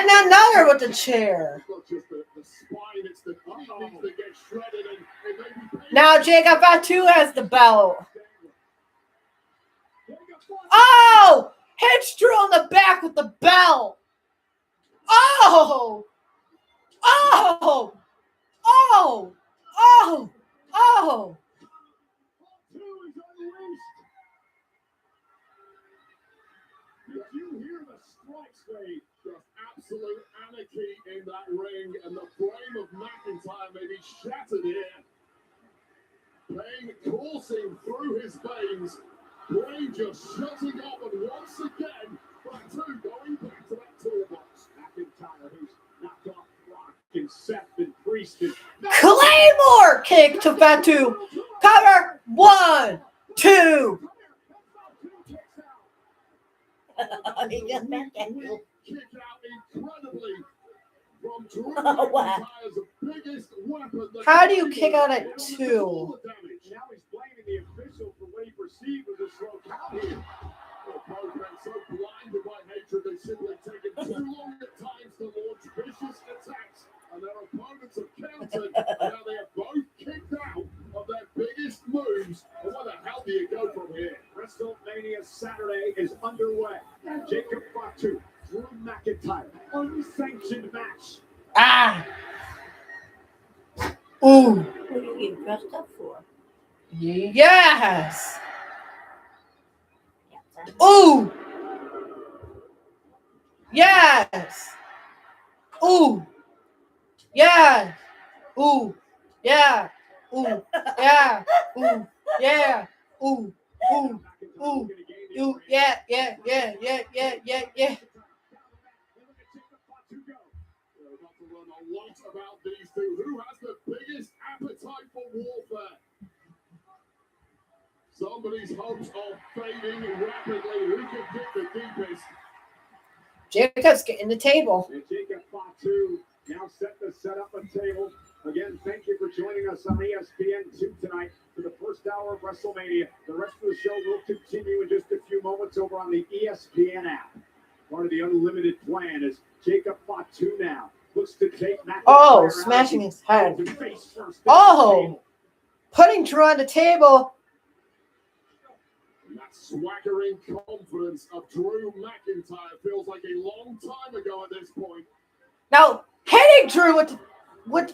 another with the chair. It's not just the spine, it's the knees that get shredded. And it may be painful. Now Jacob Fatu has the belt. Oh! Hits Drew on the back with the belt. Oh! Oh! Oh! Oh! Oh! Did you hear the strikes rate? Just absolute anarchy in that ring, and the frame of McIntyre may be shattered here. Pain coursing through his veins. Brain just shutting off, and once again, Fatu going back to that toolbox. McIntyre, who's knocked off Rock and Seth and Priest. And Claymore kick to Fatu. Cover. 1, 2. He just meant that. Kick out incredibly from Drew Oh, wow. McIntyre's biggest weapon. How do you kick out at 2? now he's blaming the official for what he perceived was a slow count here. Both men so blinded by hatred they simply taken too long at times to launch vicious attacks, and their opponents have countered, and now they have both kicked out of their biggest moves. And where the hell do you go from here? WrestleMania Saturday is underway. Jacob Fatu, Drew McIntyre, unsanctioned match. Ah! Ooh. Who do you get dressed up for? Yes! Ooh! Yes! Ooh! Yeah! Ooh! Yeah! Ooh! Yeah! Ooh! Yeah! Ooh! Ooh! Ooh! Ooh! Yeah! Yeah! Yeah! Yeah! Yeah! Yeah! Yeah! We're about to learn a lot about these two. Who has the biggest appetite for warfare? Somebody's hopes are fading rapidly. Who can dig the deepest? Jacob's getting the table. And Jacob Fatu now set to set up a table. Again, thank you for joining us on ESPN2 tonight for the first hour of WrestleMania. The rest of the show will continue in just a few moments over on the ESPN app. Part of the unlimited plan is Jacob Fatu now looks to take McIntyre Oh, out smashing his head. to face first. Oh! Putting Drew on the table. And that swaggering confidence of Drew McIntyre feels like a long time ago at this point. Now, hitting Drew with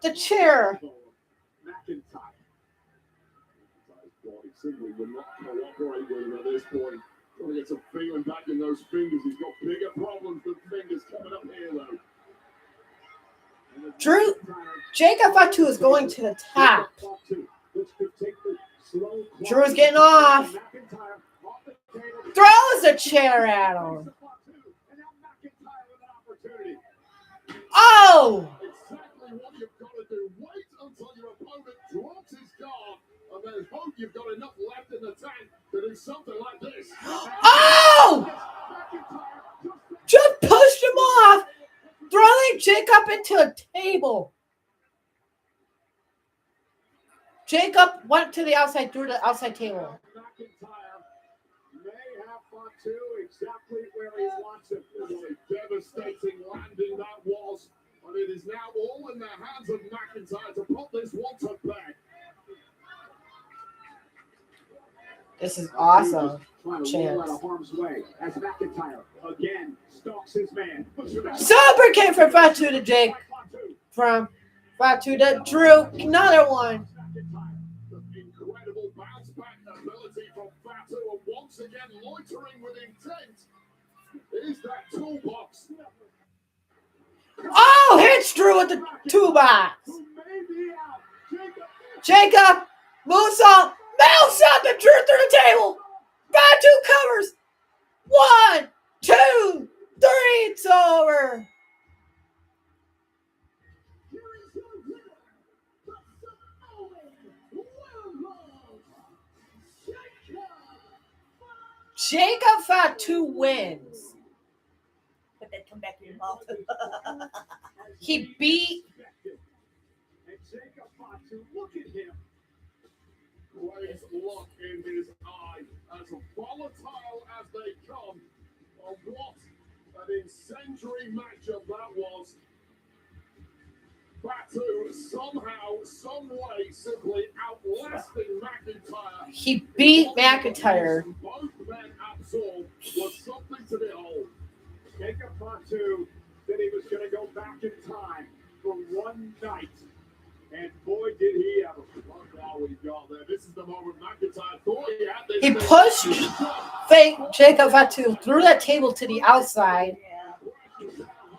the chair. McIntyre. His body simply would not cooperate with him at this point. Trying to get some feeling back in those fingers. He's got bigger problems than fingers coming up here, though. Drew, Jacob Fatu is going to the top. Drew's getting off. Throws a chair at him. Oh! Exactly what you've got to do. Wait until your opponent drops his guard, and then hope you've got enough left in the tank to do something like this. Oh! Just pushed him off, throwing Jacob into a table. Jacob went to the outside, through the outside table. McIntyre may have Fatu exactly where he wants it. What a devastating landing that was. And it is now all in the hands of McIntyre to put this one to bed. This is awesome. Trying to roll out of harm's way as McIntyre again stalks his man. Super kick from Fatu to Jake. From Fatu to Drew. Another one. Incredible bounce back ability from Fatu, and once again loitering with intent. Is that toolbox? Oh, hits Drew with the toolbox. Jacob moves on the Drew through the table. Fatu covers. 1, 2, 3. It's over. Jacob Fatu wins. Put that come back in your mouth. He beat. And Jacob Fatu, look at him. Great look in his eye, as volatile as they come. Oh, what an incendiary matchup that was. Fatu somehow, some way, simply outlasting McIntyre. He beat McIntyre. Both men absorbed was something to behold. Jacob Fatu did back in time for one night. And boy, did he ever. Look how we got there. This is the moment McIntyre thought he had this He thing. pushed fake Jacob Fatu through that table to the outside.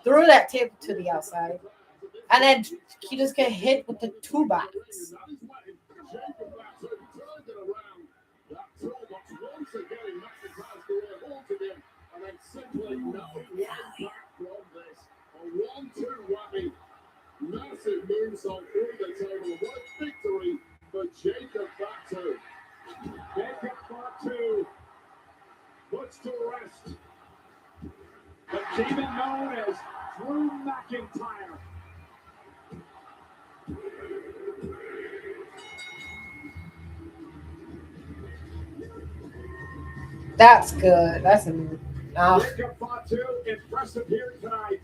Threw that table to the outside. And then he just get hit with the two box. And then simply no way back from this. A 1-2 whammy. Massive moonsault through the table. What a victory for Jacob Fatu. Jacob Fatu puts to rest the demon known as Drew McIntyre. That's good. That's a Jacob Fatu impressive here tonight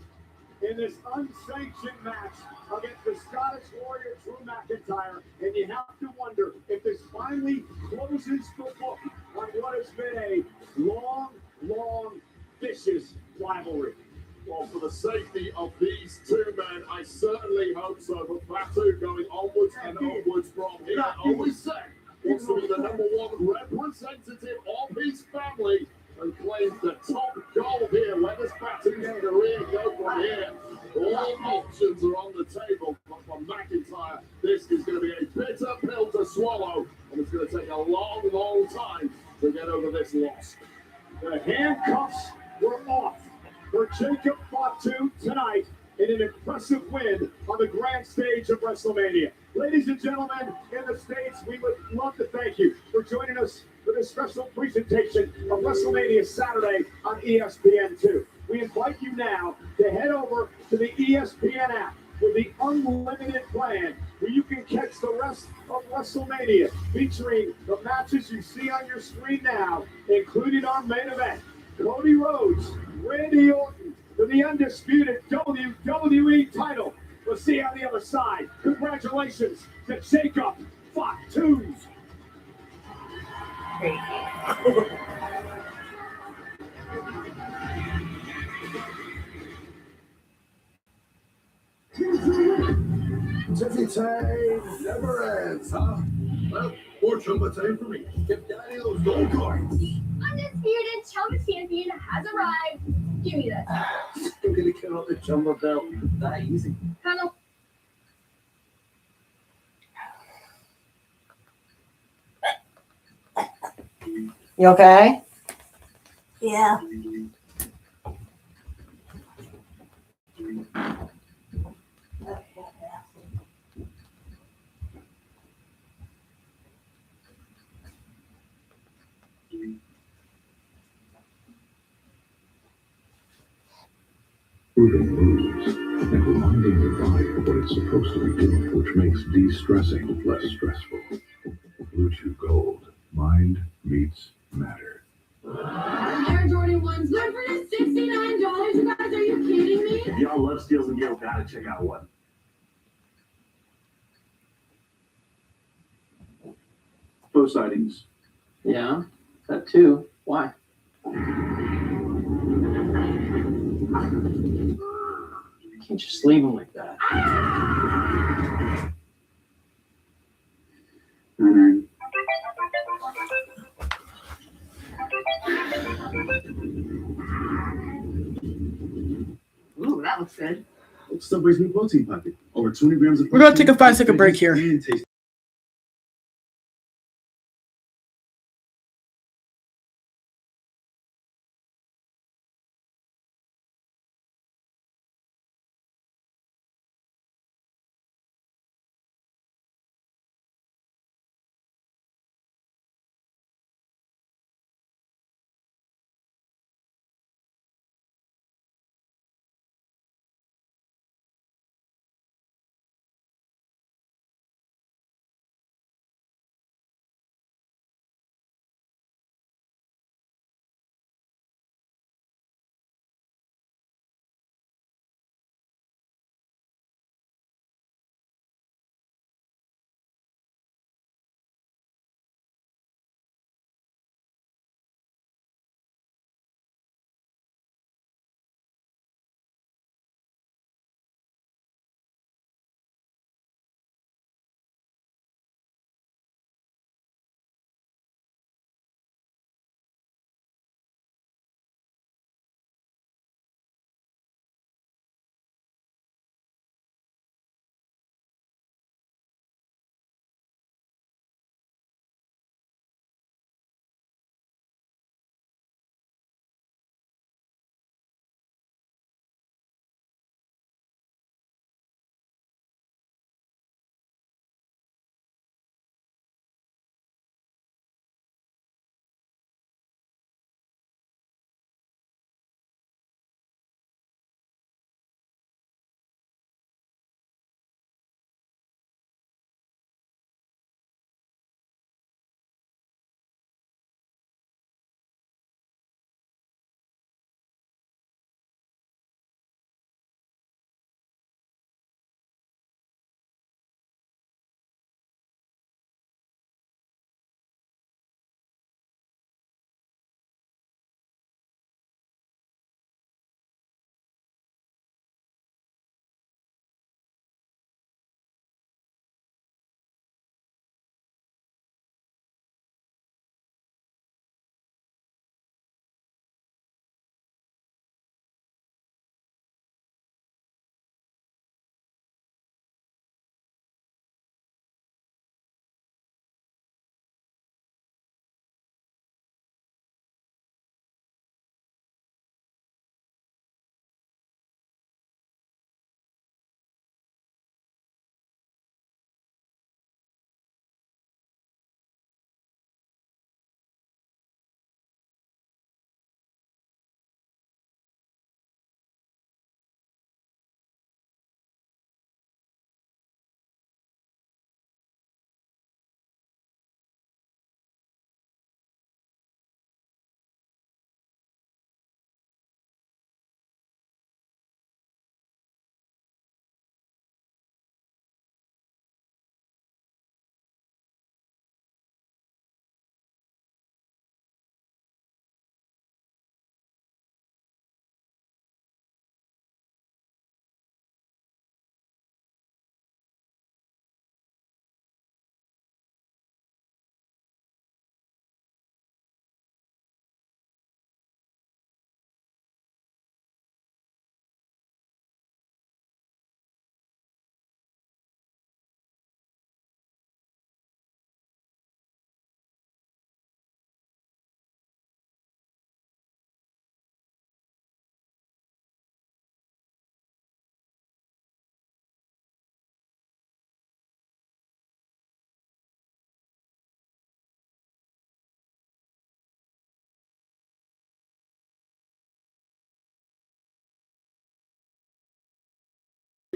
in this unsanctioned match against the Scottish Warrior Drew McIntyre. And you have to wonder if this finally closes the book on what has been a long, vicious rivalry. Well, for the safety of these two men, I certainly hope so. But Fatu going onwards and onwards from here. Always said wants to be the #1 representative of his family and claims the top goal here. Where does Fatu's career go from here? All options are on the table, but for McIntyre, this is going to be a bitter pill to swallow, and it's going to take a long time to get over this loss. The handcuffs were off for Jacob Fatu tonight in an impressive win on the grand stage of WrestleMania. Ladies and gentlemen in the States, we would love to thank you for joining us for this special presentation of WrestleMania Saturday on ESPN2. We invite you now to head over to the ESPN app with the unlimited plan where you can catch the rest of WrestleMania featuring the matches you see on your screen now, including our main event, Cody Rhodes, Randy Orton, for the undisputed WWE title. We'll see you on the other side. Congratulations to Jacob Fatu. Tiffy time never ends, huh? Well, more Chumba time for me. Get Daniel's gold cards. Undisputed Chumba champion has arrived. Give me that. I'm gonna get on the Chumba belt. That easy. Colonel. You okay? Yeah. Improving moods and reminding your body of what it's supposed to be doing, which makes de-stressing less stressful. Blue Chew Gold. Mind meets matter. Air Jordan 1s going for $69. You guys, are you kidding me? If y'all love steals and deals, gotta check out one. Post sightings. Yeah, that too. Why? You can't just leave him like that. Ooh, that looks good. Subway's new protein packet. Over 20 grams of We're going to take a 5-second break here. and tasty.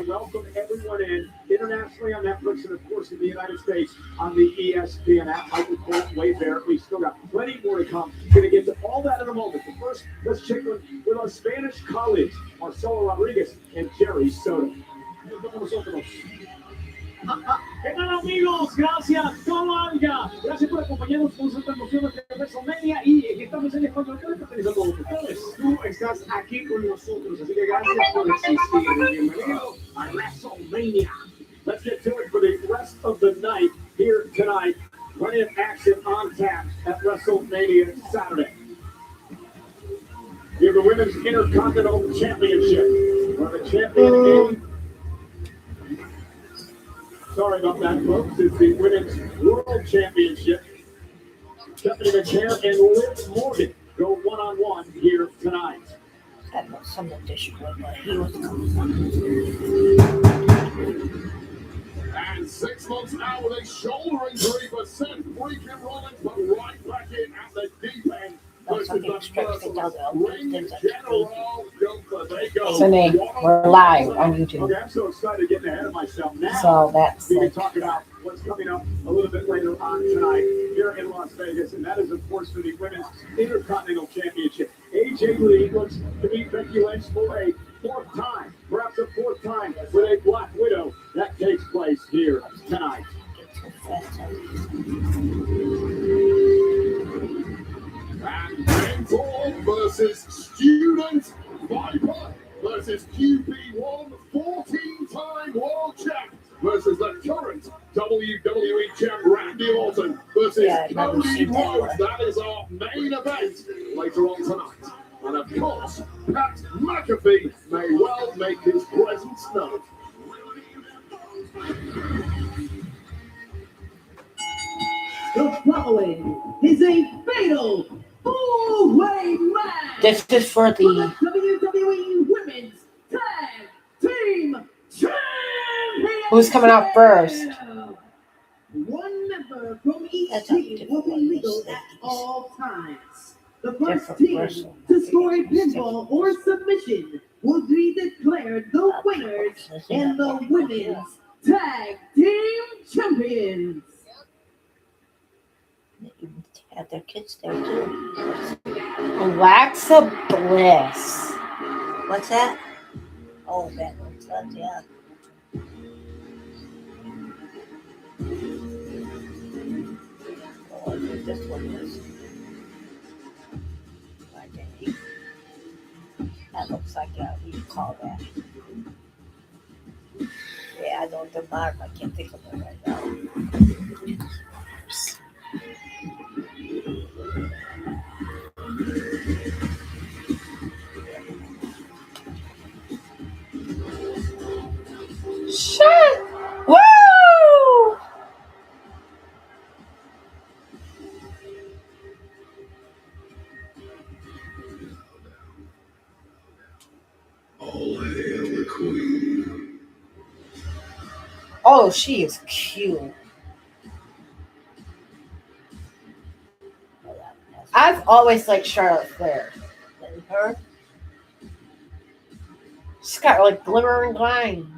welcome everyone in internationally on Netflix and, of course, in the United States on the ESPN app. Michael Cole, Wade Barrett. We still got plenty more to come. Going to get to all that in a moment. But first, let's check in with our Spanish colleagues, Marcelo Rodriguez and Jerry Soto. ¿Qué tal, amigos? Gracias, Colombia. Gracias por acompañarnos con sus emociones de WrestleMania y que estamos en español. ¿Qué les a todos ustedes? Tú estás aquí con nosotros, así que gracias por existir. Bienvenido a WrestleMania. Let's get to it for the rest of the night here tonight. Plenty of action on tap at WrestleMania Saturday. We have the Women's Intercontinental Championship, where the champion Sorry about that, folks. It's the Women's World Championship. Stephanie McMahon and Liv Morgan go one-on-one here tonight. That was some additional, but he was coming. And 6 months out with a shoulder injury for Seth freaking Rollins, but right back in at the deep end. Sydney, we're live on YouTube. Okay, I'm so excited getting ahead of myself now. So that's we can talk about what's coming up a little bit later on tonight here in Las Vegas, and that is, of course, for the Women's Intercontinental Championship. AJ Lee looks to beat Becky Lynch for a fourth time, perhaps a fourth time, with a Black Widow that takes place here tonight. And Mentor versus Student Viper versus QP1 14-time world champ versus the current WWE champ Randy Orton versus Cody Rhodes. That is our main event later on tonight. And of course, Pat McAfee may well make his presence known. The following is a fatal four-way match. This is for the WWE Women's Tag Team Champions. Who's coming out first? One member from each team will be legal at all times. The first team to score a pinfall or submission will be declared the winners and the Women's Tag Team Champions. Had their kids there too. Alexa Bliss. What's that? Oh, that one's that, yeah. Oh, I think this one is. That looks like what do you call that? Yeah, I know the mark. I can't think of it right now. Shut! Woo! All hail the queen. Oh, she is cute. I've always liked Charlotte Flair. And her? She's got like glimmer and gleam.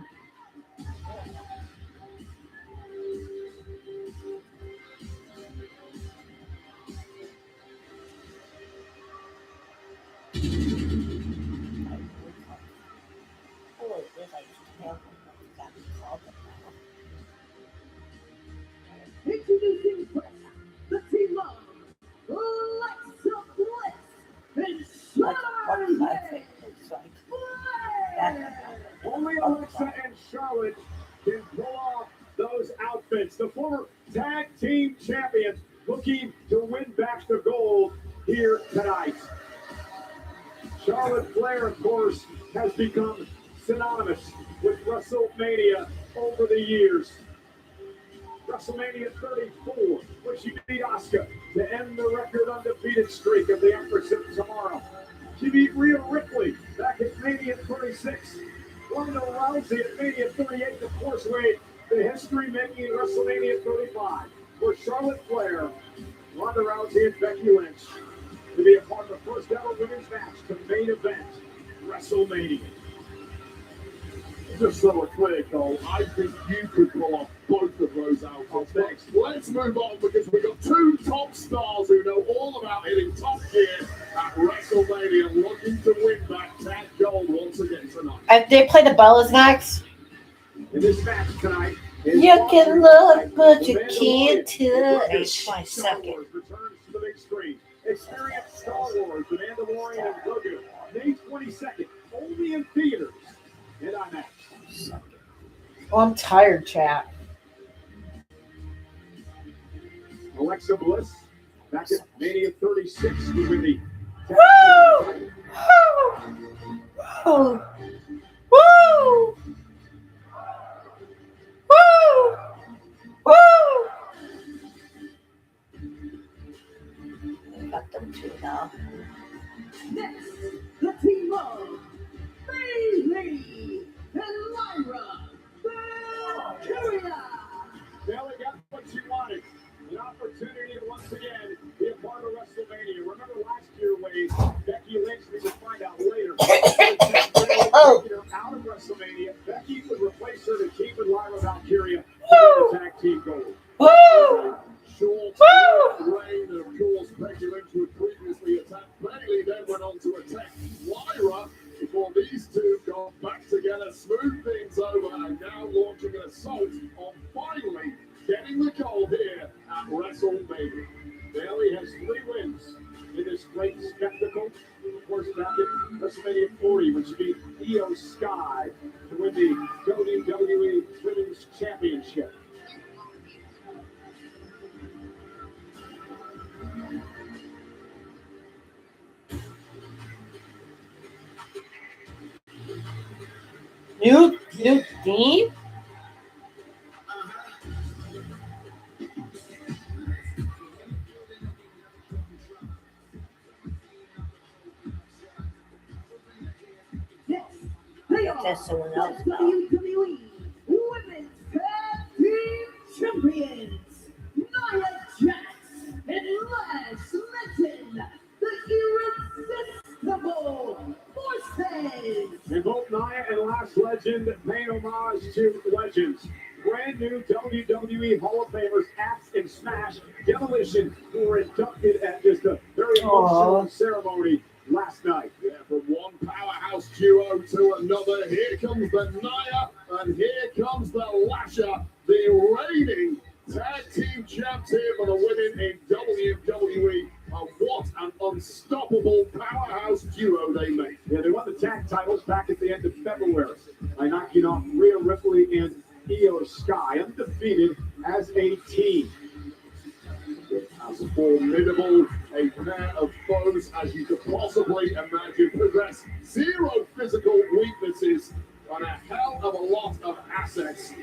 Introducing the team of Alexa Bliss and Charlotte Only Alexa and Charlotte can pull off those outfits. The former tag team champions looking to win back the gold here tonight. Charlotte Flair, of course, has become synonymous with WrestleMania over the years. WrestleMania 34, where she beat Asuka to end the record undefeated streak of the Empress of Tomorrow. She beat Rhea Ripley back at Mania 36. Ronda Rousey at Mania 38, of course, Wade, the history-making WrestleMania 35, where Charlotte Flair, Ronda Rousey, and Becky Lynch to be a part of the first ever women's match to main event WrestleMania. Just so we're clear, Cole, I think you could pull off both of those outfits next. Let's move on because we've got two top stars who know all about hitting top gear at WrestleMania, looking to win that tag gold once again tonight. And they play the Bellas next. In this match tonight, You can look, but you can't touch. My second. Returns to the big screen. Experience Star Wars, The Mandalorian, and Grogu. May 22nd, only in theaters and IMAX. Oh, I'm tired, chat. Alexa Bliss, back at Mania 36, with the Woo! Woo! Woo! Woo! Woo! I got them two now. Next, the team of Bailey and Lyra Valkyria. Bailey got what she wanted. An opportunity to once again be a part of WrestleMania. Remember last year, Wade, Becky Lynch, we would find out later, taking her out of WrestleMania. Becky would replace her to keep with Lyra Valkyria for the tag team gold. Woo! Short reign, and of course, Becky Lynch would previously attack Bailey, then went on to attack Lyra before these two got back together, smooth things over, and now launching an assault on finally getting the gold here at WrestleMania. Bailey has 3 wins in this great spectacle. Of course, back at WrestleMania 40, when she beat Io Sky to win the WWE Women's Championship. New theme? That's someone else. WWE Women's Tag Team Champions, Nia Jax and Les Linton, the irresistible forces. And both Nia and Last Legend paying homage to legends. Brand new WWE Hall of Famers, Axe and Smash Demolition, who were inducted at just a very emotional ceremony last night. Yeah, from one powerhouse duo to another, here comes the Nia, and here comes the Lasher, the reigning tag team champs here for the women in WWE. What an unstoppable powerhouse duo they make. Yeah, they won the tag titles back at the end of February by knocking off Rhea Ripley and Io Sky, undefeated as a team. As formidable a pair of foes as you could possibly imagine, possess 0 physical weaknesses and a hell of a lot of assets.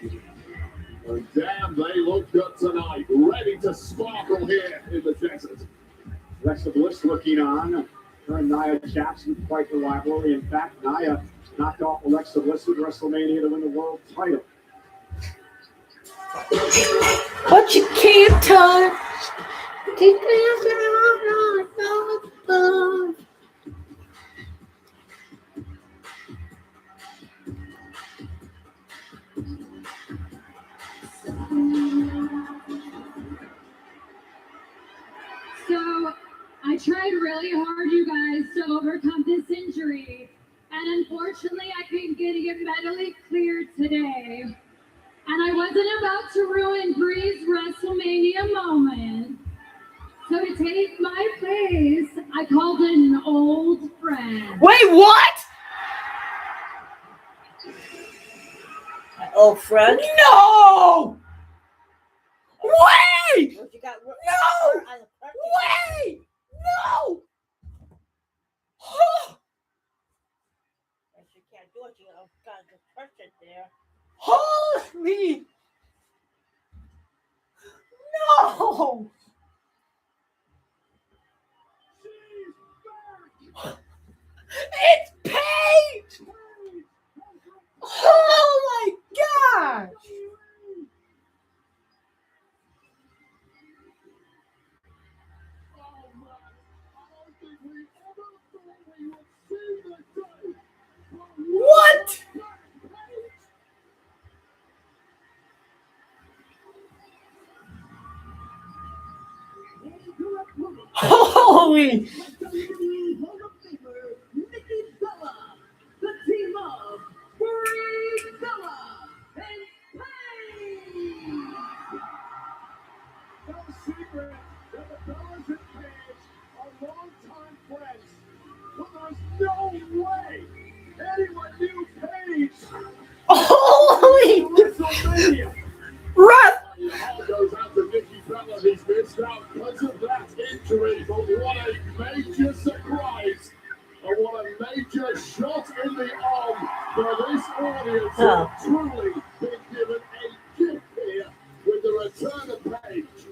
And damn, they look good tonight, ready to sparkle here in the desert. Alexa Bliss looking on. Her and Nia Jax with quite the rivalry. In fact, Nia knocked off Alexa Bliss at WrestleMania to win the world title. But you can't touch. So I tried really hard, you guys, to overcome this injury. And unfortunately, I couldn't get it medically cleared today. And I wasn't about to ruin Bree's WrestleMania moment. So to take my place, I called in an old friend. Wait, what? My old friend? No! Wait! What, you got No! Wait! No! If you can't do it, you got to push it there. Holy! No! It's Paige! Oh my gosh! What? Holy! WWE Hall of Famer Nikki Bella, the team of Brie Bella and Paige. No secret that the Bellas and Paige are longtime friends, but there's no way anyone knew Paige. Holy! WrestleMania. Russ! Your heart goes out to Nikki Bella. He's missed out because of that injury, but what a major surprise and what a major shot in the arm for this audience who have truly been given a gift here with the return of Paige.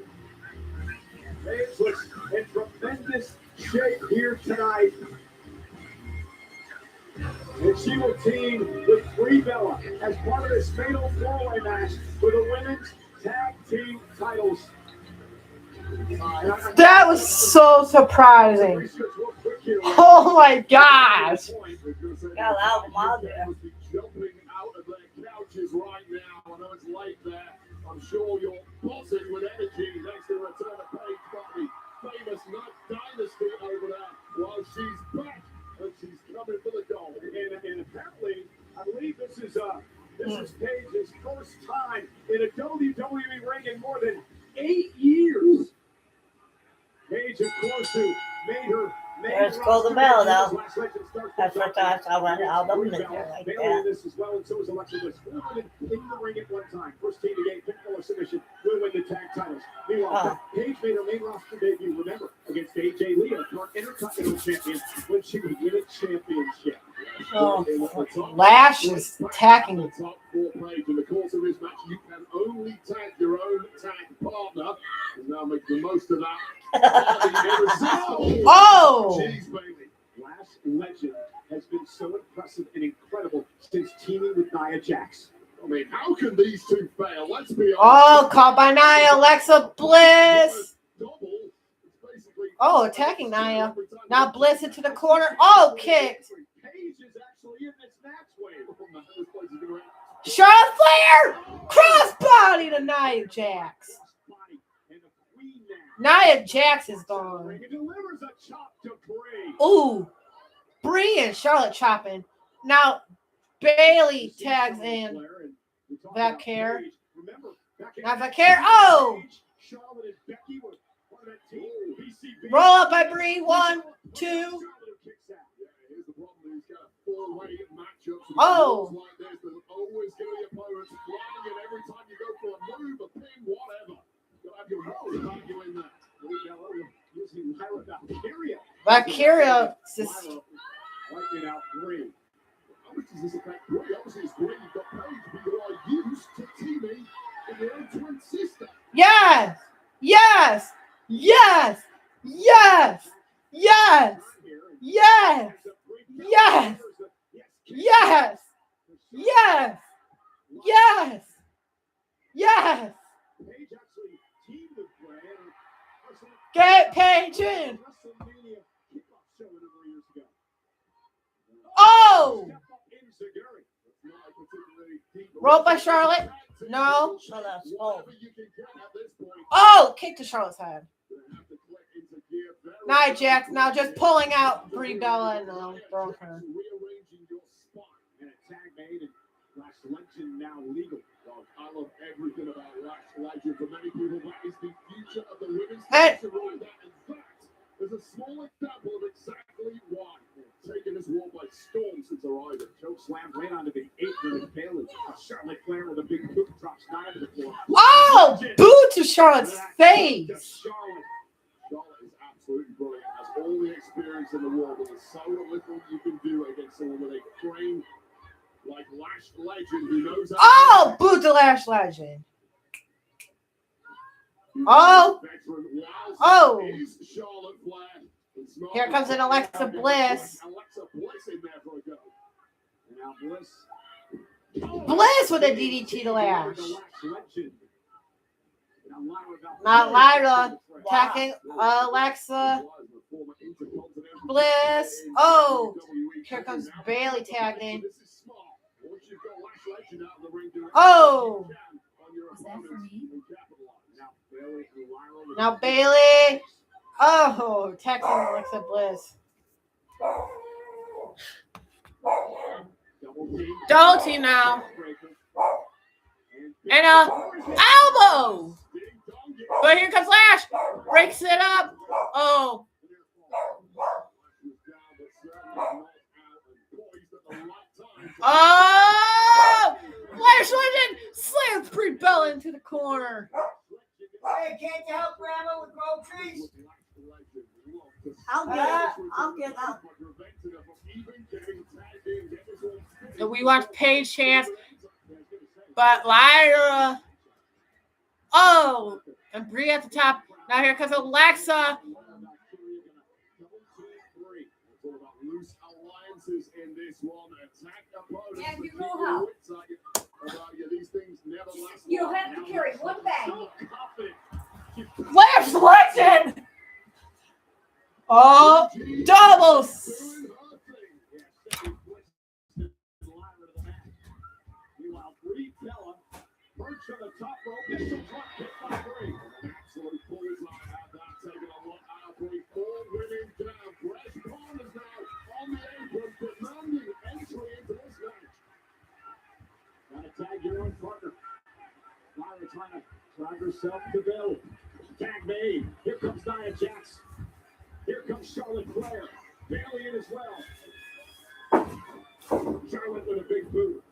Paige looks in tremendous shape here tonight. And she will team with Brie Bella as part of this fatal four-way match for the women's tag team titles. That was so surprising. Oh my gosh. Got a lot of them out there. Jumping out of their couches right now. I know it's late there. I'm sure you're buzzing with energy thanks to the return of Paige Bobby. Famous Night Dynasty over there. While she's back and she's coming for the gold. And apparently, I believe this is Paige's first time in a WWE ring in more than 8 years. Paige, of course, who made her There's Golden Bell, though. That's what I saw when all them in there like that. This as well, and so is Alexa Bliss. 4 women in the ring at one time. First team to gain pinfall submission will win the tag titles. Meanwhile, Paige made her main roster debut, remember, against AJ Lee, a current Intercontinental Champion, when she would win a championship. Lash is attacking. The top 4 Paige. In the course of this match, you can only tag your own tag partner. And now make the most of that. Oh! Jeez, baby. Lash Legend has been so impressive and incredible since teaming with Nia Jax. I mean, how can these two fail? Let's be honest. Oh, caught by Nia, Alexa Bliss. Oh, attacking Nia. Now Bliss into the corner. Oh, kicked. Paige is actually in this match wave. Charlotte Flair! Crossbody to Nia Jax. Nia Jax is gone. Ooh. Brie and Charlotte chopping. Now Bailey tags in. Vaquer. Now Vaquer. Oh! Roll up by Brie. 1, 2. Oh! Always give the opponents flying, and every time you go for a move, a pin, whatever, you'll have your nose about you in that. Using Lyra Valkyria. Valkyria. Wiping out Brie. How much does this affect Brie? Obviously, it's great you've got Paige, but you are used to teaming with your own twin sister. Yes! Yes! Yes! Yes! Yes! Yes! Yes! Yes! Yes! Yes! Yes! Get Paige in! Oh! Roll by Charlotte. No. Oh, kick to Charlotte's head. Nia Jax now just pulling out Brie Bella and throwing her. Lash Legend now legal. Dog, I love everything about Lash Legend. For many people, that is the future of the women's division. And that is a small example of exactly why they're taking this war by storm since arriving. Choke slam right onto the apron of Bailey. Charlotte Flair with a big boot drops Nia to the floor. Oh, boot to Charlotte's face. Charlotte is absolutely brilliant. Has all the experience in the world, but there's so little you can do against someone with a frame like Lash Legend, who knows how. Oh, boot to Lash Legend. Oh. Oh. Here comes an Alexa Bliss. Alexa Bliss in there for a go. Now Bliss. Bliss with a DDT to Lash. Now Lyra attacking Alexa Bliss. Oh, here comes Bailey tagging. Oh. Is that for me? Now Bailey. Oh, attacking Alexa Bliss. Don't you now? And elbow. But here comes Lash. Breaks it up. Oh. Oh! Lash Legend slams Brie Bella into the corner. Hey, can't you help Grandma with groceries? I'll get up. So we watch Paige chance, but Lyra. Oh, and Brie at the top. Now here comes Alexa. And you know how. You don't have to carry one bag. Lash Legend. Oh, doubles. Tag your own partner. Lyra trying to drive herself to Bill. Tag made. Here comes Nia Jax. Here comes Charlotte Flair. Bailey in as well. Charlotte with a big boot.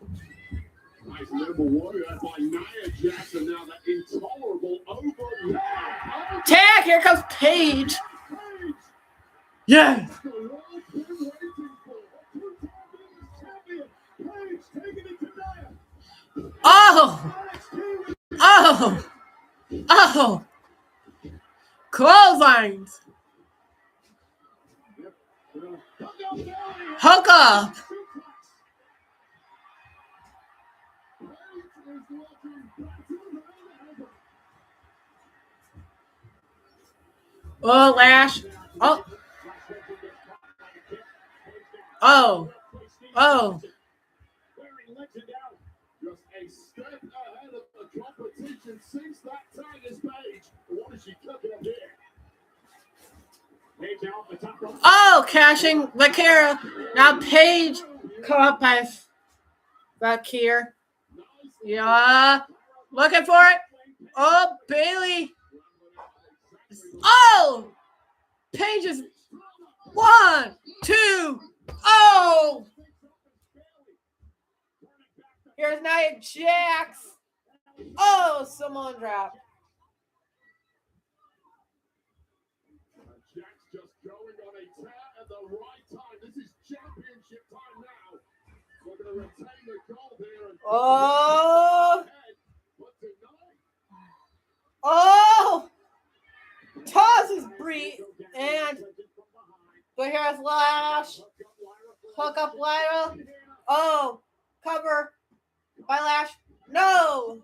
Nice number one. That's by Nia Jax, and now that intolerable over. Tag. Here comes Paige. Yeah. Oh. Oh. Oh. Clotheslines. Hook up. Oh, Lash. Oh. Oh. Oh. Just a step ahead of the competition since that tag is Paige. What is she cooking up here? Oh, cashing Vakira. Now Paige caught by Vakir. Yeah. Looking for it. Oh, Bailey. Oh. Paige is 1, 2. Oh. Here's Nia Jax. Oh, someone dropped. Jax just going on a tear at the right time. This is championship time now. We're going to retain the gold here. And Oh. Oh. Tosses Brie. And but here's Lash. Hook up Lyra. Oh. Cover by Lash. No.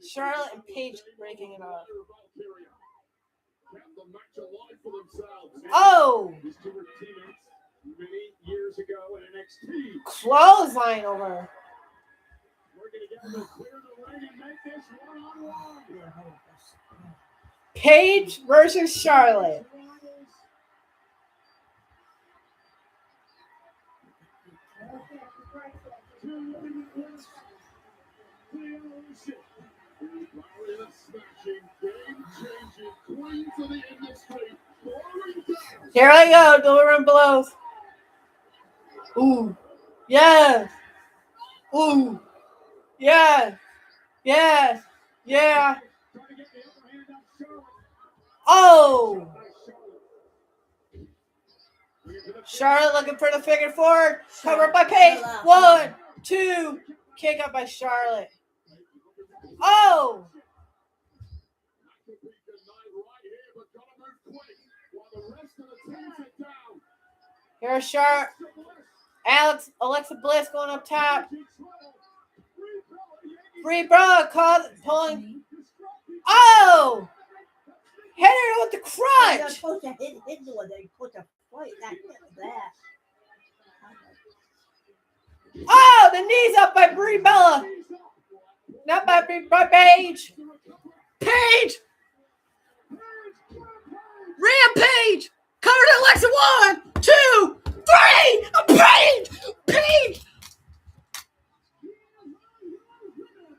Charlotte and Paige breaking it off. Oh. Many years ago in NXT. Clothesline over. We're going to get them to clear the ring and make this one-on-one. Paige versus Charlotte. Here I go, delivering blows. Ooh. Yes. Ooh. Yes. Yes. Yeah. Oh. Charlotte looking for the figure forward. Covered by Paige. 1, 2. Kick up by Charlotte. Oh. Here's Charlotte. Alexa Bliss going up top. Brie Bella pulling. Oh! Hit her with the crutch. You're supposed to hit into it. They put the foot that. Oh, the knees up by Brie Bella. Not by Paige. Paige! Rampage! Covered it, Alexa. 1, 2, 3! Paige!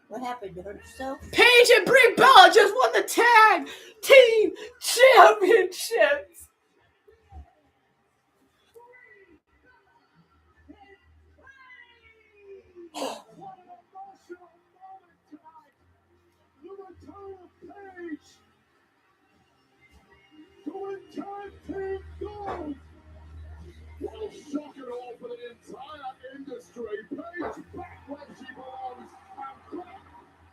What happened? You hurt yourself? Paige and Brie Bella just won the tag team championships. Well, shock and awe for the entire industry. Paige back where she belongs. And back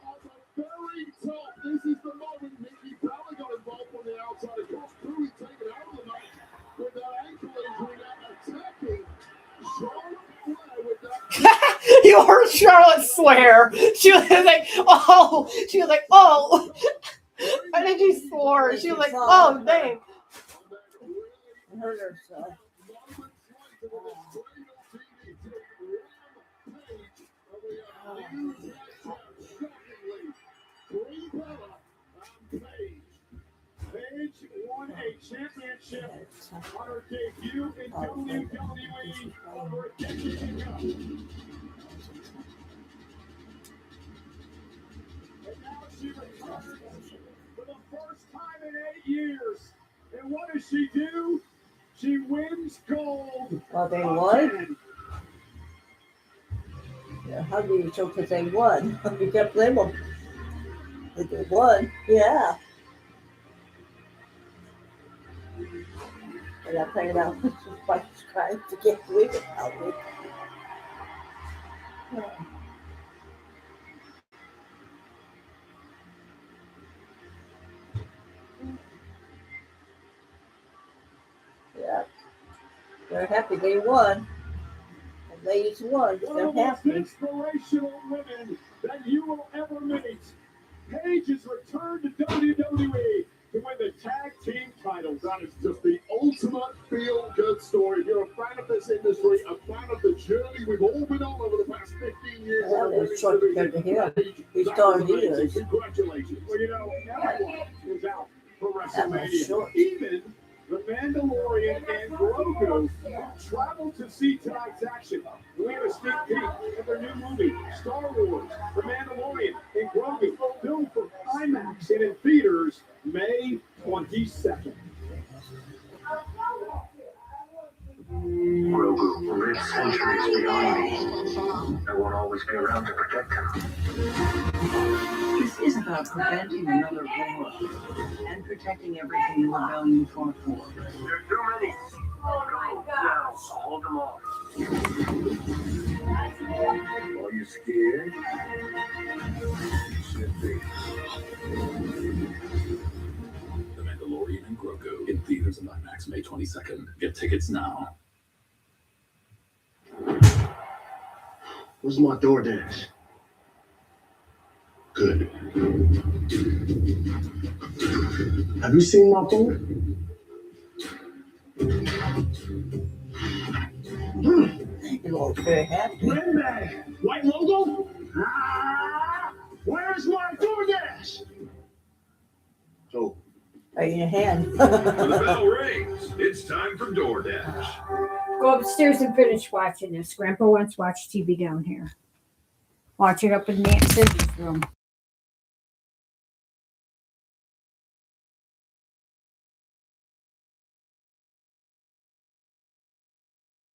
at the very top. This is the moment Nikki Bella got involved on the outside. Of course, Cruise taken out of the match with that ankle injury now attacking Charlotte Flair with that. You heard Charlotte swear. She was like, oh. She was like, oh. And then she swore. She was like, oh, dang. I hurt herself. Paige won a championship on her debut in WWE over a decade ago. And now she returns for the first time in 8 years. And what does she do? She wins gold. Well, they won. Yeah, how do you show because they won? You can't blame them. They won. Yeah. And I'm playing out by trying to get rid of it. Yeah. They're happy they won. The ladies won. One They're of the most happy. inspirational women that you will ever meet. Paige has returned to WWE to win the tag team titles. That is just the ultimate feel-good story. If you're a fan of this industry, a fan of the journey we've all been on over the past 15 years. Well, it's short compared to him. He's taller than he is. Congratulations. Well, you know, everyone was out for That was WrestleMania. short. Even the Mandalorian and Grogu traveled to see tonight's action. We have a sneak peek at their new movie, Star Wars, The Mandalorian and Grogu, filmed for IMAX and in theaters May 22nd. Grogu lives centuries beyond me. I won't always be around to protect him. This is about preventing another war and protecting everything the rebellion fought for. There are too many. Go now. Hold them off. Are you scared? You should be. The Mandalorian and Grogu in theaters and IMAX May 22nd. Get tickets now. Where's my DoorDash? Good. Have you seen my food? You look very happy. Red bag, white logo. Where's my DoorDash? So, Right in your hand. When the bell rings, it's time for DoorDash. Go upstairs and finish watching this. Grandpa wants to watch TV down here. Watch it up in Aunt Cindy's room.